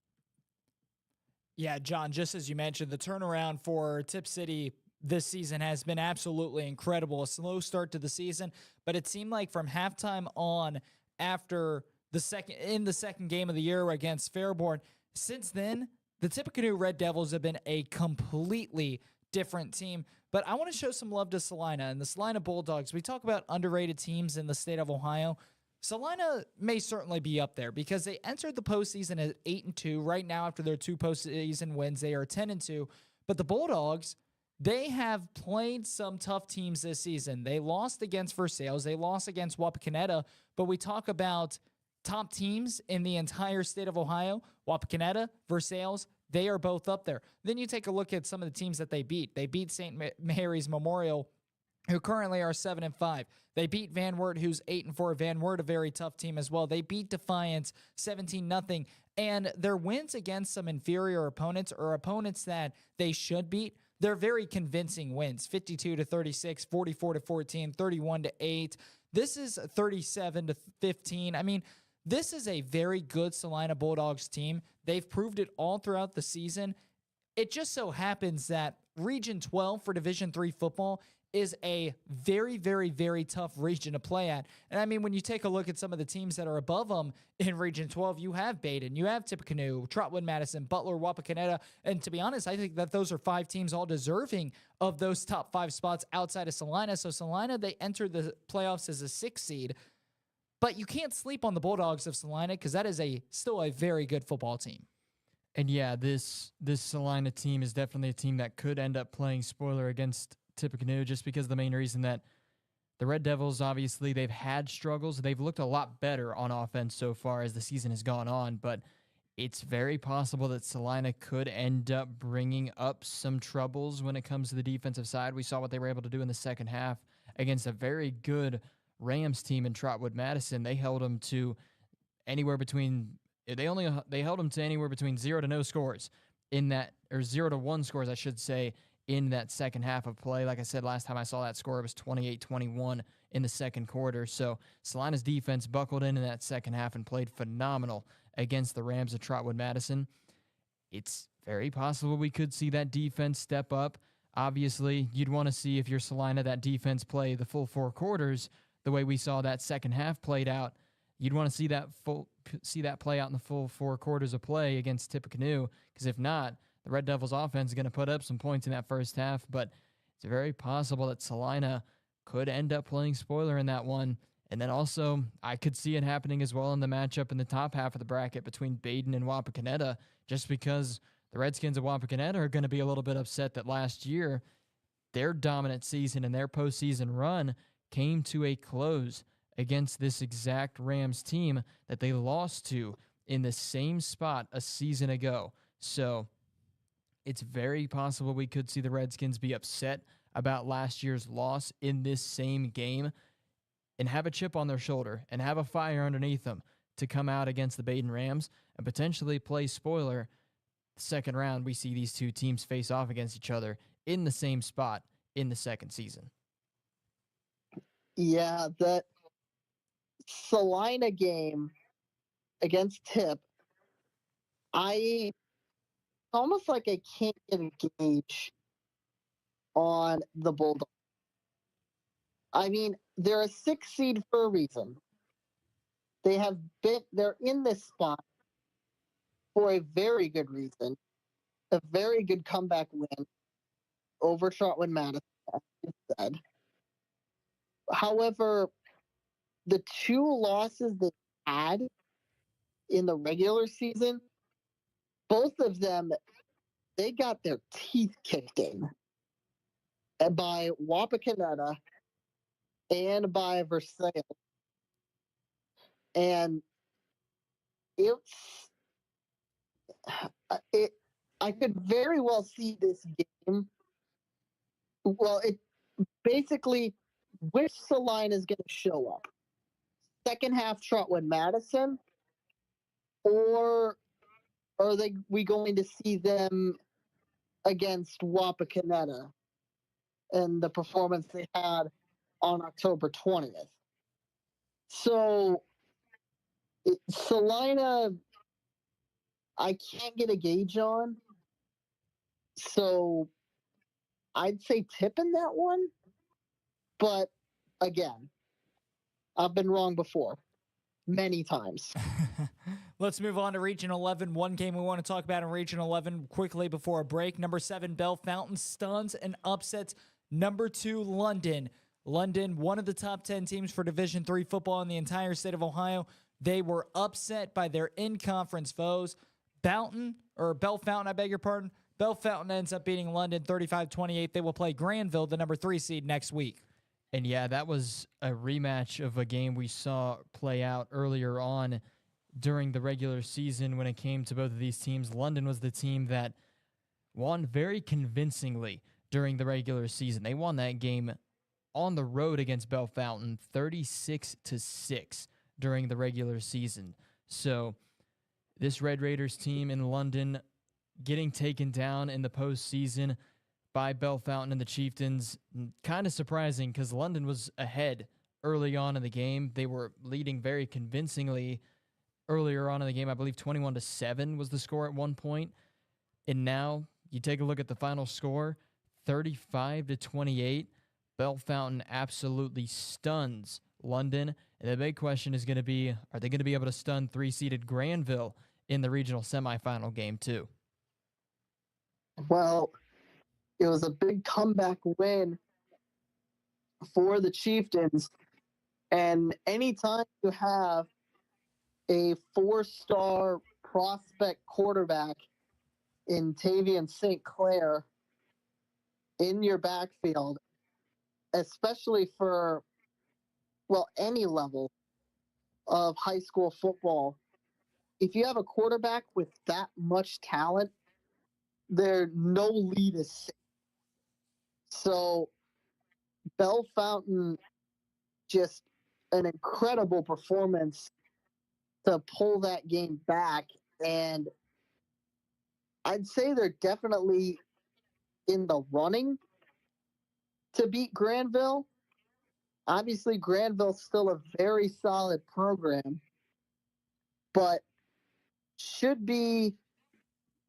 Yeah, John, just as you mentioned, the turnaround for Tip City this season has been absolutely incredible. A slow start to the season, but it seemed like from halftime on, after the second game of the year against Fairborn, since then, the Tippecanoe Red Devils have been a completely different team. But I want to show some love to Salina and the Salina Bulldogs. We talk about underrated teams in the state of Ohio. Salina may certainly be up there because they entered the postseason at 8-2. Right now, after their 2 postseason wins, they are 10-2. But the Bulldogs, they have played some tough teams this season. They lost against Versailles. They lost against Wapakoneta. But we talk about top teams in the entire state of Ohio. Wapakoneta, Versailles, they are both up there. Then you take a look at some of the teams that they beat. They beat St. Mary's Memorial, who currently are 7-5. They beat Van Wert, who's 8-4. Van Wert, a very tough team as well. They beat Defiance 17-0. And their wins against some inferior opponents or opponents that they should beat, they're very convincing wins. 52-36, 44-14, 31-8. This is 37-15. I mean, this is a very good Salina Bulldogs team. They've proved it all throughout the season. It just so happens that Region 12 for Division III football is a very, very, very tough region to play at. And I mean, when you take a look at some of the teams that are above them in Region 12, you have Baden, you have Tippecanoe, Trotwood Madison, Butler, Wapakoneta. And to be honest, I think that those are 5 teams all deserving of those top 5 spots outside of Salina. So Salina, they entered the playoffs as a 6 seed. But you can't sleep on the Bulldogs of Salina because that is still a very good football team. And yeah, this Salina team is definitely a team that could end up playing spoiler against Tippecanoe, just because the main reason that the Red Devils, obviously, they've had struggles. They've looked a lot better on offense so far as the season has gone on, but it's very possible that Salina could end up bringing up some troubles when it comes to the defensive side. We saw what they were able to do in the second half against a very good Rams team in Trotwood Madison. They held them to anywhere between they held them to anywhere between 0 to no scores in that, or 0 to 1 scores, I should say, in that second half of play. Like I said, last time I saw that score, it was 28-21 in the second quarter. So Salina's defense buckled in that second half and played phenomenal against the Rams of Trotwood Madison. It's very possible we could see that defense step up. Obviously, you'd want to see, if you're Salina, that defense play the full 4 quarters the way we saw that second half played out. You'd want to see that play out in the full 4 quarters of play against Tippecanoe, because if not, the Red Devils offense is going to put up some points in that first half. But it's very possible that Salina could end up playing spoiler in that one. And then also, I could see it happening as well in the matchup in the top half of the bracket between Baden and Wapakoneta, just because the Redskins of Wapakoneta are going to be a little bit upset that last year their dominant season and their postseason run came to a close against this exact Rams team that they lost to in the same spot a season ago. So it's very possible we could see the Redskins be upset about last year's loss in this same game and have a chip on their shoulder and have a fire underneath them to come out against the Baden Rams and potentially play spoiler. The second round, we see these two teams face off against each other in the same spot in the second season. Yeah, that Salina game against Tip, almost like I can't get a gauge on the Bulldogs. I mean, they're a 6 seed for a reason. They're in this spot for a very good reason. A very good comeback win over Charlotte Madison, as you said. However, the 2 losses they had in the regular season, both of them, they got their teeth kicked in by Wapakoneta and by Versailles. And I could very well see this game. Well, it basically, which Salina is going to show up? Second half Trotwood Madison, or are we going to see them against Wapakoneta and the performance they had on October 20th? So Salina, I can't get a gauge on. So I'd say Tip in that one. But again, I've been wrong before many times. Let's move on to Region 11. One game we want to talk about in Region 11 quickly before a break. Number 7, Bell Fountain stuns and upsets number 2, London. London, one of the top 10 teams for Division III football in the entire state of Ohio. They were upset by their in-conference foes. Bell Fountain, I beg your pardon. Bell Fountain ends up beating London 35-28. They will play Granville, the number 3 seed, next week. And yeah, that was a rematch of a game we saw play out earlier on during the regular season when it came to both of these teams. London was the team that won very convincingly during the regular season. They won that game on the road against Bell Fountain 36-6 during the regular season. So this Red Raiders team in London getting taken down in the postseason by Bell Fountain and the Chieftains, kind of surprising because London was ahead early on in the game. They were leading very convincingly earlier on in the game. I believe 21-7 was the score at one point. And now you take a look at the final score, 35-28. Bell Fountain absolutely stuns London. And the big question is going to be, are they going to be able to stun 3-seeded Granville in the regional semifinal game too? Well, it was a big comeback win for the Chieftains. And anytime you have a 4-star prospect quarterback in Tavian St. Clair in your backfield, especially for, well, any level of high school football, if you have a quarterback with that much talent, no lead is safe. So Bell Fountain, just an incredible performance to pull that game back. And I'd say they're definitely in the running to beat Granville. Obviously, Granville's still a very solid program, but should be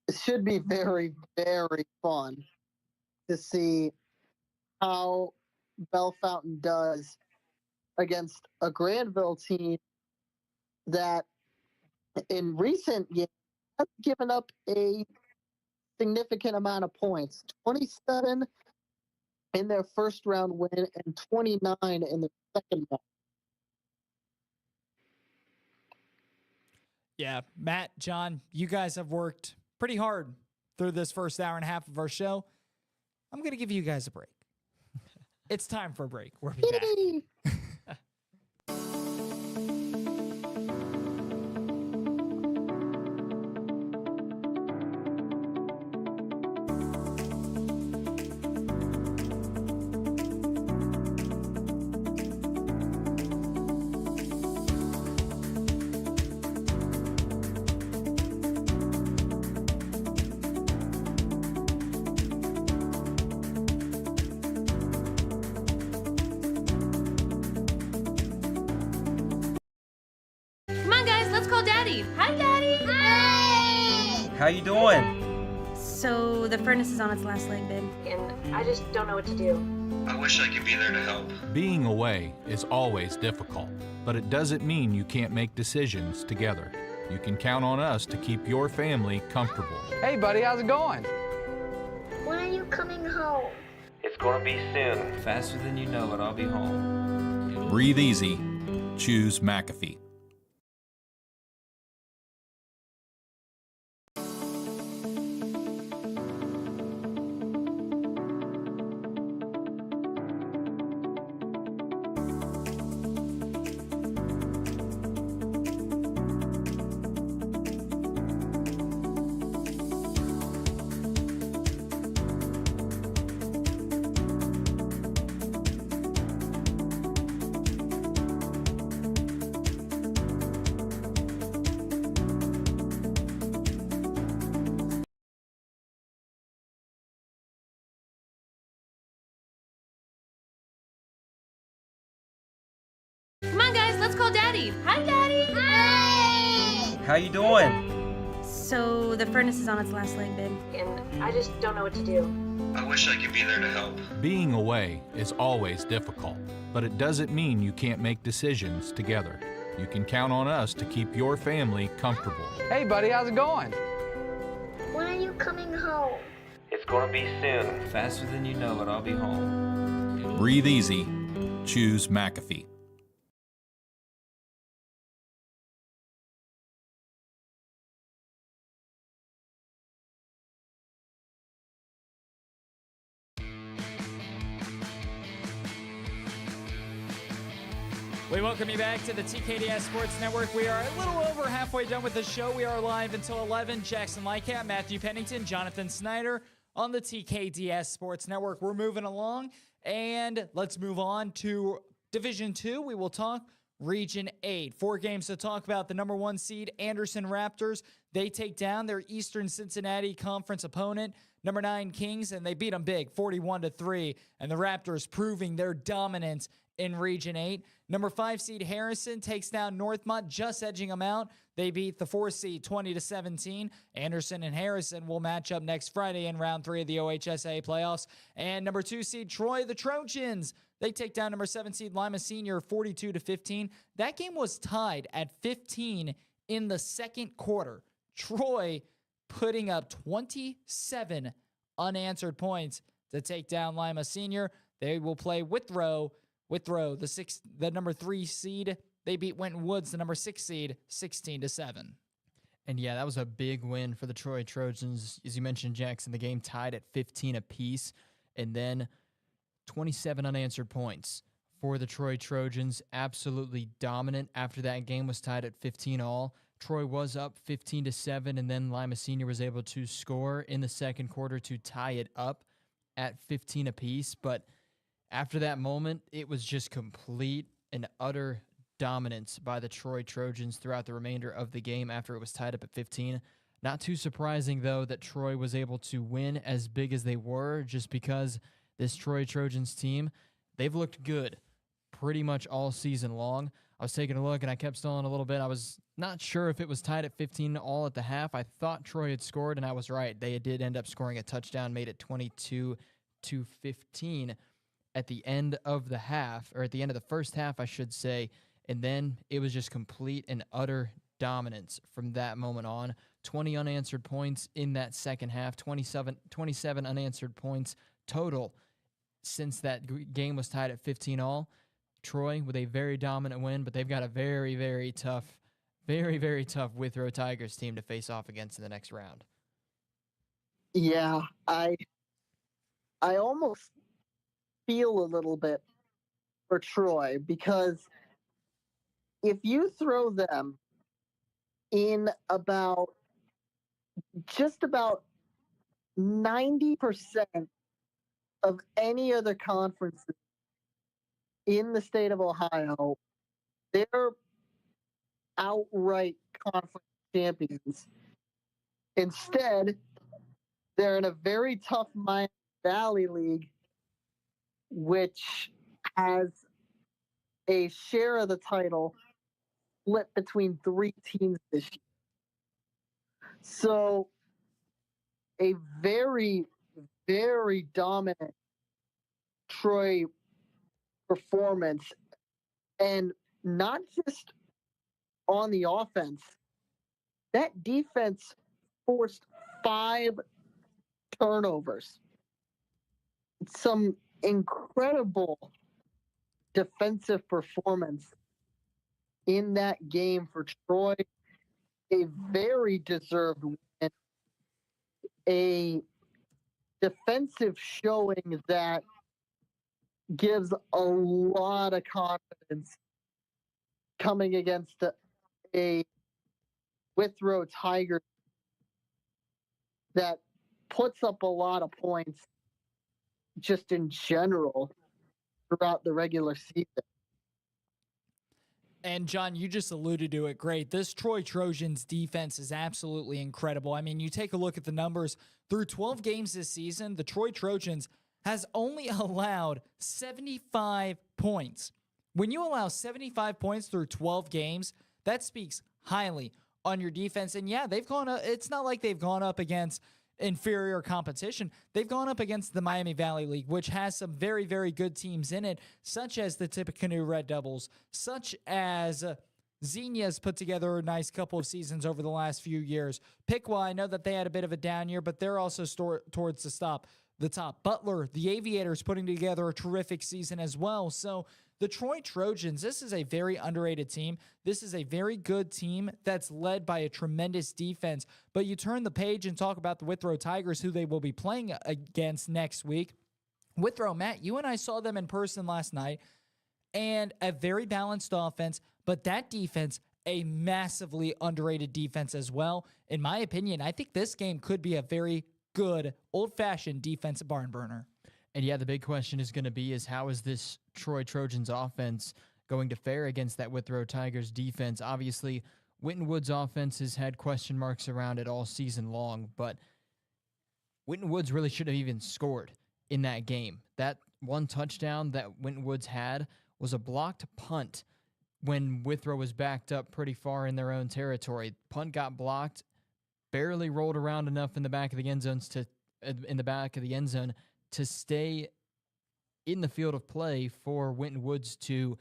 very, very fun to see how Bell Fountain does against a Granville team that in recent years has given up a significant amount of points. 27 in their first round win and 29 in their second round. Yeah, Matt, John, you guys have worked pretty hard through this first hour and a half of our show. I'm going to give you guys a break. It's time for a break. We'll be back. Daddy. Hi, Daddy. Hey! How you doing? So the furnace is on its last leg, babe, and I just don't know what to do. I wish I could be there to help. Being away is always difficult, but it doesn't mean you can't make decisions together. You can count on us to keep your family comfortable. Hey, buddy, how's it going? When are you coming home? It's gonna be soon. Faster than you know it, I'll be home. Breathe easy. Choose McAfee. Come on, guys, let's call Daddy. Hi, Daddy. Hey! How you doing? So the furnace is on its last leg, babe, and I just don't know what to do. I wish I could be there to help. Being away is always difficult, but it doesn't mean you can't make decisions together. You can count on us to keep your family comfortable. Hey, buddy, how's it going? When are you coming home? It's gonna be soon. Faster than you know it, I'll be home. Breathe easy. Choose McAfee. We welcome you back to the TKDS Sports Network. We are a little over halfway done with the show. We are live until 11. Jackson Lightcap, Matthew Pennington, Jonathan Snyder on the TKDS Sports Network. We're moving along, and let's move on to Division 2. We will talk Region 8. 4 games to talk about. The number 1 seed, Anderson Raptors. They take down their Eastern Cincinnati Conference opponent, number 9 Kings, and they beat them big, 41-3. And the Raptors proving their dominance in Region 8. Number 5 seed Harrison takes down Northmont, just edging them out. They beat the 4 seed 20-17. Anderson and Harrison will match up next Friday in round 3 of the OHSAA playoffs. And number 2 seed Troy, the Trojans, they take down number 7 seed Lima Senior 42-15. That game was tied at 15 in the second quarter. Troy putting up 27 unanswered points to take down Lima Senior. They will play Withrow, the number 3 seed. They beat Winton Woods, the number 6 seed, 16-7. And yeah, that was a big win for the Troy Trojans. As you mentioned, Jackson, the game tied at 15 apiece, and then 27 unanswered points for the Troy Trojans. Absolutely dominant after that game was tied at 15 all. Troy was up 15-7, and then Lima Senior was able to score in the second quarter to tie it up at 15 apiece. But after that moment, it was just complete and utter dominance by the Troy Trojans throughout the remainder of the game after it was tied up at 15. Not too surprising, though, that Troy was able to win as big as they were, just because this Troy Trojans team, they've looked good pretty much all season long. I was taking a look, and I kept stalling a little bit. I was not sure if it was tied at 15 all at the half. I thought Troy had scored, and I was right. They did end up scoring a touchdown, made it 22-15 at the end of the half, or at the end of the first half, I should say. And then it was just complete and utter dominance from that moment on. 20 unanswered points in that second half, 27 unanswered points total since that game was tied at 15 all. Troy with a very dominant win, but they've got a very, very tough Withrow Tigers team to face off against in the next round. Yeah, I almost feel a little bit for Troy, because if you throw them in just about 90% of any other conferences in the state of Ohio, they're outright conference champions. Instead, they're in a very tough Miami Valley League, which has a share of the title split between 3 teams this year. So a very, very dominant Troy performance, and not just on the offense. That defense forced 5 turnovers. Some incredible defensive performance in that game for Troy. A very deserved win. A defensive showing that gives a lot of confidence coming against a Withrow Tigers that puts up a lot of points just in general throughout the regular season. And John, you just alluded to it. Great. This Troy Trojans defense is absolutely incredible. I mean, you take a look at the numbers through 12 games this season, the Troy Trojans has only allowed 75 points. When you allow 75 points through 12 games, that speaks highly on your defense. And yeah, they've gone up. It's not like they've gone up against inferior competition. They've gone up against the Miami Valley League, which has some very, very good teams in it, such as the Tippecanoe Red Devils, such as Xenia's put together a nice couple of seasons over the last few years. Piqua, I know that they had a bit of a down year, but they're also towards the top. Butler, the Aviators, putting together a terrific season as well. So the Troy Trojans, this is a very underrated team. This is a very good team that's led by a tremendous defense. But you turn the page and talk about the Withrow Tigers, who they will be playing against next week. Withrow, Matt, you and I saw them in person last night, and a very balanced offense, but that defense, a massively underrated defense as well. In my opinion, I think this game could be a very good, old-fashioned defensive barn burner. And yeah, the big question is going to be is how is this Troy Trojans offense going to fare against that Withrow Tigers defense? Obviously, Winton Woods' offense has had question marks around it all season long, but Winton Woods really should have even scored in that game. That one touchdown that Winton Woods had was a blocked punt when Withrow was backed up pretty far in their own territory. Punt got blocked, barely rolled around enough in the back of the end zone to stay in the field of play for Winton Woods to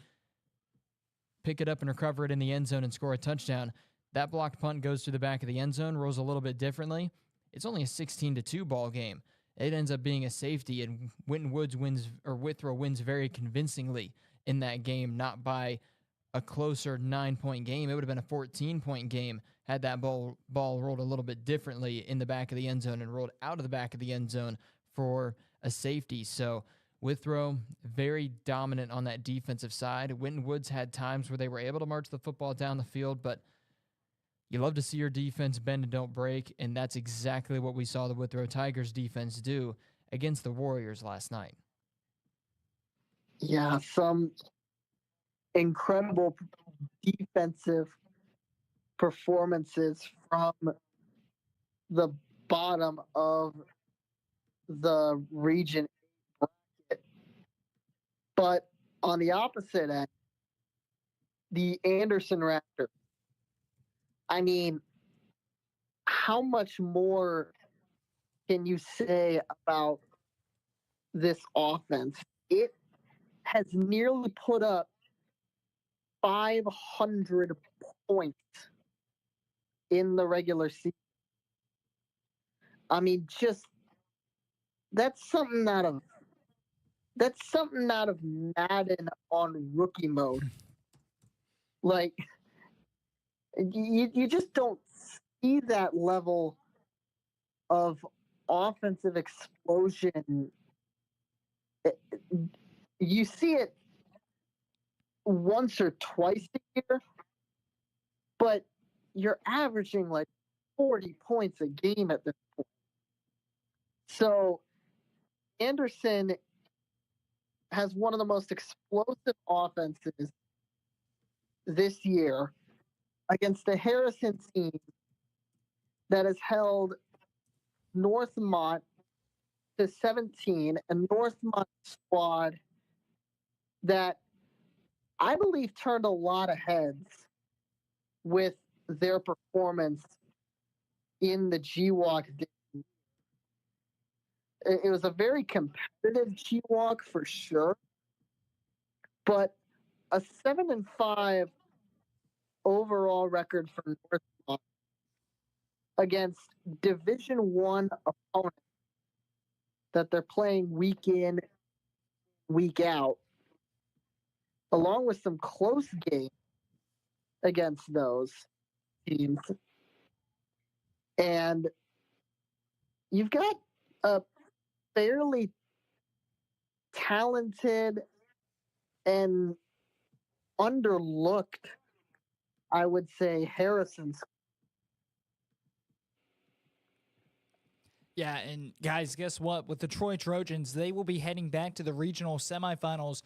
pick it up and recover it in the end zone and score a touchdown. That blocked punt goes to the back of the end zone, rolls a little bit differently. It's only a 16-2 ball game. It ends up being a safety, and Withrow wins very convincingly in that game, not by a closer 9-point game. It would have been a 14-point game had that ball rolled a little bit differently in the back of the end zone and rolled out of the back of the end zone for a safety. So Withrow, very dominant on that defensive side. Winton Woods had times where they were able to march the football down the field, but you love to see your defense bend and don't break, and that's exactly what we saw the Withrow Tigers defense do against the Warriors last night. Yeah, some incredible defensive performances from the bottom of the region bracket. But on the opposite end, the Anderson Raptors. I mean, how much more can you say about this offense? It has nearly put up 500 points in the regular season. I mean, just that's something out of Madden on rookie mode. Like, you just don't see that level of offensive explosion. You see it once or twice a year, but you're averaging like 40 points a game at this point. So Anderson has one of the most explosive offenses this year against a Harrison team that has held Northmont to 17, a Northmont squad that I believe turned a lot of heads with their performance in the GWalk. It was a very competitive GWalk for sure, but a 7-5 overall record for Northmont against Division I opponents that they're playing week in, week out, along with some close games against those teams. And you've got a fairly talented and underlooked, I would say, Harrison. Yeah, and guys, guess what? With the Troy Trojans, they will be heading back to the regional semifinals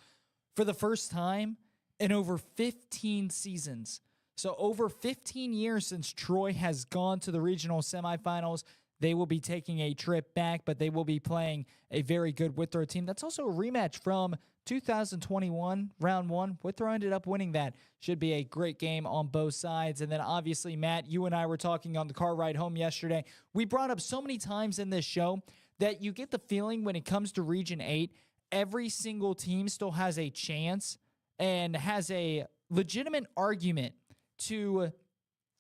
for the first time in over 15 seasons. So over 15 years since Troy has gone to the regional semifinals, they will be taking a trip back, but they will be playing a very good Withrow team. That's also a rematch from 2021, round one. Withrow ended up winning that. Should be a great game on both sides. And then obviously, Matt, you and I were talking on the car ride home yesterday. We brought up so many times in this show that you get the feeling when it comes to Region 8, every single team still has a chance and has a legitimate argument to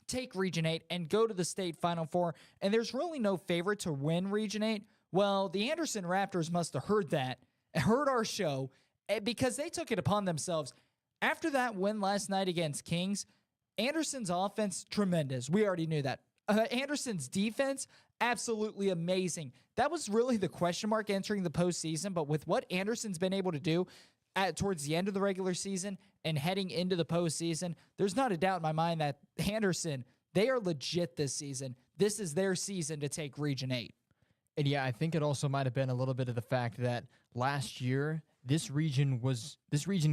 take Region 8 and go to the state Final Four, and there's really no favorite to win Region 8. Well, the Anderson Raptors must have heard that, heard our show, because they took it upon themselves. After that win last night against Kings, Anderson's offense, tremendous. We already knew that. Anderson's defense, absolutely amazing. That was really the question mark entering the postseason, but with what Anderson's been able to do towards the end of the regular season and heading into the postseason, there's not a doubt in my mind that Anderson, they are legit this season. This is their season to take Region 8. And yeah, I think it also might have been a little bit of the fact that last year, this region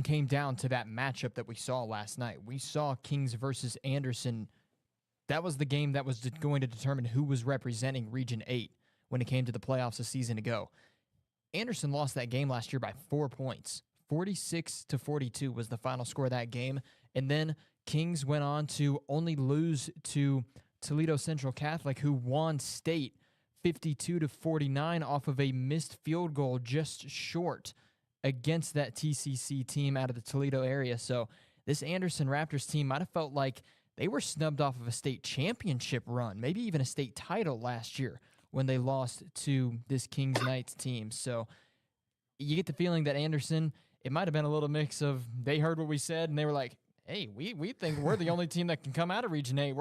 came down to that matchup that we saw last night. We saw Kings versus Anderson. That was the game that was going to determine who was representing Region 8 when it came to the playoffs a season ago. Anderson lost that game last year by 4 points. 46-42 was the final score of that game. And then Kings went on to only lose to Toledo Central Catholic, who won state 52-49 off of a missed field goal just short against that TCC team out of the Toledo area. So this Anderson Raptors team might have felt like they were snubbed off of a state championship run, maybe even a state title last year when they lost to this Kings Knights team. So you get the feeling that Anderson, it might have been a little mix of they heard what we said and they were like, hey, we think we're the only team that can come out of Region 8.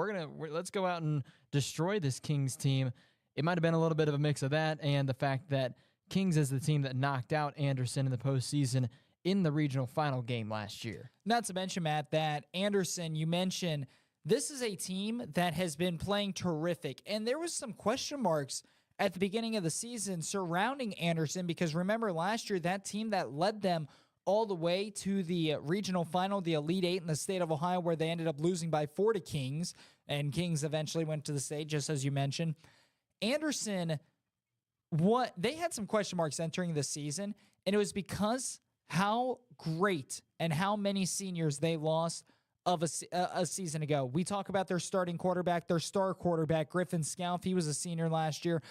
Let's go out and destroy this Kings team. It might have been a little bit of a mix of that and the fact that Kings is the team that knocked out Anderson in the postseason in the regional final game last year. Not to mention, Matt, that Anderson, you mentioned, this is a team that has been playing terrific. And there was some question marks at the beginning of the season surrounding Anderson because remember last year, that team that led them all the way to the regional final, the Elite Eight in the state of Ohio, where they ended up losing by 4 to Kings, and Kings eventually went to the state, just as you mentioned. Anderson, they had some question marks entering the season, and it was because how great and how many seniors they lost of a season ago. We talk about their starting quarterback, their star quarterback, Griffin Scalf. He was a senior last year.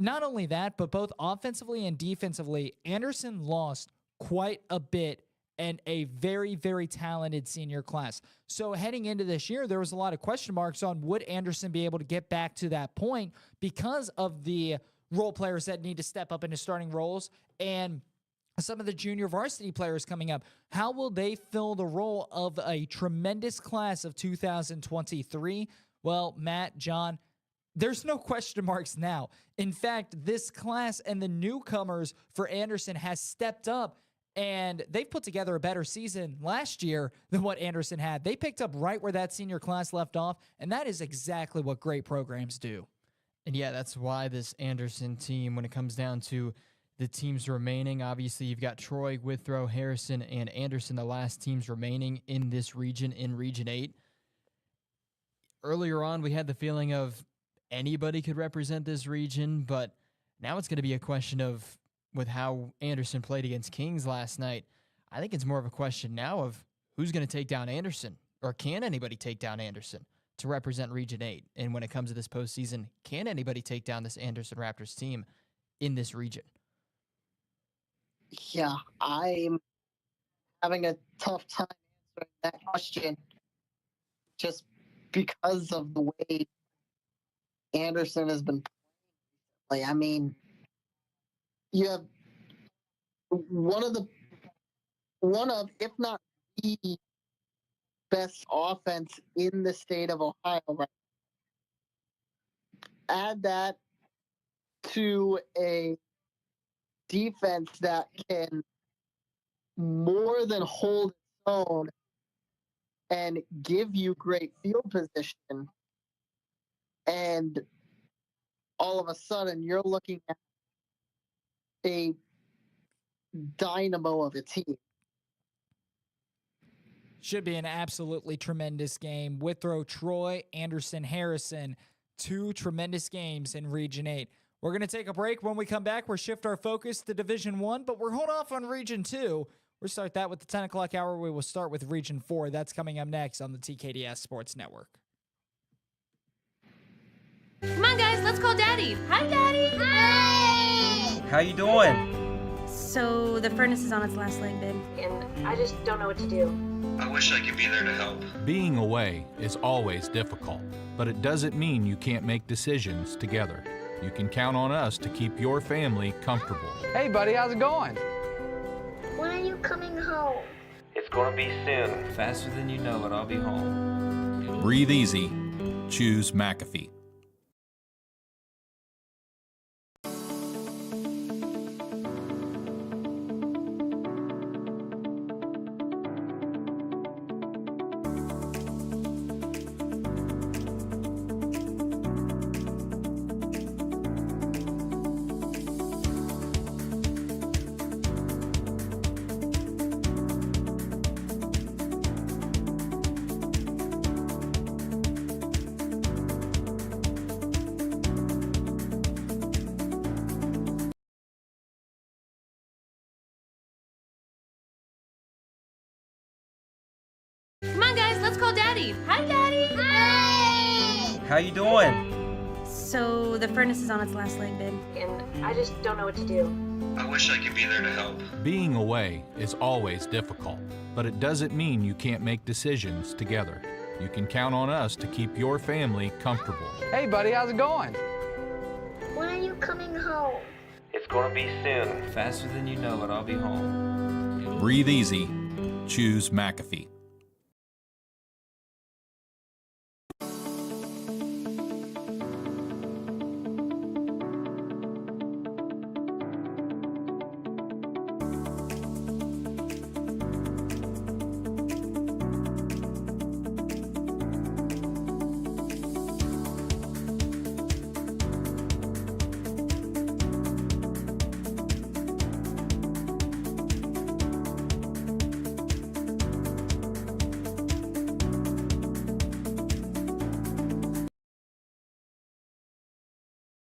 Not only that, but both offensively and defensively, Anderson lost quite a bit and a very, very talented senior class. So heading into this year, there was a lot of question marks on would Anderson be able to get back to that point because of the role players that need to step up into starting roles and some of the junior varsity players coming up. How will they fill the role of a tremendous class of 2023? Well, Matt, John, there's no question marks now. In fact, this class and the newcomers for Anderson has stepped up, and they've put together a better season last year than what Anderson had. They picked up right where that senior class left off, and that is exactly what great programs do. And yeah, that's why this Anderson team, when it comes down to the teams remaining, obviously you've got Troy, Withrow, Harrison, and Anderson, the last teams remaining in this region, in Region 8. Earlier on, we had the feeling of anybody could represent this region, but now it's going to be a question of, with how Anderson played against Kings last night, I think it's more of a question now of who's going to take down Anderson or can anybody take down Anderson to represent Region 8? And when it comes to this postseason, can anybody take down this Anderson Raptors team in this region? Yeah, I'm having a tough time answering that question just because of the way Anderson has been playing. I mean, you have one of, if not the best offense in the state of Ohio. Right? Add that to a defense that can more than hold its own and give you great field position, and all of a sudden you're looking at a dynamo of a team. Should be an absolutely tremendous game. Withrow, Troy, Anderson, Harrison, 2 tremendous games in Region 8. We're going to take a break. When we come back, we'll shift our focus to Division 1, but we're holding off on Region 2. We'll start that with the 10 o'clock hour. We will start with Region 4. That's coming up next on the TKDS Sports Network. Come on, guys, let's call Daddy. Hi, Daddy. Hey! How you doing? So the furnace is on its last leg, babe, and I just don't know what to do. I wish I could be there to help. Being away is always difficult, but it doesn't mean you can't make decisions together. You can count on us to keep your family comfortable. Hey, buddy, how's it going? When are you coming home? It's gonna be soon. Faster than you know it, I'll be home. Breathe easy. Choose McAfee. Come on, guys, let's call Daddy. Hi, Daddy. Hey! How you doing? So the furnace is on its last leg, babe, and I just don't know what to do. I wish I could be there to help. Being away is always difficult, but it doesn't mean you can't make decisions together. You can count on us to keep your family comfortable. Hey, buddy, how's it going? When are you coming home? It's gonna be soon. Faster than you know it, I'll be home. Breathe easy. Choose McAfee.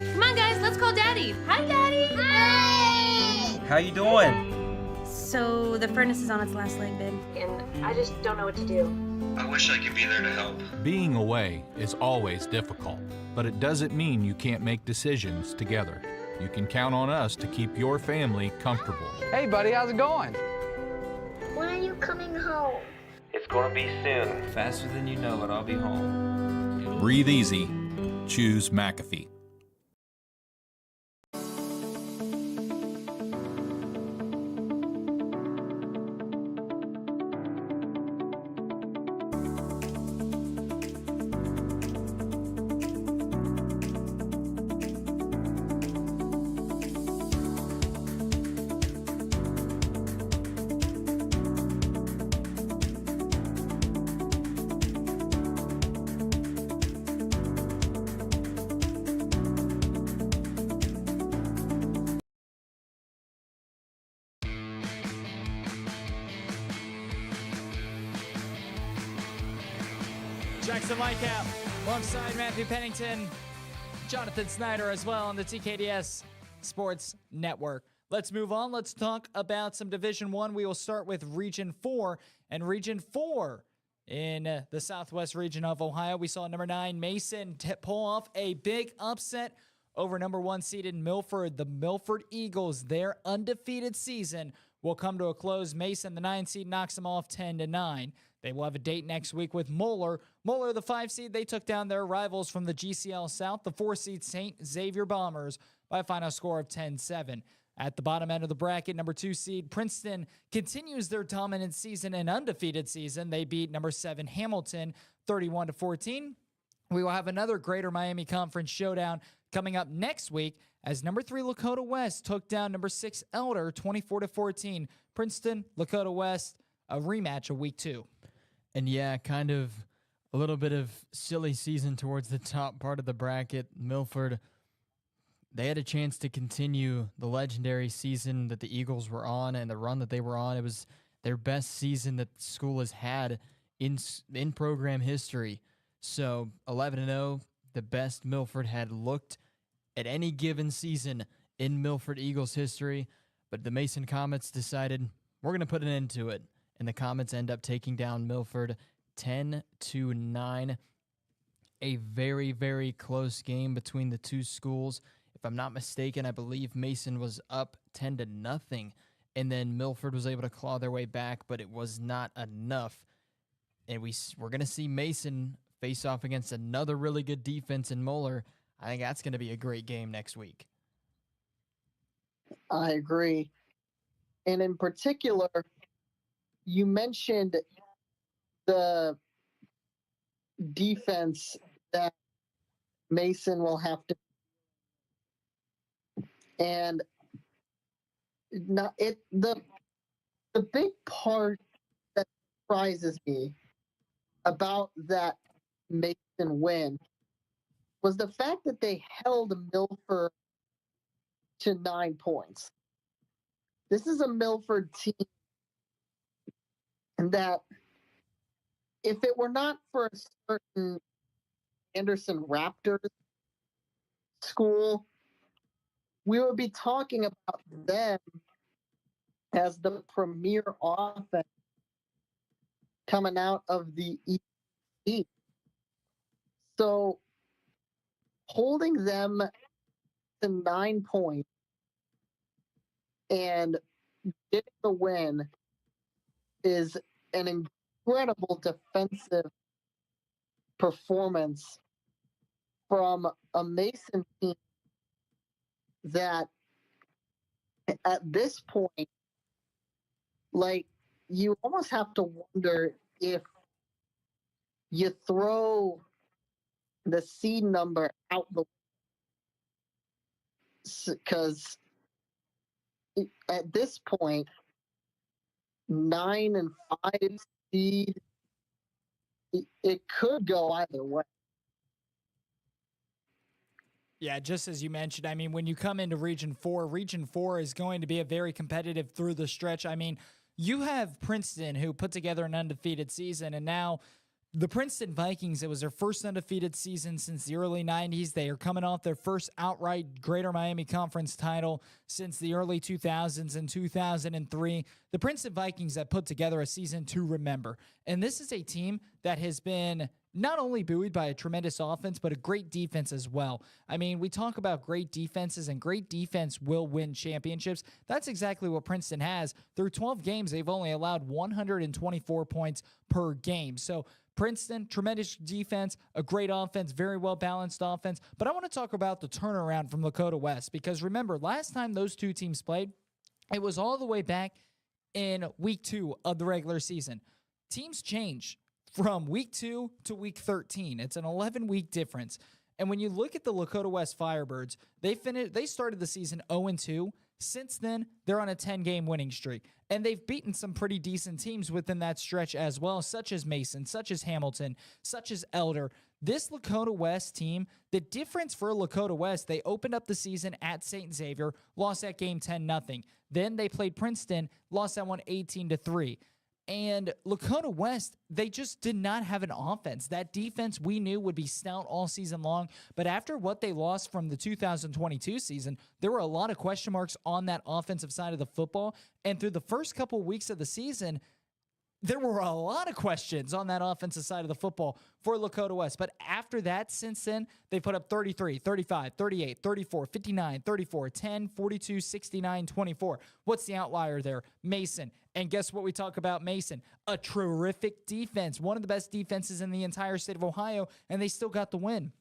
Come on, guys, let's call Daddy. Hi, Daddy. Hey! How you doing? So the furnace is on its last leg, babe, and I just don't know what to do. I wish I could be there to help. Being away is always difficult, but it doesn't mean you can't make decisions together. You can count on us to keep your family comfortable. Hey, buddy, how's it going? When are you coming home? It's gonna be soon. Faster than you know it, I'll be home. Breathe easy. Choose McAfee. Jackson Lightcap alongside Matthew Pennington, Jonathan Snyder as well on the TKDS Sports Network. Let's move on. Let's talk about some Division 1. We will start with Region 4. And Region 4 in the southwest region of Ohio. We saw number 9 Mason pull off a big upset over number 1 seeded Milford. The Milford Eagles, their undefeated season will come to a close. Mason, the 9 seed, knocks them off 10-9. They will have a date next week with Moeller. Moeller, the 5 seed, they took down their rivals from the GCL South, the 4 seed St. Xavier Bombers, by a final score of 10-7. At the bottom end of the bracket, number 2 seed Princeton continues their dominant season and undefeated season. They beat number 7 Hamilton 31-14. We will have another Greater Miami Conference showdown coming up next week as number 3 Lakota West took down number 6 Elder 24-14. Princeton, Lakota West, a rematch of week 2. And yeah, kind of a little bit of silly season towards the top part of the bracket. Milford, they had a chance to continue the legendary season that the Eagles were on and the run that they were on. It was their best season that the school has had in program history. So 11-0, the best Milford had looked at any given season in Milford Eagles history. But the Mason Comets decided, we're going to put an end to it. And the Comets end up taking down Milford 10-9. A very, very close game between the two schools. If I'm not mistaken, I believe Mason was up 10-0, and then Milford was able to claw their way back, but it was not enough. And we're going to see Mason face off against another really good defense in Moeller. I think that's going to be a great game next week. I agree. And in particular, you mentioned the defense that Mason will have to, and not it the big part that surprises me about that Mason win was the fact that they held Milford to 9 points. This is a Milford team that, if it were not for a certain Anderson Raptors school, we would be talking about them as the premier offense coming out of the East. So holding them to 9 points and getting the win is an incredible defensive performance from a Mason team that at this point, like, you almost have to wonder if you throw the seed number out the, because at this point, 9 and 5 seed, it could go either way. Yeah, just as you mentioned, I mean, when you come into Region 4 is going to be a very competitive through the stretch. I mean, you have Princeton, who put together an undefeated season, and now the Princeton Vikings, it was their first undefeated season since the early 90s. They are coming off their first outright Greater Miami Conference title since the early 2000s and 2003. The Princeton Vikings have put together a season to remember. And this is a team that has been not only buoyed by a tremendous offense, but a great defense as well. I mean, we talk about great defenses, and great defense will win championships. That's exactly what Princeton has. Through 12 games, they've only allowed 124 points per game. So Princeton, tremendous defense, a great offense, very well-balanced offense. But I want to talk about the turnaround from Lakota West, because remember, last time those two teams played, it was all the way back in week 2 of the regular season. Teams change from week 2 to week 13. It's an 11-week difference. And when you look at the Lakota West Firebirds, they started the season 0-2. Since then, they're on a 10-game winning streak. And they've beaten some pretty decent teams within that stretch as well, such as Mason, such as Hamilton, such as Elder. This Lakota West team, the difference for Lakota West, they opened up the season at St. Xavier, lost that game 10-0. Then they played Princeton, lost that one 18-3. And Lakota West, they just did not have an offense. That defense we knew would be stout all season long. But after what they lost from the 2022 season, there were a lot of question marks on that offensive side of the football. And through the first couple weeks of the season, there were a lot of questions on that offensive side of the football for Lakota West. But after that, since then, they put up 33, 35, 38, 34, 59, 34, 10, 42, 69, 24. What's the outlier there? Mason. And guess what we talk about Mason? A terrific defense, one of the best defenses in the entire state of Ohio, and they still got the win.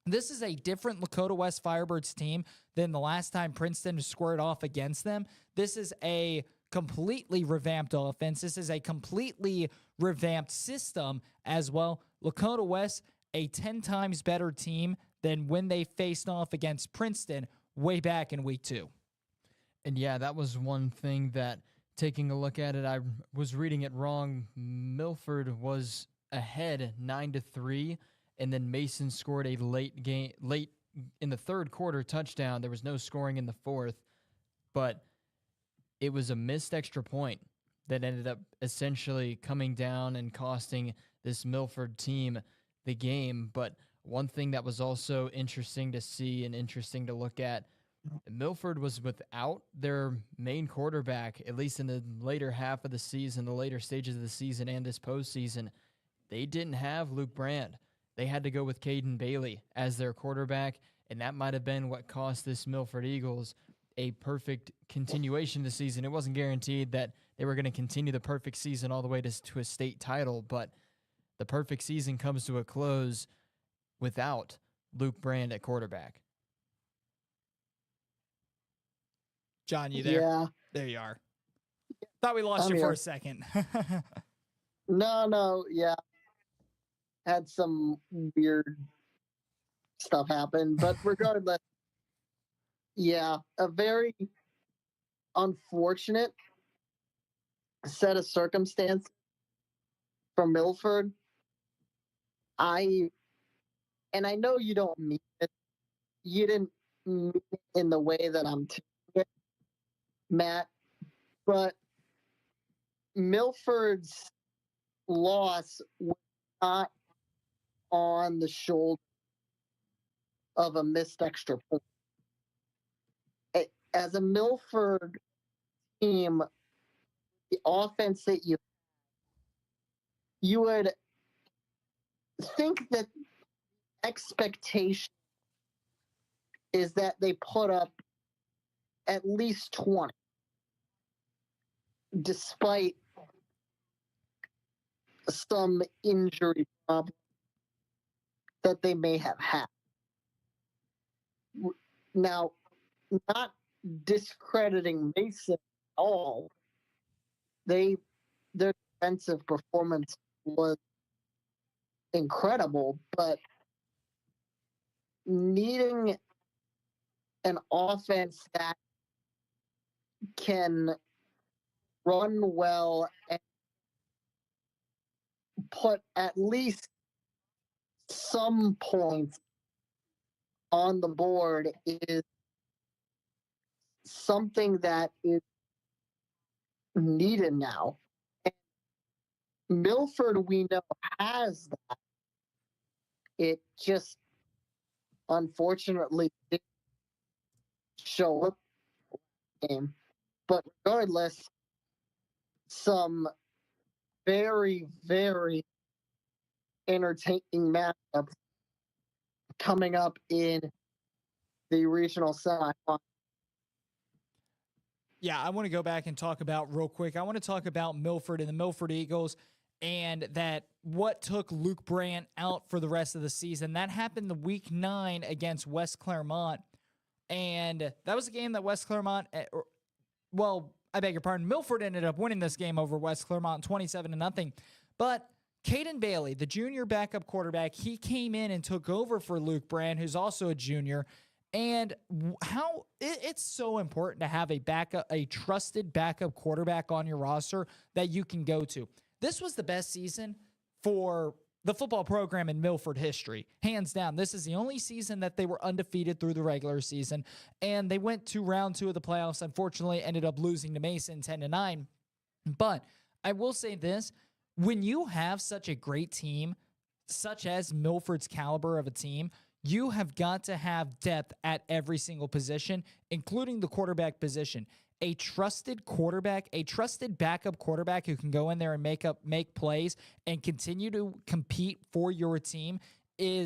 This is a different Lakota West Firebirds team than the last time Princeton squared off against them. This is a completely revamped offense. This is a completely revamped system as well. Lakota West, a 10 times better team than when they faced off against Princeton way back in week 2. And yeah, that was one thing that, taking a look at it, I was reading it wrong. Milford was ahead 9-3, and then Mason scored a late in the third quarter touchdown. There was no scoring in the fourth, but it was a missed extra point that ended up essentially coming down and costing this Milford team the game. But one thing that was also interesting to see and interesting to look at, Milford was without their main quarterback, at least in the later half of the season, the later stages of the season and this postseason. They didn't have Luke Brand. They had to go with Caden Bailey as their quarterback, and that might have been what cost this Milford Eagles a perfect continuation of the season. It wasn't guaranteed that they were going to continue the perfect season all the way to a state title, but the perfect season comes to a close without Luke Brand at quarterback. John, you there? Yeah. There you are. Thought we lost you for a second. No, yeah. Had some weird stuff happen, but regardless, yeah, a very unfortunate set of circumstances for Milford. I know you don't mean it. You didn't mean it in the way that I'm taking it, Matt, but Milford's loss was not on the shoulder of a missed extra point. As a Milford team, the offense that you would think that expectation is that they put up at least 20, despite some injury problem that they may have had. Now, not discrediting Mason at all, their defensive performance was incredible, but needing an offense that can run well and put at least some points on the board is something that is needed now. And Milford, we know, has that. It just unfortunately didn't show up in the game. But regardless, some very, very entertaining matchups coming up in the regional semifinal. Yeah, I want to go back and talk about real quick. I want to talk about Milford and the Milford Eagles and that what took Luke Brandt out for the rest of the season. That happened the week 9 against West Claremont. And that was a game that West Claremont, I beg your pardon, Milford ended up winning this game over West Claremont 27-0. But Caden Bailey, the junior backup quarterback, he came in and took over for Luke Brand, who's also a junior. And how it's so important to have a trusted backup quarterback on your roster that you can go to. This was the best season for the football program in Milford history. Hands down, this is the only season that they were undefeated through the regular season. And they went to round 2 of the playoffs. Unfortunately, ended up losing to Mason 10-9. But I will say this, when you have such a great team, such as Milford's caliber of a team, you have got to have depth at every single position, including the quarterback position. a trusted quarterback, a trusted backup quarterback who can go in there and make plays and continue to compete for your team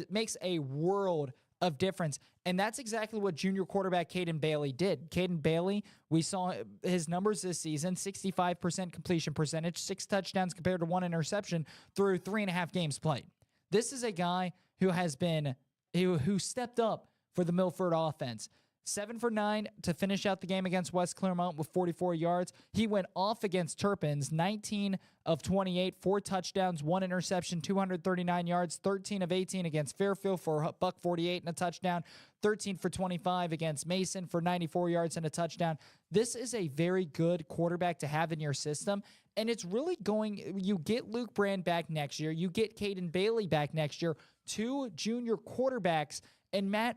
makes a world of difference. And that's exactly what junior quarterback Caden Bailey did. Caden Bailey, we saw his numbers this season, 65% completion percentage, 6 touchdowns compared to 1 interception through 3.5 games played. This is a guy who has been, who stepped up for the Milford offense. 7 for 9 to finish out the game against West Clermont with 44 yards. He went off against Turpins, 19 of 28, 4 touchdowns, 1 interception, 239 yards, 13 of 18 against Fairfield for a $148 and a touchdown, 13 for 25 against Mason for 94 yards and a touchdown. This is a very good quarterback to have in your system, and it's really you get Luke Brand back next year, you get Caden Bailey back next year, 2 junior quarterbacks, and Matt,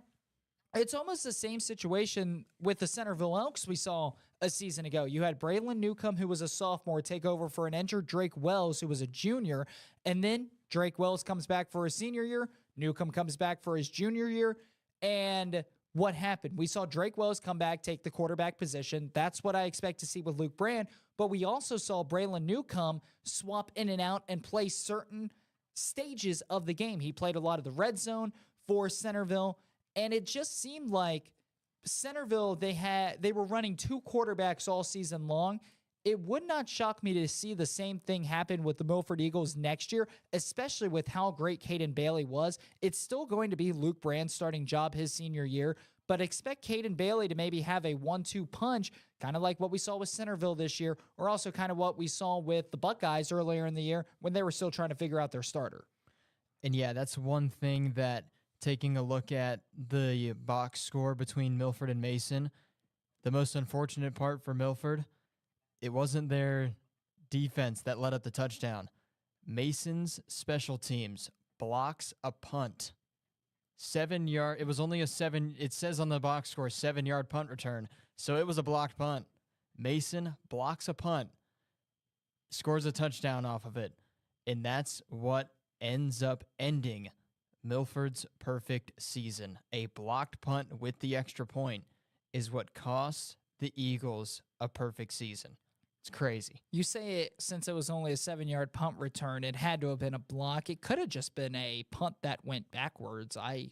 it's almost the same situation with the Centerville Elks we saw a season ago. You had Braylon Newcomb, who was a sophomore, take over for an injured Drake Wells, who was a junior. And then Drake Wells comes back for his senior year. Newcomb comes back for his junior year. And what happened? We saw Drake Wells come back, take the quarterback position. That's what I expect to see with Luke Brand. But we also saw Braylon Newcomb swap in and out and play certain stages of the game. He played a lot of the red zone for Centerville. And it just seemed like Centerville, they were running 2 quarterbacks all season long. It would not shock me to see the same thing happen with the Milford Eagles next year, especially with how great Caden Bailey was. It's still going to be Luke Brand's starting job his senior year, but expect Caden Bailey to maybe have a 1-2 punch, kind of like what we saw with Centerville this year, or also kind of what we saw with the Buckeyes earlier in the year when they were still trying to figure out their starter. And yeah, that's one thing that, taking a look at the box score between Milford and Mason, the most unfortunate part for Milford, it wasn't their defense that led up the touchdown. Mason's special teams blocks a punt. 7-yard, it was only a 7, it says on the box score, 7-yard punt return, so it was a blocked punt. Mason blocks a punt, scores a touchdown off of it, and that's what ends up ending Milford's perfect season. A blocked punt with the extra point is what costs the Eagles a perfect season. It's crazy. You say it, since it was only a 7-yard punt return, it had to have been a block. It could have just been a punt that went backwards. I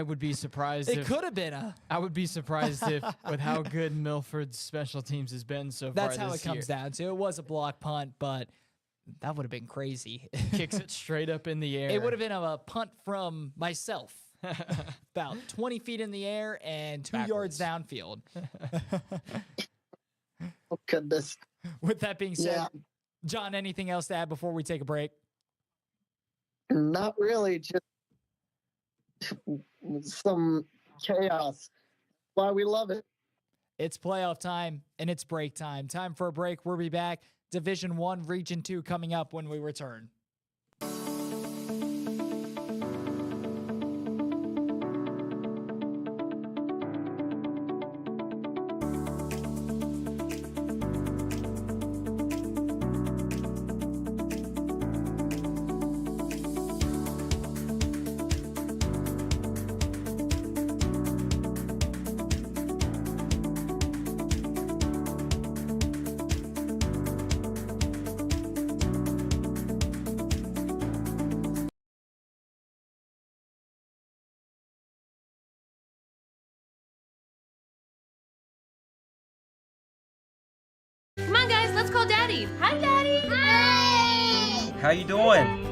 would be surprised. It could have been a. I would be surprised if, with how good Milford's special teams has been so far That's how it comes down to. It was a block punt, but that would have been crazy. Kicks it straight up in the air. It would have been a punt from myself. About 20 feet in the air and 2 yards downfield. Oh, goodness. With that being said, John, anything else to add before we take a break? Not really. Just some chaos. Why we love it. It's playoff time and it's break time. Time for a break. We'll be back. Division 1, Region 2 coming up when we return. Come on, guys, let's call Daddy. Hi, Daddy. Hey! How you doing?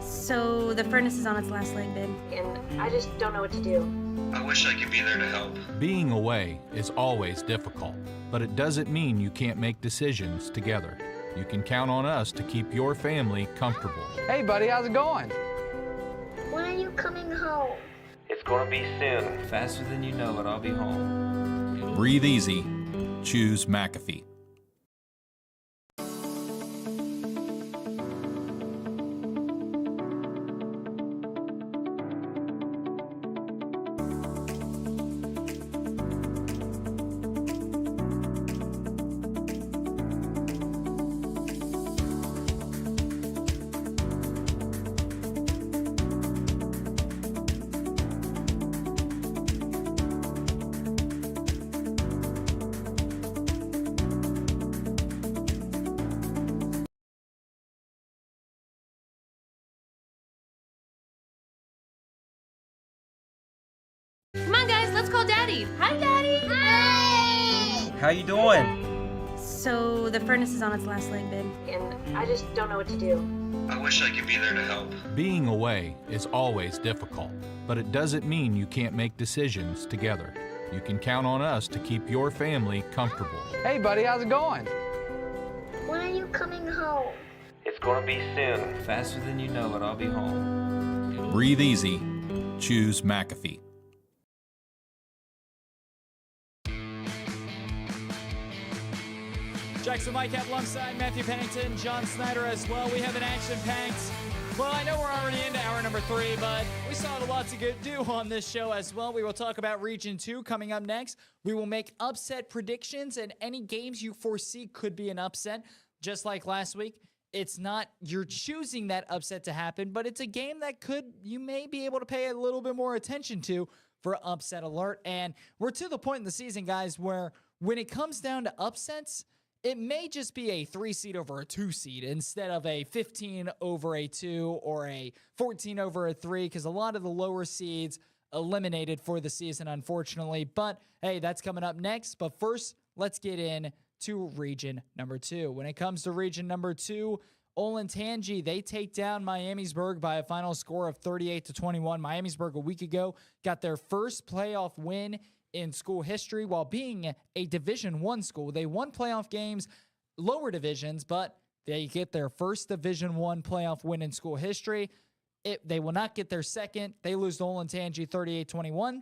So the furnace is on its last leg, babe, and I just don't know what to do. I wish I could be there to help. Being away is always difficult, but it doesn't mean you can't make decisions together. You can count on us to keep your family comfortable. Hey, buddy, how's it going? When are you coming home? It's gonna be soon. Faster than you know it, I'll be home. Breathe easy. Choose McAfee. let's call Daddy. Hi, Daddy. Hi! How you doing? So the furnace is on its last leg, babe. And I just don't know what to do. I wish I could be there to help. Being away is always difficult, but it doesn't mean you can't make decisions together. You can count on us to keep your family comfortable. Hey, buddy, how's it going? When are you coming home? It's gonna be soon. Faster than you know it, I'll be home. Breathe easy. Choose McAfee. Jackson Lightcap alongside Matthew Pennington, John Snyder as well. We have an action-packed. Well, I know we're already into hour number 3, but we still have a lot to do on this show as well. We will talk about Region 2 coming up next. We will make upset predictions, and any games you foresee could be an upset. Just like last week, it's not you're choosing that upset to happen, but it's a game that you may be able to pay a little bit more attention to for upset alert. And we're to the point in the season, guys, where when it comes down to upsets, it may just be a 3-seed over a 2-seed instead of a 15 over a 2 or a 14 over a 3, because a lot of the lower seeds eliminated for the season, unfortunately. But hey, that's coming up next. But first, let's get in to region number 2. When it comes to region number 2, Olentangy, they take down Miamisburg by a final score of 38-21. Miamisburg a week ago got their first playoff win in school history while being a Division I school. They won playoff games, lower divisions, but they get their first Division I playoff win in school history. They will not get their second. They lose to Olentangy 38-21.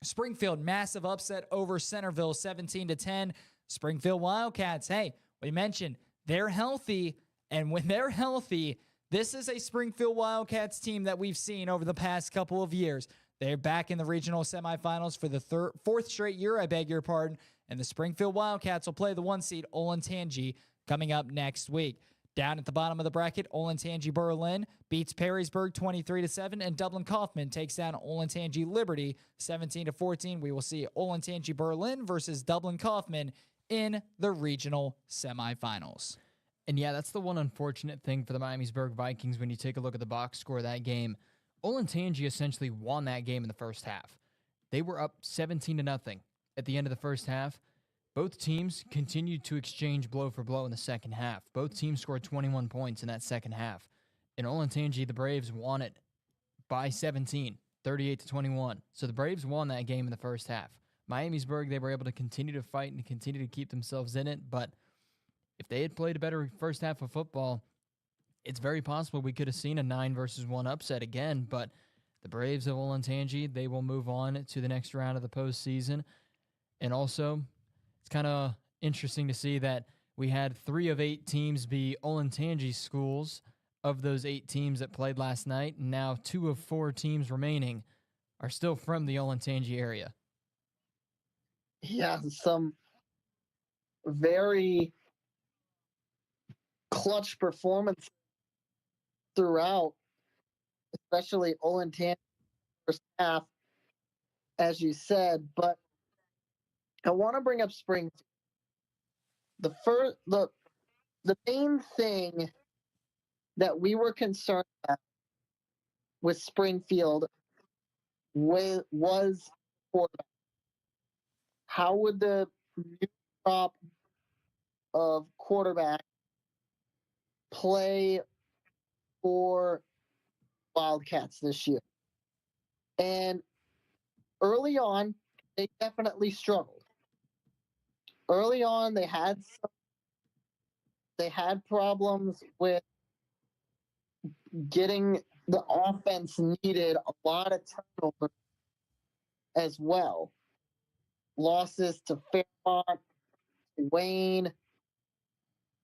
Springfield, massive upset over Centerville 17-10. Springfield Wildcats, hey, we mentioned they're healthy, and when they're healthy, this is a Springfield Wildcats team that we've seen over the past couple of years. They're back in the regional semifinals for the fourth straight year, I beg your pardon, and the Springfield Wildcats will play the 1-seed Olentangy coming up next week. Down at the bottom of the bracket, Olentangy Berlin beats Perrysburg 23-7, and Dublin Kaufman takes down Olentangy Liberty 17-14. We will see Olentangy Berlin versus Dublin Kaufman in the regional semifinals. And yeah, that's the one unfortunate thing for the Miamisburg Vikings when you take a look at the box score of that game. Olentangy essentially won that game in the first half. They were up 17-0 at the end of the first half. Both teams continued to exchange blow for blow in the second half. Both teams scored 21 points in that second half. In Olentangy, the Braves won it by 17, 38-21. So the Braves won that game in the first half. Miamisburg, they were able to continue to fight and continue to keep themselves in it, but if they had played a better first half of football, it's very possible we could have seen a 9-1 upset again, but the Braves of Olentangy, they will move on to the next round of the postseason. And also, it's kind of interesting to see that we had 3 of 8 teams be Olentangy schools of those 8 teams that played last night. And now 2 of 4 teams remaining are still from the Olentangy area. Yeah, some very clutch performance throughout, especially Olentangy first half, as you said. But I want to bring up Springfield. The main thing that we were concerned about with Springfield was quarterback. How would the new crop of quarterback play for Wildcats this year? And early on, they definitely struggled. Early on, they had problems with getting the offense needed, a lot of turnovers as well. Losses to Fairmont, to Wayne.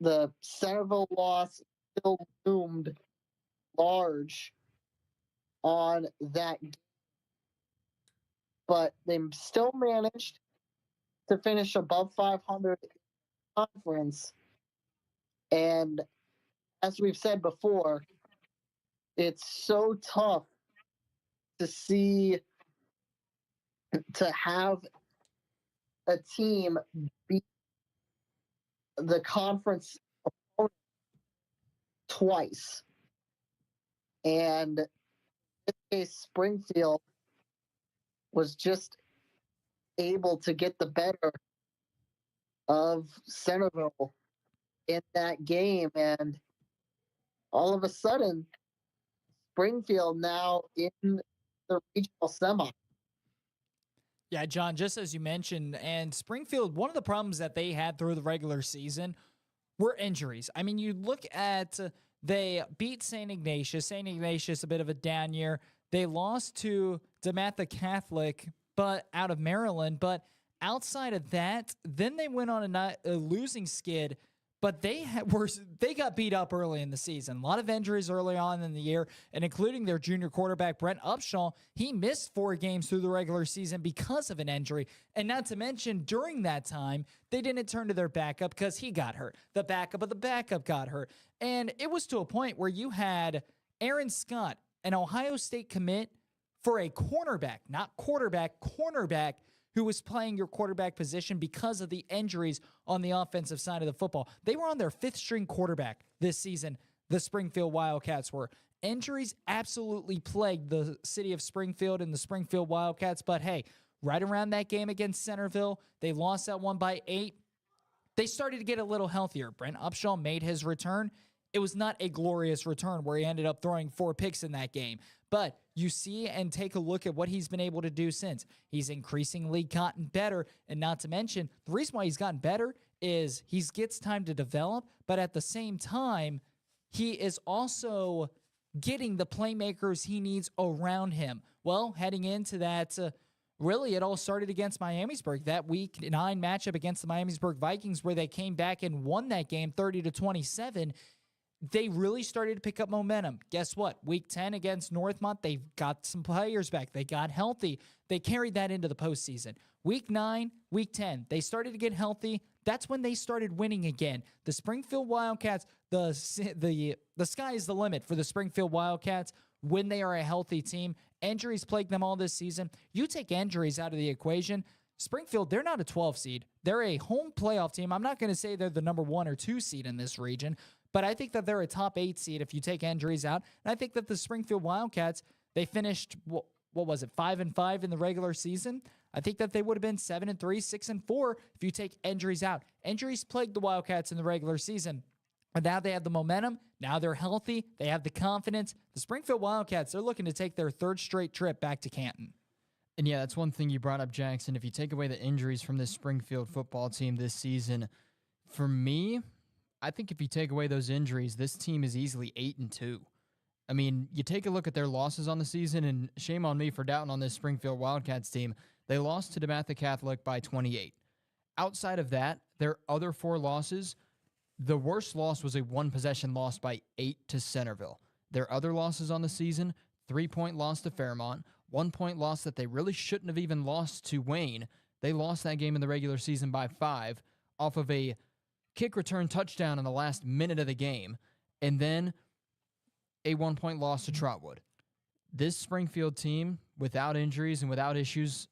The Centerville loss still loomed large on that game. But they still managed to finish above 500 in the conference. And as we've said before, it's so tough to have a team beat the conference opponent twice. And in this case, Springfield was just able to get the better of Centerville in that game. And all of a sudden, Springfield now in the regional semi. Yeah, John, just as you mentioned, and Springfield, one of the problems that they had through the regular season were injuries. I mean, you look at they beat St. Ignatius. St. Ignatius, a bit of a down year. They lost to DeMatha Catholic, but out of Maryland. But outside of that, then they went on a losing skid. But they got beat up early in the season. A lot of injuries early on in the year, and including their junior quarterback, Brent Upshaw. He missed 4 games through the regular season because of an injury. And not to mention, during that time, they didn't turn to their backup because he got hurt. The backup of the backup got hurt. And it was to a point where you had Aaron Scott, an Ohio State commit, for a cornerback, not quarterback, cornerback, who was playing your quarterback position because of the injuries on the offensive side of the football. They were on their 5th string quarterback this season, the Springfield Wildcats were. Injuries absolutely plagued the city of Springfield and the Springfield Wildcats, but hey, right around that game against Centerville, they lost that one by 8. They started to get a little healthier. Brent Upshaw made his return. It was not a glorious return where he ended up throwing 4 picks in that game. But you see and take a look at what he's been able to do since. He's increasingly gotten better. And not to mention, the reason why he's gotten better is he gets time to develop. But at the same time, he is also getting the playmakers he needs around him. Well, heading into that, really, it all started against Miamisburg. That Week 9 matchup against the Miamisburg Vikings where they came back and won that game 30-27. They really started to pick up momentum. Guess what? Week 10 against Northmont, they got some players back. They got healthy. They carried that into the postseason. Week 9, Week 10, they started to get healthy. That's when they started winning again. The Springfield Wildcats, the sky is the limit for the Springfield Wildcats when they are a healthy team. Injuries plague them all this season. You take injuries out of the equation, Springfield, they're not a 12 seed. They're a home playoff team. I'm not going to say they're the number 1 or 2 seed in this region, but I think that they're a top 8 seed if you take injuries out. And I think that the Springfield Wildcats, they finished, what was it, 5-5 in the regular season? I think that they would have been 7-3, 6-4 if you take injuries out. Injuries plagued the Wildcats in the regular season. But now they have the momentum. Now they're healthy. They have the confidence. The Springfield Wildcats, they're looking to take their 3rd straight trip back to Canton. And yeah, that's one thing you brought up, Jackson. If you take away the injuries from this Springfield football team this season, for me, I think if you take away those injuries, this team is easily 8-2. I mean, you take a look at their losses on the season, and shame on me for doubting on this Springfield Wildcats team. They lost to DeMatha Catholic by 28. Outside of that, their other 4 losses, the worst loss was a 1-possession loss by 8 to Centerville. Their other losses on the season, 3-point loss to Fairmont, 1-point loss that they really shouldn't have even lost to Wayne. They lost that game in the regular season by 5 off of a kick return touchdown in the last minute of the game, and then a 1-point loss to Trotwood. This Springfield team, without injuries and without issues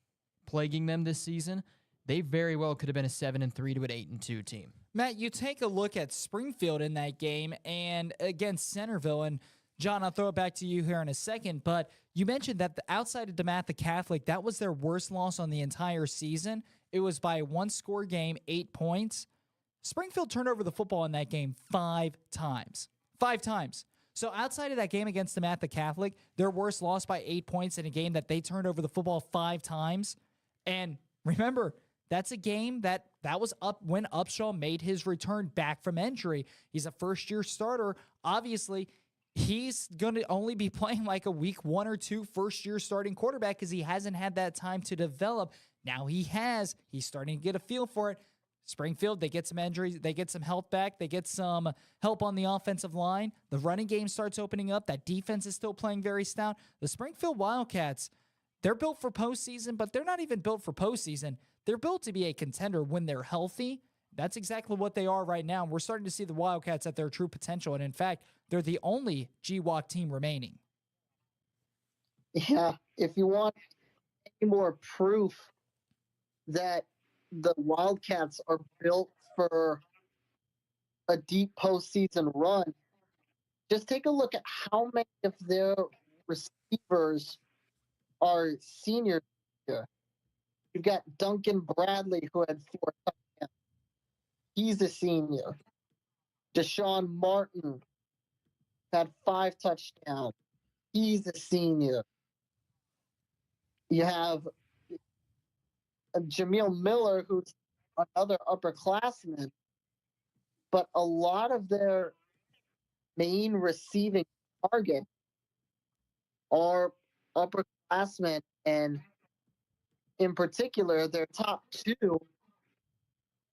plaguing them this season, they very well could have been a 7-3 to an 8-2 team. Matt, you take a look at Springfield in that game and against Centerville, and John, I'll throw it back to you here in a second, but you mentioned that the outside of DeMatha Catholic, that was their worst loss on the entire season. It was by a 1-score game, 8 points. Springfield turned over the football in that game 5 times. 5 times. So outside of that game against DeMatha Catholic, their worst loss by 8 points in a game that they turned over the football 5 times. And remember, that's a game that was up when Upshaw made his return back from injury. He's a first-year starter. Obviously, he's going to only be playing like a week 1 or 2 first-year starting quarterback because he hasn't had that time to develop. Now he has. He's starting to get a feel for it. Springfield, they get some injuries, they get some health back, they get some help on the offensive line. The running game starts opening up. That defense is still playing very stout. The Springfield Wildcats, they're built for postseason, but they're not even built for postseason. They're built to be a contender when they're healthy. That's exactly what they are right now. We're starting to see the Wildcats at their true potential, and in fact, they're the only GWAC team remaining. Yeah, if you want any more proof that the Wildcats are built for a deep postseason run, just take a look at how many of their receivers are seniors here. You've got Duncan Bradley, who had 4 touchdowns. He's a senior. Deshaun Martin had 5 touchdowns. He's a senior. You have Jameel Miller, who's another upperclassman, but a lot of their main receiving targets are upperclassmen, and in particular, their top 2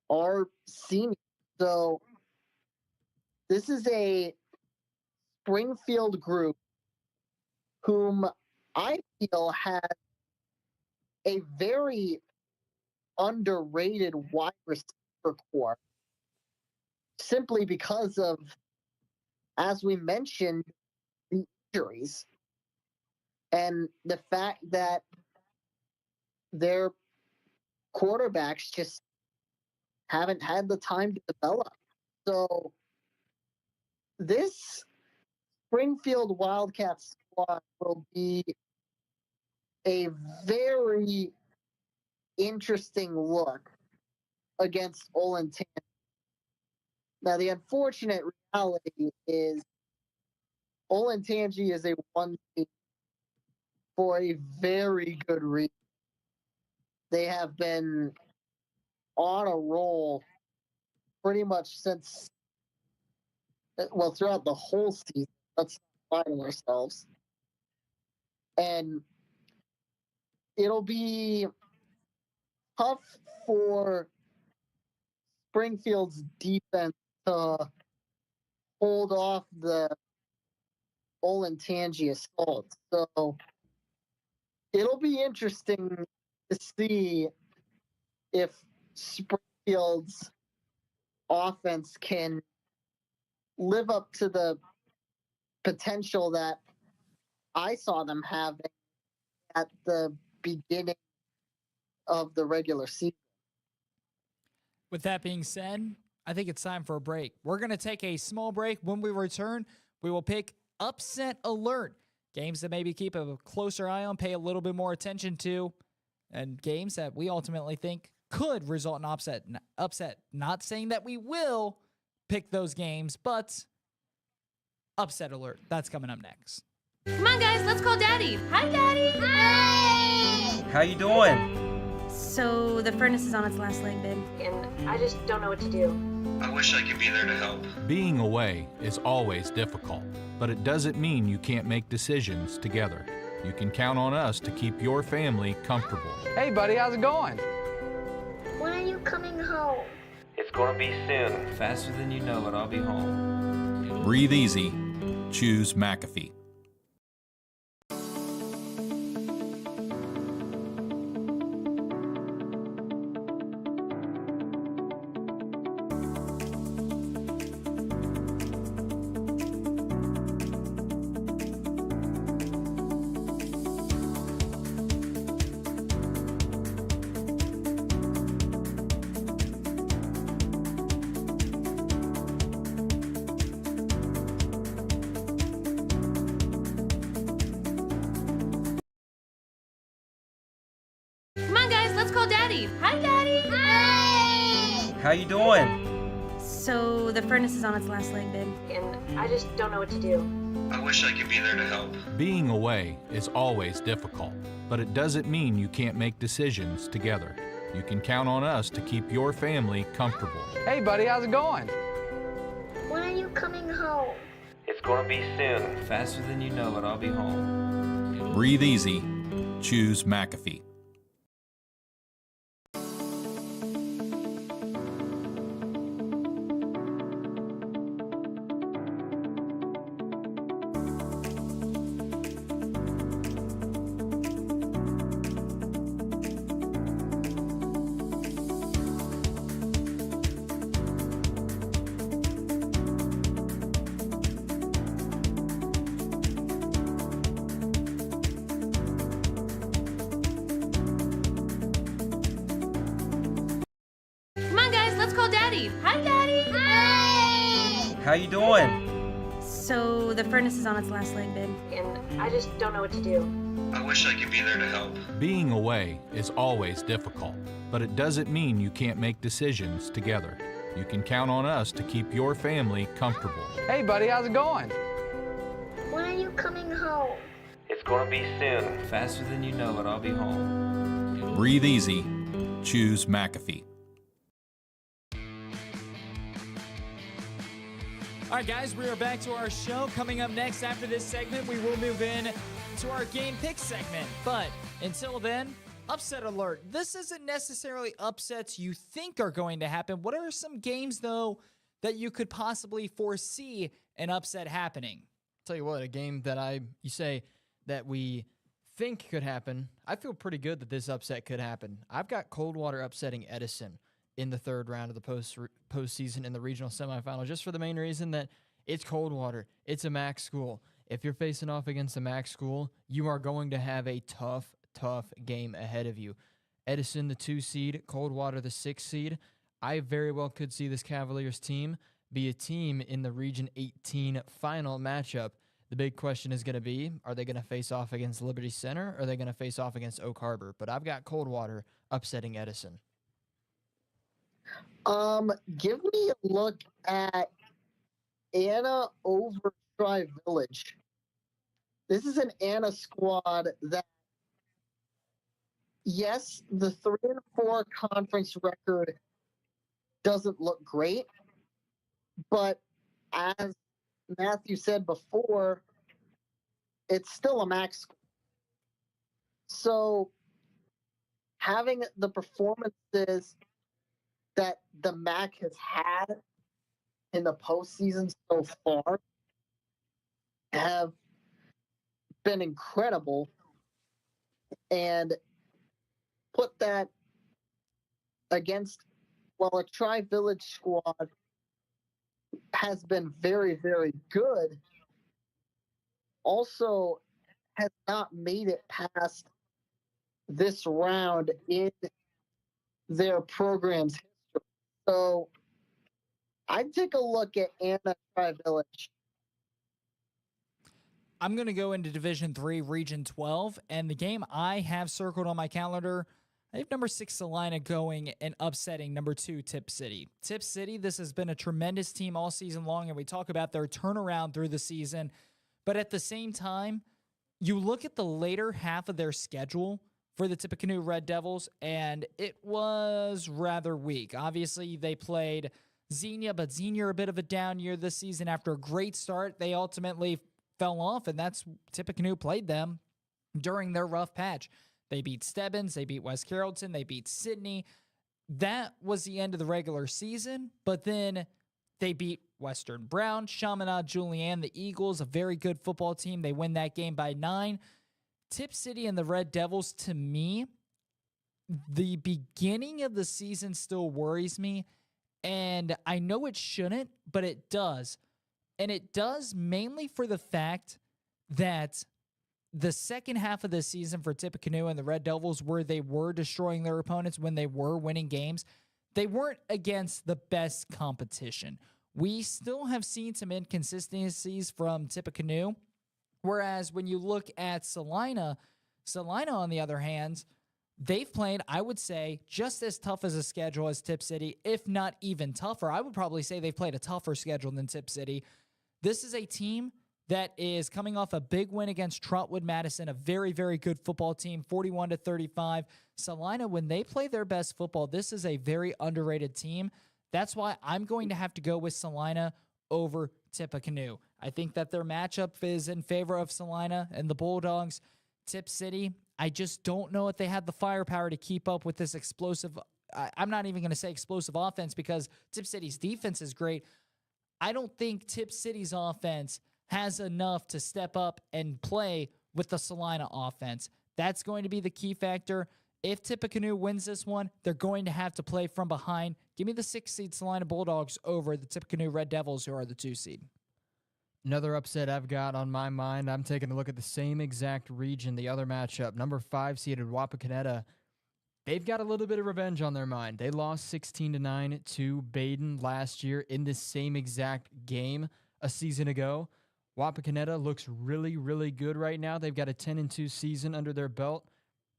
are seniors. So this is a Springfield group whom I feel has a very underrated wide receiver core, simply because of, as we mentioned, the injuries and the fact that their quarterbacks just haven't had the time to develop. So this Springfield Wildcats squad will be a very interesting look against Olentangy. Now, the unfortunate reality is Olentangy is a 1 seed for a very good reason. They have been on a roll pretty much since, well, throughout the whole season. Let's not lie to ourselves. And it'll be tough for Springfield's defense to hold off the Olentangy assault. So it'll be interesting to see if Springfield's offense can live up to the potential that I saw them having at the beginning of the regular season. With that being said, I think it's time for a break. We're going to take a small break. When we return, we will pick upset alert. Games that maybe keep a closer eye on, pay a little bit more attention to, and games that we ultimately think could result in upset. Not saying that we will pick those games, but upset alert. That's coming up next. Come on, guys, let's call Daddy. Hi, Daddy. Hey! How you doing? So the furnace is on its last leg, babe, and I just don't know what to do. I wish I could be there to help. Being away is always difficult, but it doesn't mean you can't make decisions together. You can count on us to keep your family comfortable. Hey, buddy, how's it going? When are you coming home? It's gonna be soon. Faster than you know it, I'll be home. Breathe easy. Choose McAfee. Come on, guys, let's call Daddy. Hi, Daddy. Hey! How you doing? So the furnace is on its last leg, babe, and I just don't know what to do. I wish I could be there to help. Being away is always difficult, but it doesn't mean you can't make decisions together. You can count on us to keep your family comfortable. Hey, buddy, how's it going? When are you coming home? It's gonna be soon. Faster than you know it, I'll be home. Breathe easy. Choose McAfee. Come on, guys, let's call Daddy. Hi, Daddy. Hey! How you doing? So the furnace is on its last leg, babe, and I just don't know what to do. I wish I could be there to help. Being away is always difficult, but it doesn't mean you can't make decisions together. You can count on us to keep your family comfortable. Hey, buddy, how's it going? When are you coming home? It's gonna be soon. Faster than you know it, I'll be home. Breathe easy. Choose McAfee. All right, guys, we are back to our show. Coming up next after this segment, we will move in to our game pick segment. But until then, upset alert. This isn't necessarily upsets you think are going to happen. What are some games, though, that you could possibly foresee an upset happening? Tell you what, a game that you say that we think could happen, I feel pretty good that this upset could happen. I've got Coldwater upsetting Edison in the third round of the postseason in the regional semifinal, just for the main reason that it's Coldwater. It's a MAC school. If you're facing off against a MAC school, you are going to have a tough game ahead of you. Edison, the 2 seed, Coldwater, the 6 seed. I very well could see this Cavaliers team be a team in the Region 18 final matchup. The big question is going to be, are they going to face off against Liberty Center, or are they going to face off against Oak Harbor? But I've got Coldwater upsetting Edison. Give me a look at Anna over Tri-Village. This is an Anna squad that, yes, the 3-4 conference record doesn't look great, but as Matthew said before, it's still a MAC school. So having the performances that the MAC has had in the postseason so far have been incredible, and put that against, well, a Tri-Village squad has been very, very good, also has not made it past this round in their program's history. So I'd take a look at Anna Tri-Village. I'm going to go into Division 3, Region 12, and the game I have circled on my calendar, I have number 6 Salina going and upsetting number 2 Tip City. Tip City, this has been a tremendous team all season long, and we talk about their turnaround through the season. But at the same time, you look at the later half of their schedule for the Tippecanoe Red Devils, and it was rather weak. Obviously, they played Xenia, but Xenia a bit of a down year this season. After a great start, they ultimately fell off, and that's Tippecanoe played them during their rough patch. They beat Stebbins, they beat West Carrollton, they beat Sydney. That was the end of the regular season, but then they beat Western Brown, Chaminade, Julienne, the Eagles, a very good football team. They win that game by 9. Tip City and the Red Devils, to me, the beginning of the season still worries me, and I know it shouldn't, but it does. And it does mainly for the fact that the second half of the season for Tippecanoe and the Red Devils, where they were destroying their opponents when they were winning games, they weren't against the best competition. We still have seen some inconsistencies from Tippecanoe, whereas when you look at Salina, on the other hand, they've played, I would say, just as tough as a schedule as Tip City, if not even tougher. I would probably say they've played a tougher schedule than Tip City. This is a team that is coming off a big win against Trotwood Madison, a very, very good football team, 41-35. Salina, when they play their best football, this is a very underrated team. That's why I'm going to have to go with Salina over Tippecanoe. I think that their matchup is in favor of Salina and the Bulldogs. Tip City, I just don't know if they have the firepower to keep up with this explosive. I'm not even going to say explosive offense because Tip City's defense is great. I don't think Tip City's offense has enough to step up and play with the Salina offense. That's going to be the key factor. If Tippecanoe wins this one, they're going to have to play from behind. Give me the 6 seed Salina Bulldogs over the Tippecanoe Red Devils, who are the 2 seed. Another upset I've got on my mind, I'm taking a look at the same exact region, the other matchup. Number 5 seeded Wapakoneta. They've got a little bit of revenge on their mind. They lost 16-9 to Baden last year in this same exact game a season ago. Wapakoneta looks really, really good right now. They've got a 10-2 season under their belt.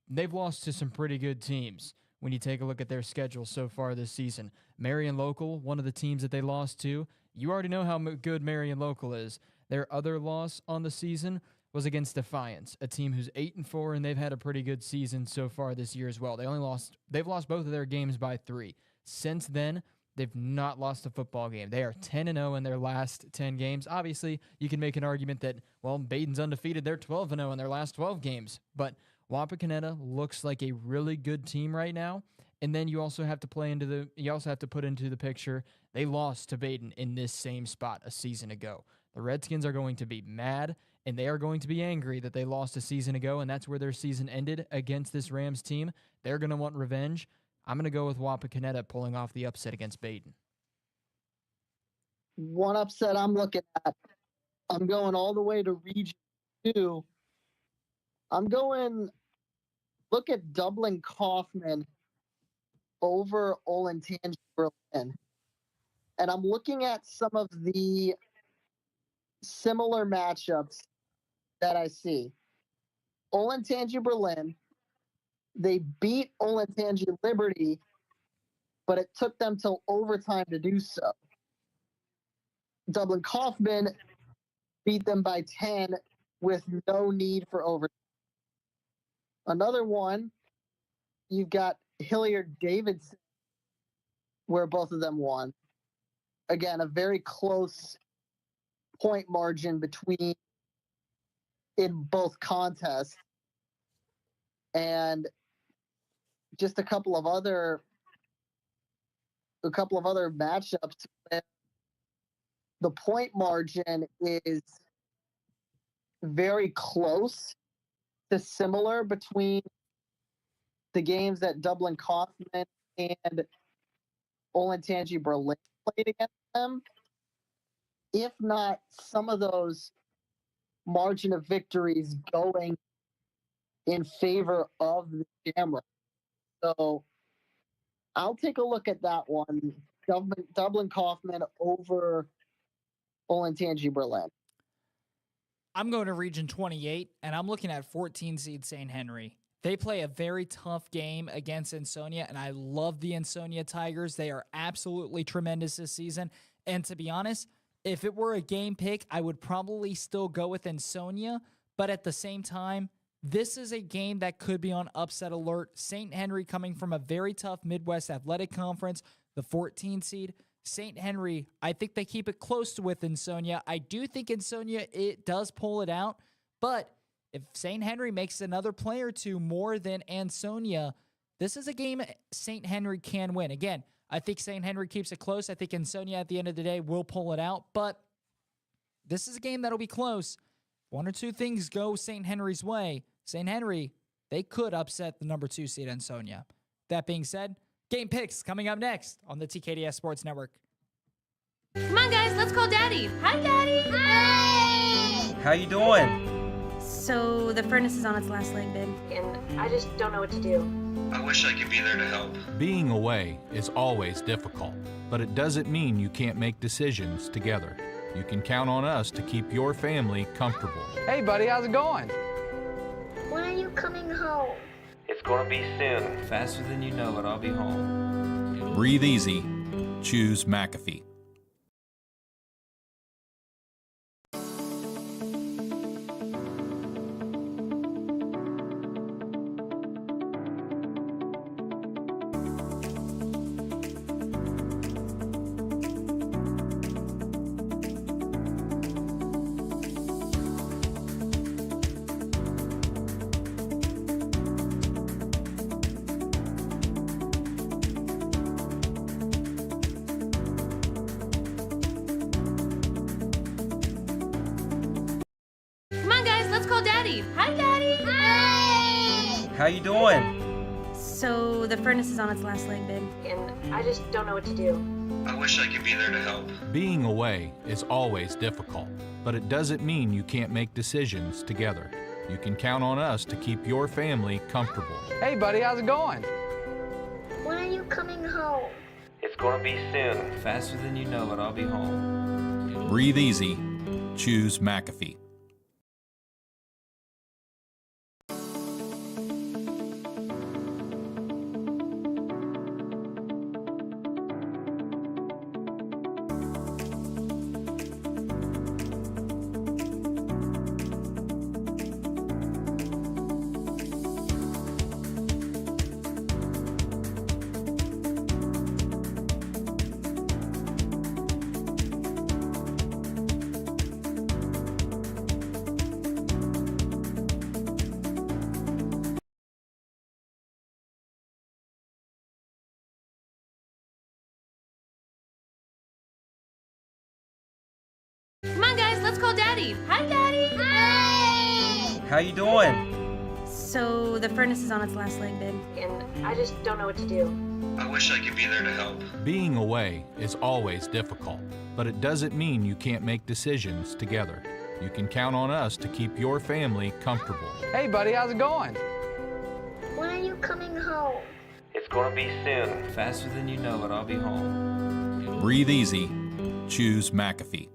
They've lost to some pretty good teams when you take a look at their schedule so far this season. Marion Local, one of the teams that they lost to. You already know how good Marion Local is. Their other loss on the season was against Defiance, a team who's 8-4, and they've had a pretty good season so far this year as well. They've lost both of their games by 3. Since then, they've not lost a football game. They are 10-0 in their last 10 games. Obviously, you can make an argument that, well, Baden's undefeated. They're 12-0 in their last 12 games. But Wapakoneta looks like a really good team right now. And then you also have to put into the picture they lost to Baden in this same spot a season ago. The Redskins are going to be mad, and they are going to be angry that they lost a season ago, and that's where their season ended against this Rams team. They're going to want revenge. I'm going to go with Wapakoneta pulling off the upset against Baden. One upset I'm looking at, I'm going all the way to Region 2. Look at Dublin Kaufman over Olentangy Berlin. And I'm looking at some of the similar matchups that I see. Olentangy Berlin, they beat Olentangy Liberty, but it took them till overtime to do so. Dublin Kaufman beat them by 10 with no need for overtime. Another one, you've got Hilliard Davidson, where both of them won. Again, a very close point margin between in both contests. And just a couple of other matchups where the point margin is very close to similar between the games that Dublin Kaufman and Olentangy Berlin played against them. If not, some of those margin of victories going in favor of the Shamrock. So I'll take a look at that one. Dublin Kaufman over Olentangy Berlin. I'm going to Region 28, and I'm looking at 14 seed St. Henry. They play a very tough game against Ansonia, and I love the Ansonia Tigers. They are absolutely tremendous this season. And to be honest, if it were a game pick, I would probably still go with Ansonia. But at the same time, this is a game that could be on upset alert. St. Henry coming from a very tough Midwest Athletic Conference, the 14 seed. St. Henry, I think they keep it close with Ansonia. I do think Ansonia, it does pull it out. But if St. Henry makes another play or two more than Ansonia, this is a game St. Henry can win. Again, I think St. Henry keeps it close. I think Ansonia at the end of the day will pull it out. But this is a game that'll be close. One or two things go St. Henry's way. St. Henry, they could upset the number 2 seed Ansonia. That being said, game picks coming up next on the TKDS Sports Network. Come on, guys, let's call Daddy. Hi, Daddy. Hi! How you doing? So the furnace is on its last leg, babe, and I just don't know what to do. I wish I could be there to help. Being away is always difficult, but it doesn't mean you can't make decisions together. You can count on us to keep your family comfortable. Hey, buddy, how's it going? When are you coming home? It's gonna be soon. Faster than you know it, I'll be home. Breathe easy. Choose McAfee. Hi, Daddy. Hi! How you doing? So the furnace is on its last leg, babe, and I just don't know what to do. I wish I could be there to help. Being away is always difficult, but it doesn't mean you can't make decisions together. You can count on us to keep your family comfortable. Hey, buddy, how's it going? When are you coming home? It's gonna be soon. Faster than you know it, I'll be home. Breathe easy. choose McAfee. Come on, guys, let's call Daddy. Hi, Daddy. Hey! How you doing? So the furnace is on its last leg, babe, and I just don't know what to do. I wish I could be there to help. Being away is always difficult, but it doesn't mean you can't make decisions together. You can count on us to keep your family comfortable. Hey, buddy, how's it going? When are you coming home? It's gonna be soon. Faster than you know it, I'll be home. Breathe easy. Choose McAfee.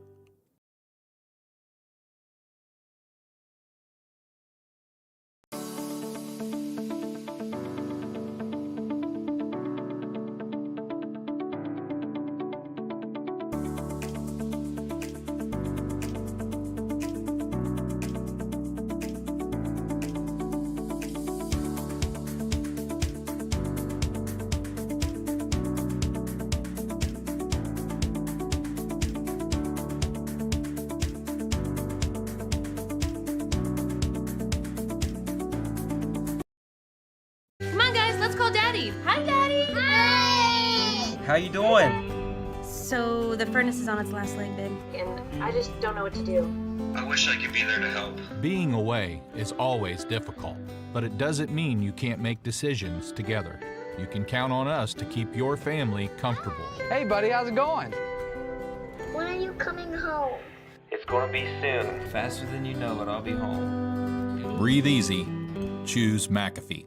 Come on, guys, let's call Daddy. Hi, Daddy. Hey! How you doing? So the furnace is on its last leg, babe, and I just don't know what to do. I wish I could be there to help. Being away is always difficult, but it doesn't mean you can't make decisions together. You can count on us to keep your family comfortable. Hey, buddy, how's it going? When are you coming home? It's gonna be soon. Faster than you know it, I'll be home. Breathe easy. Choose McAfee.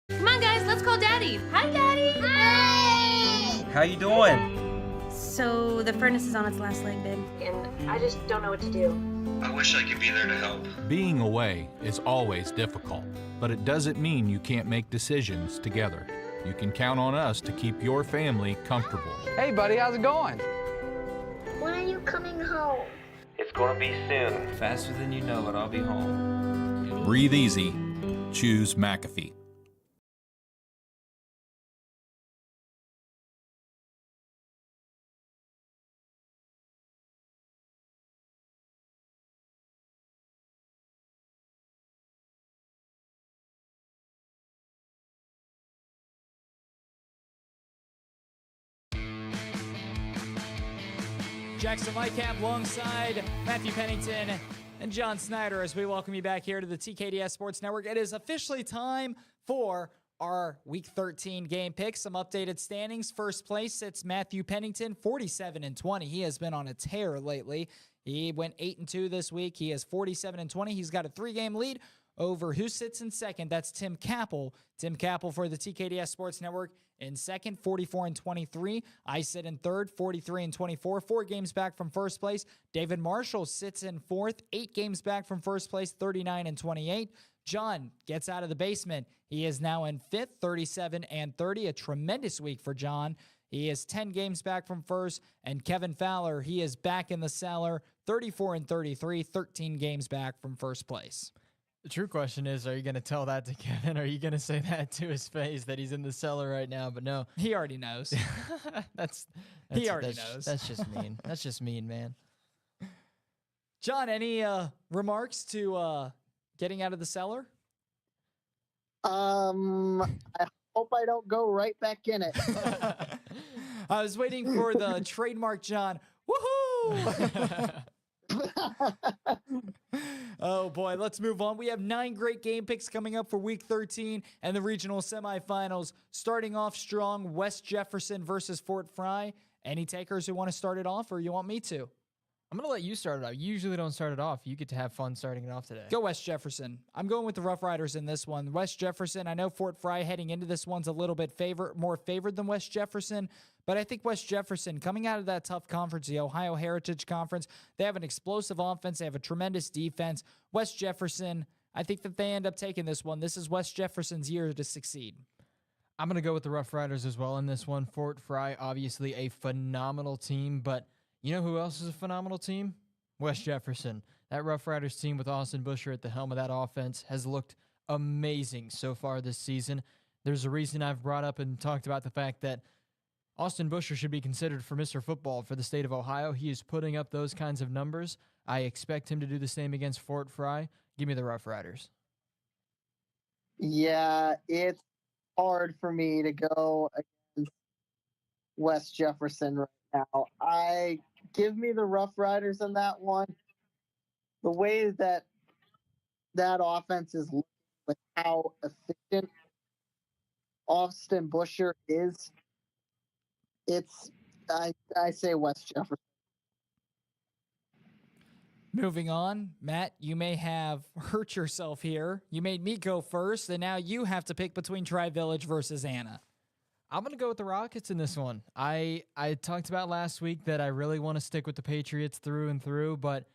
Come on, guys, let's call Daddy. Hi, Daddy. Hey! How you doing? So the furnace is on its last leg, babe, and I just don't know what to do. I wish I could be there to help. Being away is always difficult, but it doesn't mean you can't make decisions together. You can count on us to keep your family comfortable. Hey, buddy, how's it going? When are you coming home? It's gonna be soon. Faster than you know it, I'll be home. Breathe easy. Choose McAfee. Jackson Lightcap alongside Matthew Pennington and John Snyder as we welcome you back here to the TKDS Sports Network. It is officially time for our Week 13 game picks. Some updated standings. First place, it's Matthew Pennington, 47-20. He has been on a tear lately. He went 8-2 this week. He is 47-20. He's got a 3-game lead over who sits in second. That's Tim Capel. Tim Capel for the TKDS Sports Network in second, 44-23. I sit in third, 43-24. 4 games back from first place. David Marshall sits in fourth, 8 games back from first place, 39-28. John gets out of the basement. He is now in fifth, 37-30. A tremendous week for John. He is 10 games back from first. And Kevin Fowler, he is back in the cellar, 34-33, 13 games back from first place. The true question is, are you going to tell that to Kevin? Or are you going to say that to his face that he's in the cellar right now? But no. He already knows. He already knows. That's just mean. That's just mean, man. John, any remarks to getting out of the cellar? I hope I don't go right back in it. I was waiting for the trademark John. Woohoo! Oh boy, let's move on. We have 9 great game picks coming up for week 13 and the regional semifinals. Starting off strong, West Jefferson versus Fort Fry. Any takers who want to start it off, or you want me to? I'm going to let you start it off. You usually don't start it off. You get to have fun starting it off today. Go West Jefferson. I'm going with the Rough Riders in this one. West Jefferson, I know Fort Fry heading into this one's a little bit more favored than West Jefferson, but I think West Jefferson, coming out of that tough conference, the Ohio Heritage Conference, they have an explosive offense. They have a tremendous defense. West Jefferson, I think that they end up taking this one. This is West Jefferson's year to succeed. I'm going to go with the Rough Riders as well in this one. Fort Fry, obviously a phenomenal team, but you know who else is a phenomenal team? West Jefferson. That Rough Riders team with Austin Busher at the helm of that offense has looked amazing so far this season. There's a reason I've brought up and talked about the fact that Austin Busher should be considered for Mr. Football for the state of Ohio. He is putting up those kinds of numbers. I expect him to do the same against Fort Fry. Give me the Rough Riders. Yeah, it's hard for me to go against West Jefferson right now. Give me the Rough Riders in that one. The way that offense is looking with how efficient Austin Busher is, I say West Jefferson. Moving on, Matt, you may have hurt yourself here. You made me go first, and now you have to pick between Tri-Village versus Anna. I'm going to go with the Rockets in this one. I talked about last week that I really want to stick with the Patriots through and through, but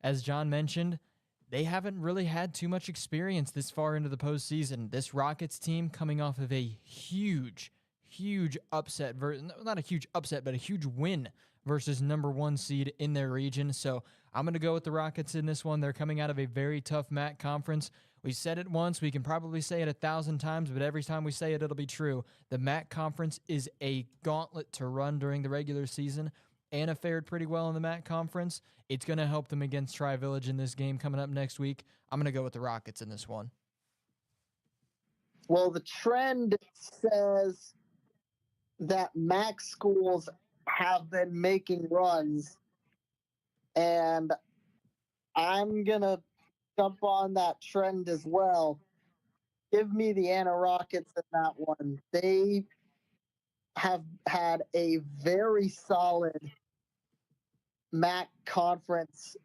as John mentioned, they haven't really had too much experience this far into the postseason. This Rockets team coming off of a huge upset, not a huge upset, but a huge win versus number 1 seed in their region. So I'm going to go with the Rockets in this one. They're coming out of a very tough MAC conference. We said it once. We can probably say it 1,000 times, but every time we say it, it'll be true. The MAC conference is a gauntlet to run during the regular season. Anna fared pretty well in the MAC conference. It's going to help them against Tri-Village in this game coming up next week. I'm going to go with the Rockets in this one. Well, the trend says that MAC schools have been making runs, and I'm going to jump on that trend as well. Give me the Anna Rockets in that one. They have had a very solid MAC conference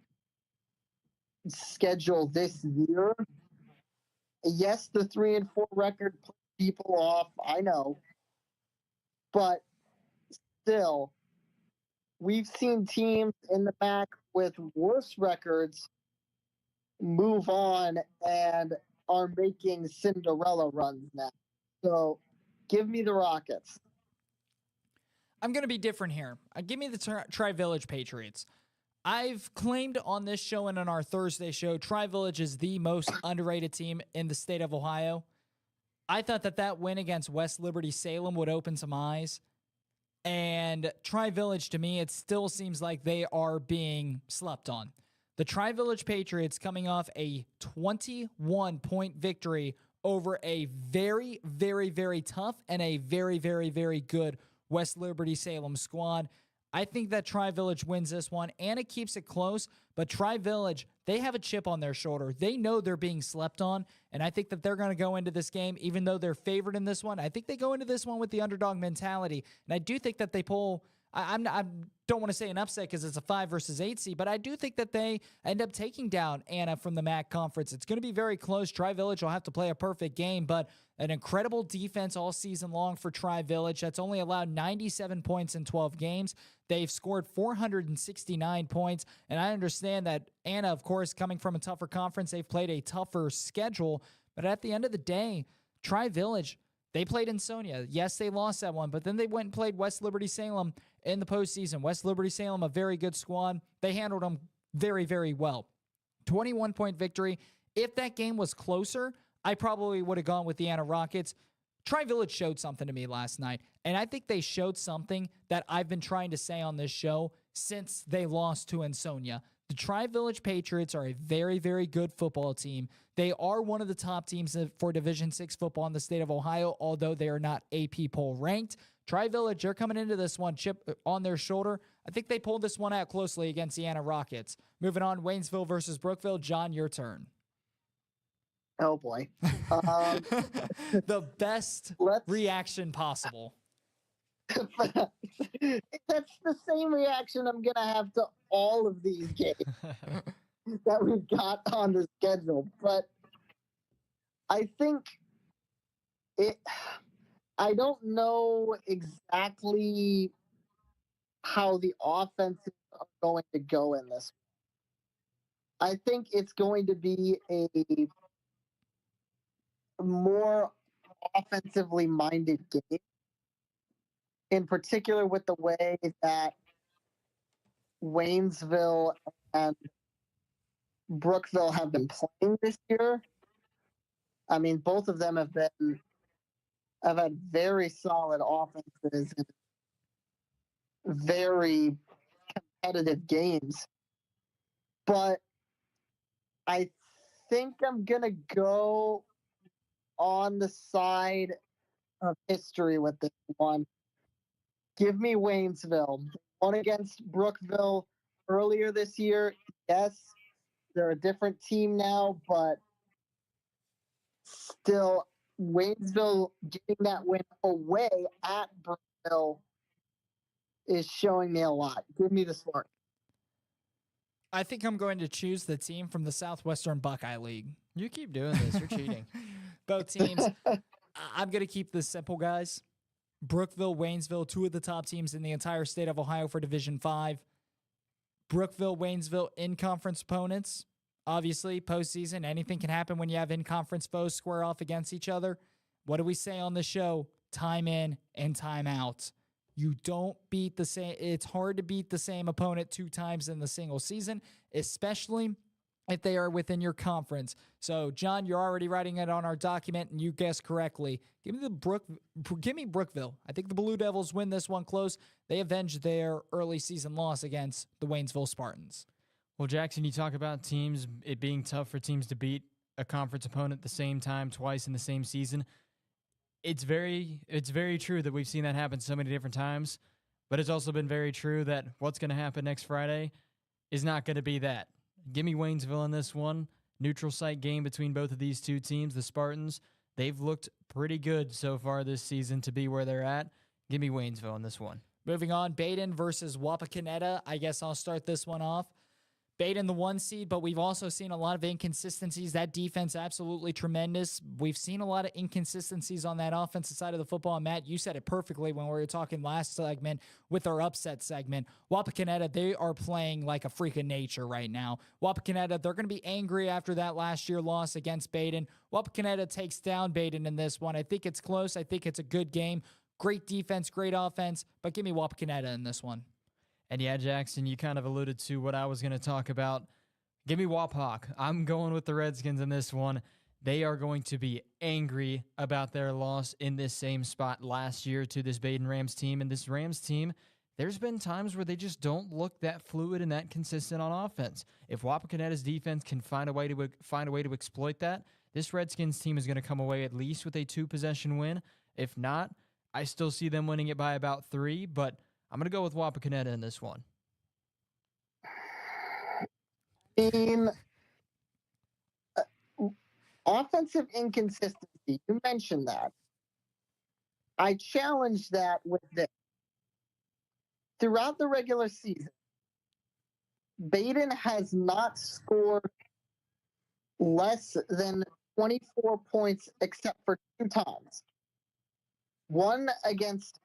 schedule this year. Yes, the 3-4 record put people off, I know, but still, we've seen teams in the MAC with worse records move on and are making Cinderella runs now. So give me the Rockets. I'm going to be different here. Give me the Tri-Village Patriots. I've claimed on this show and on our Thursday show, Tri-Village is the most underrated team in the state of Ohio. I thought that win against West Liberty Salem would open some eyes. And Tri-Village, to me, it still seems like they are being slept on. The Tri-Village Patriots coming off a 21-point victory over a very, very, very tough and a very, very, very good West Liberty Salem squad. I think that Tri-Village wins this one, and it keeps it close, but Tri-Village, they have a chip on their shoulder. They know they're being slept on, and I think that they're going to go into this game, even though they're favored in this one, I think they go into this one with the underdog mentality, and I do think that they pull, I don't want to say an upset because it's a 5 versus 8 seed, but I do think that they end up taking down Anna from the MAC conference. It's going to be very close. Tri-Village will have to play a perfect game, but an incredible defense all season long for Tri-Village. That's only allowed 97 points in 12 games. They've scored 469 points, and I understand that Anna, of course, coming from a tougher conference, they've played a tougher schedule, but at the end of the day, Tri-Village, they played Insonia. Yes, they lost that one, but then they went and played West Liberty Salem in the postseason. West Liberty Salem, a very good squad. They handled them very, very well. 21-point victory. If that game was closer, I probably would have gone with the Anna Rockets. Tri-Village showed something to me last night, and I think they showed something that I've been trying to say on this show since they lost to Insonia. The Tri-Village Patriots are a very, very good football team. They are one of the top teams for Division VI football in the state of Ohio, although they are not AP poll ranked. Tri-Village, you're coming into this one chip on their shoulder. I think they pulled this one out closely against the Anna Rockets. Moving on, Waynesville versus Brookville. John, your turn. Oh boy. The best reaction possible. That's the same reaction I'm going to have to all of these games that we've got on the schedule. But I think I don't know exactly how the offenses are going to go in this. I think it's going to be a more offensively minded game, in particular with the way that Waynesville and Brookville have been playing this year. I mean, both of them have had very solid offenses and very competitive games. But I think I'm going to go on the side of history with this one. Give me Waynesville. Won against Brookville earlier this year. Yes, they're a different team now, but still, Waynesville getting that win away at Brookville is showing me a lot. Give me the Spark. I think I'm going to choose the team from the Southwestern Buckeye League. You keep doing this. You're cheating. Both teams. I'm going to keep this simple, guys. Brookville, Waynesville, two of the top teams in the entire state of Ohio for Division 5. Brookville, Waynesville, in-conference opponents. Obviously, postseason, anything can happen when you have in-conference foes square off against each other. What do we say on the show? Time in and time out. You don't beat the same. It's hard to beat the same opponent 2 times in the single season, especially if they are within your conference. So, John, you're already writing it on our document, and you guessed correctly. Give me Brookville. I think the Blue Devils win this one close. They avenge their early season loss against the Waynesville Spartans. Well, Jackson, you talk about teams, it being tough for teams to beat a conference opponent at the same time twice in the same season. It's very true that we've seen that happen so many different times, but it's also been very true that what's going to happen next Friday is not going to be that. Give me Waynesville in this one. Neutral site game between both of these two teams, the Spartans. They've looked pretty good so far this season to be where they're at. Give me Waynesville in this one. Moving on, Baden versus Wapakoneta. I guess I'll start this one off. Baden, the 1 seed, but we've also seen a lot of inconsistencies. That defense, absolutely tremendous. We've seen a lot of inconsistencies on that offensive side of the football. And Matt, you said it perfectly when we were talking last segment with our upset segment. Wapakoneta, they are playing like a freak of nature right now. Wapakoneta, they're going to be angry after that last year loss against Baden. Wapakoneta takes down Baden in this one. I think it's close. I think it's a good game. Great defense, great offense, but give me Wapakoneta in this one. And yeah, Jackson, you kind of alluded to what I was going to talk about. Give me Wapak. I'm going with the Redskins in this one. They are going to be angry about their loss in this same spot last year to this Baden Rams team. And this Rams team, there's been times where they just don't look that fluid and that consistent on offense. If Wapakoneta's defense can find a way to exploit that, this Redskins team is going to come away at least with a 2-possession win. If not, I still see them winning it by about 3, but I'm going to go with Wapakoneta in this one. In offensive inconsistency, you mentioned that. I challenge that with this. Throughout the regular season, Baden has not scored less than 24 points except for 2 times. One against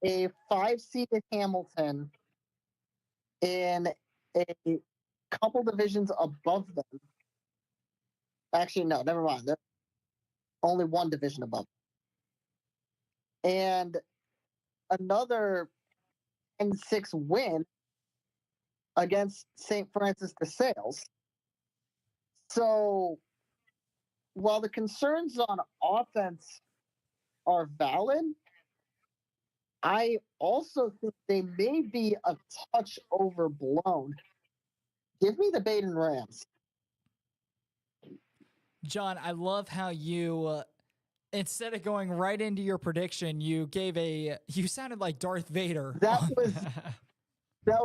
a 5-seeded Hamilton in a couple divisions above them. Actually, no, never mind. There's only one division above them. And another 10-6 win against St. Francis de Sales. So while the concerns on offense are valid, I also think they may be a touch overblown. Give me the Baden Rams. John, I love how you Instead of going right into your prediction, you sounded like Darth Vader. That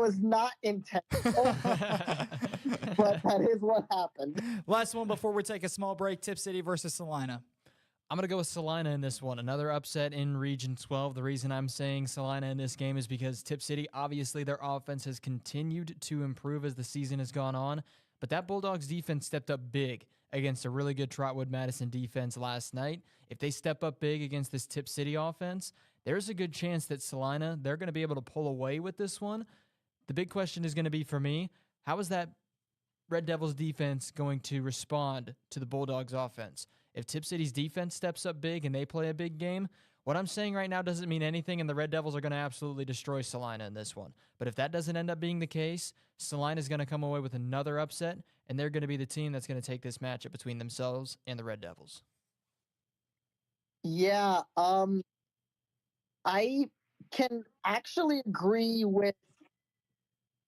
was not intentional, but that is what happened. Last one before we take a small break. Tip City versus Salina. I'm going to go with Salina in this one. Another upset in Region 12. The reason I'm saying Salina in this game is because Tip City, obviously their offense has continued to improve as the season has gone on, but that Bulldogs defense stepped up big against a really good Trotwood Madison defense last night. If they step up big against this Tip City offense, there's a good chance that Salina, they're going to be able to pull away with this one. The big question is going to be for me, how is that Red Devils defense going to respond to the Bulldogs offense? If Tip City's defense steps up big and they play a big game, what I'm saying right now doesn't mean anything, and the Red Devils are going to absolutely destroy Salina in this one. But if that doesn't end up being the case, Salina is going to come away with another upset, and they're going to be the team that's going to take this matchup between themselves and the Red Devils. Yeah, I can actually agree with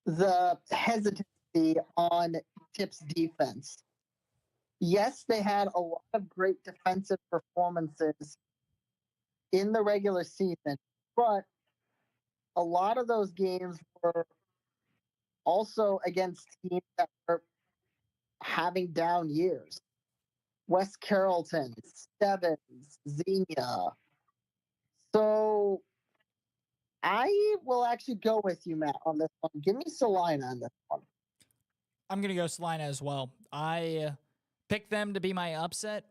the hesitancy on Tip's defense. Yes, they had a lot of great defensive performances in the regular season, but a lot of those games were also against teams that were having down years. West Carrollton, Stebbins, Xenia. So I will actually go with you, Matt, on this one. Give me Salina on this one. I'm going to go Salina as well. I picked them to be my upset.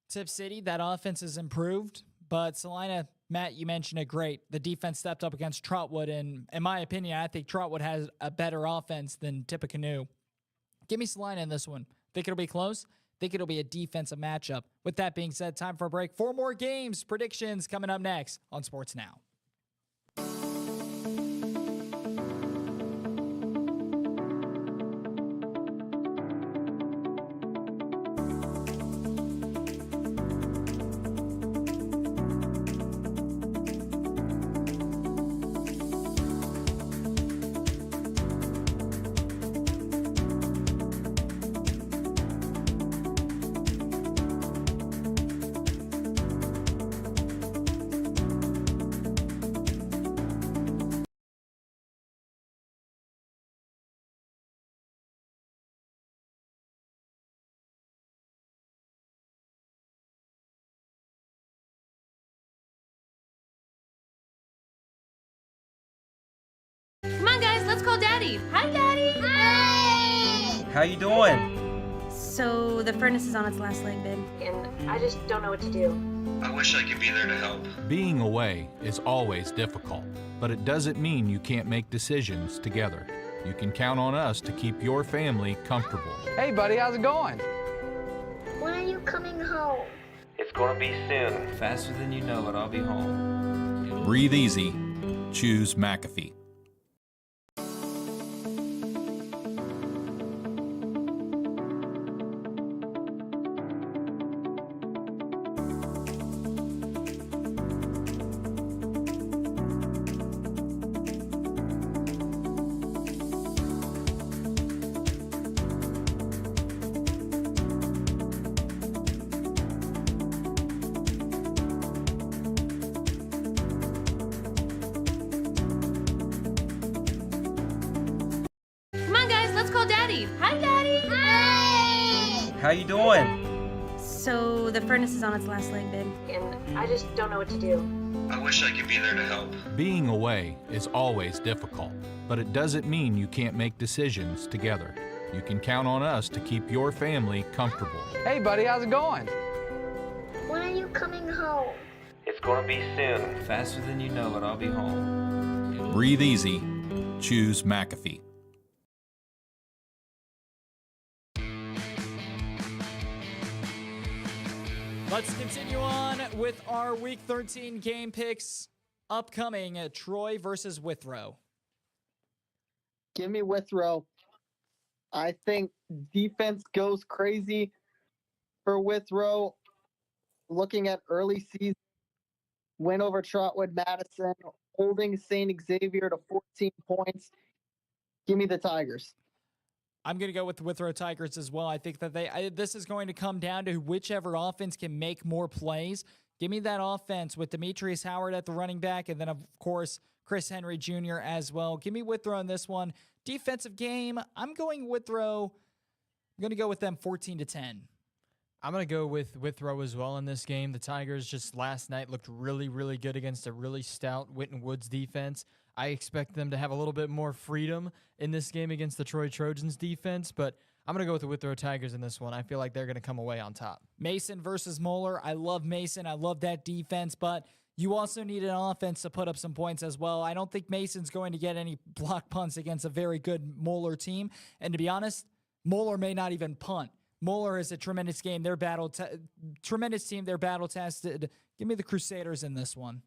Tip City, that offense has improved, but Salina, Matt, you mentioned it great. The defense stepped up against Trotwood, and in my opinion, I think Trotwood has a better offense than Tippecanoe. Give me Salina in this one. Think it'll be close? Think it'll be a defensive matchup. With that being said, time for a break. 4 more games, predictions coming up next on Sports Now. Come on, guys, let's call Daddy. Hi, Daddy. Hey! How you doing? So the furnace is on its last leg, babe, and I just don't know what to do. I wish I could be there to help. Being away is always difficult, but it doesn't mean you can't make decisions together. You can count on us to keep your family comfortable. Hey, buddy, how's it going? When are you coming home? It's gonna be soon. Faster than you know it, I'll be home. Breathe easy. Choose McAfee. Hi, Daddy. Hey! How you doing? So the furnace is on its last leg, babe, and I just don't know what to do. I wish I could be there to help. Being away is always difficult, but it doesn't mean you can't make decisions together. You can count on us to keep your family comfortable. Hey, buddy, how's it going? When are you coming home? It's gonna be soon. Faster than you know it, I'll be home. Breathe easy. Choose McAfee. Let's continue on with our Week 13 game picks. Upcoming, Troy versus Withrow. Give me Withrow. I think defense goes crazy for Withrow. Looking at early season, win over Trotwood Madison, holding St. Xavier to 14 points. Give me the Tigers. I'm going to go with the Withrow Tigers as well. I think that this is going to come down to whichever offense can make more plays. Give me that offense with Demetrius Howard at the running back, and then, of course, Chris Henry Jr. as well. Give me Withrow in this one. Defensive game, I'm going Withrow. I'm going to go with them 14-10. I'm going to go with Withrow as well in this game. The Tigers just last night looked really, really good against a really stout Winton Woods defense. I expect them to have a little bit more freedom in this game against the Troy Trojans defense, but I'm going to go with the Withrow Tigers in this one. I feel like they're going to come away on top. Mason versus Moeller. I love Mason. I love that defense, but you also need an offense to put up some points as well. I don't think Mason's going to get any block punts against a very good Moeller team. And to be honest, Moeller may not even punt. Moeller is a tremendous game. They're tremendous team. They're battle tested. Give me the Crusaders in this one.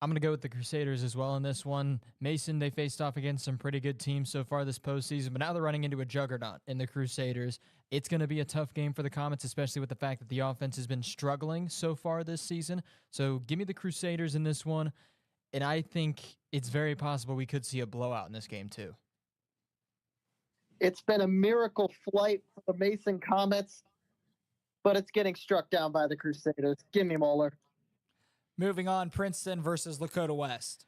I'm going to go with the Crusaders as well in this one. Mason, they faced off against some pretty good teams so far this postseason, but now they're running into a juggernaut in the Crusaders. It's going to be a tough game for the Comets, especially with the fact that the offense has been struggling so far this season. So give me the Crusaders in this one, and I think it's very possible we could see a blowout in this game too. It's been a miracle flight for the Mason Comets, but it's getting struck down by the Crusaders. Give me Moeller. Moving on, Princeton versus Lakota West.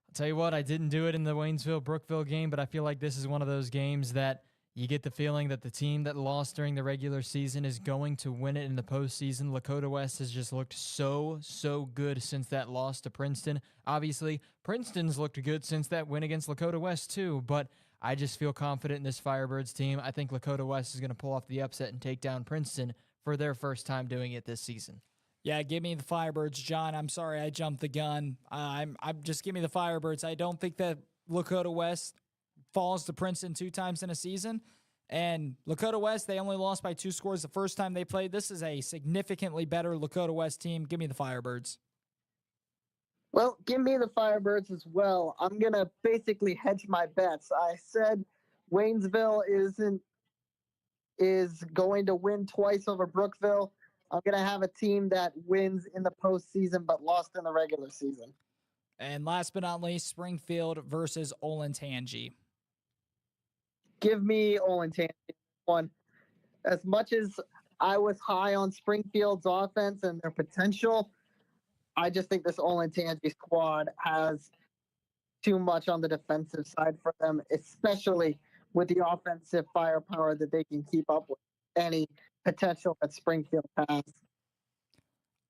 I'll tell you what, I didn't do it in the Waynesville-Brookville game, but I feel like this is one of those games that you get the feeling that the team that lost during the regular season is going to win it in the postseason. Lakota West has just looked so good since that loss to Princeton. Obviously, Princeton's looked good since that win against Lakota West too, but I just feel confident in this Firebirds team. I think Lakota West is going to pull off the upset and take down Princeton for their first time doing it this season. Yeah, give me the Firebirds, John. I'm sorry I jumped the gun. I'm just give me the Firebirds. I don't think that Lakota West falls to Princeton 2 times in a season. And Lakota West, they only lost by 2 scores the first time they played. This is a significantly better Lakota West team. Give me the Firebirds. Well, give me the Firebirds as well. I'm going to basically hedge my bets. I said Waynesville is going to win twice over Brookville. I'm going to have a team that wins in the postseason but lost in the regular season. And last but not least, Springfield versus Olentangy. Give me Olentangy one. As much as I was high on Springfield's offense and their potential, I just think this Olentangy squad has too much on the defensive side for them, especially with the offensive firepower that they can keep up with any potential that Springfield has.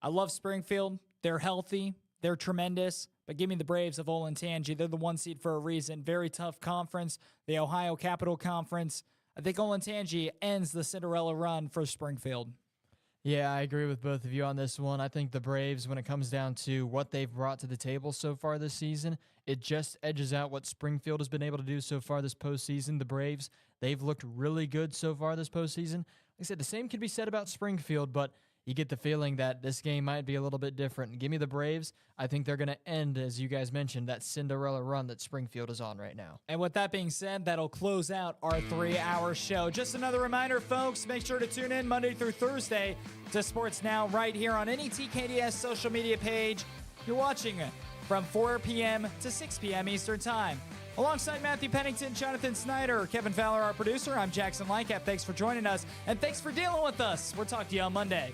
I love Springfield. They're healthy. They're tremendous. But give me the Braves of Olentangy. They're the 1 seed for a reason. Very tough conference. The Ohio Capital Conference. I think Olentangy ends the Cinderella run for Springfield. Yeah, I agree with both of you on this one. I think the Braves, when it comes down to what they've brought to the table so far this season, it just edges out what Springfield has been able to do so far this postseason. The Braves, they've looked really good so far this postseason. Like I said, the same can be said about Springfield, but you get the feeling that this game might be a little bit different. Give me the Braves. I think they're going to end, as you guys mentioned, that Cinderella run that Springfield is on right now. And with that being said, that'll close out our 3-hour show. Just another reminder, folks, make sure to tune in Monday through Thursday to Sports Now right here on any TKDS social media page you're watching from 4 p.m. to 6 p.m. Eastern Time. Alongside Matthew Pennington, Jonathan Snyder, Kevin Fowler, our producer, I'm Jackson Lightcap. Thanks for joining us, and thanks for dealing with us. We'll talk to you on Monday.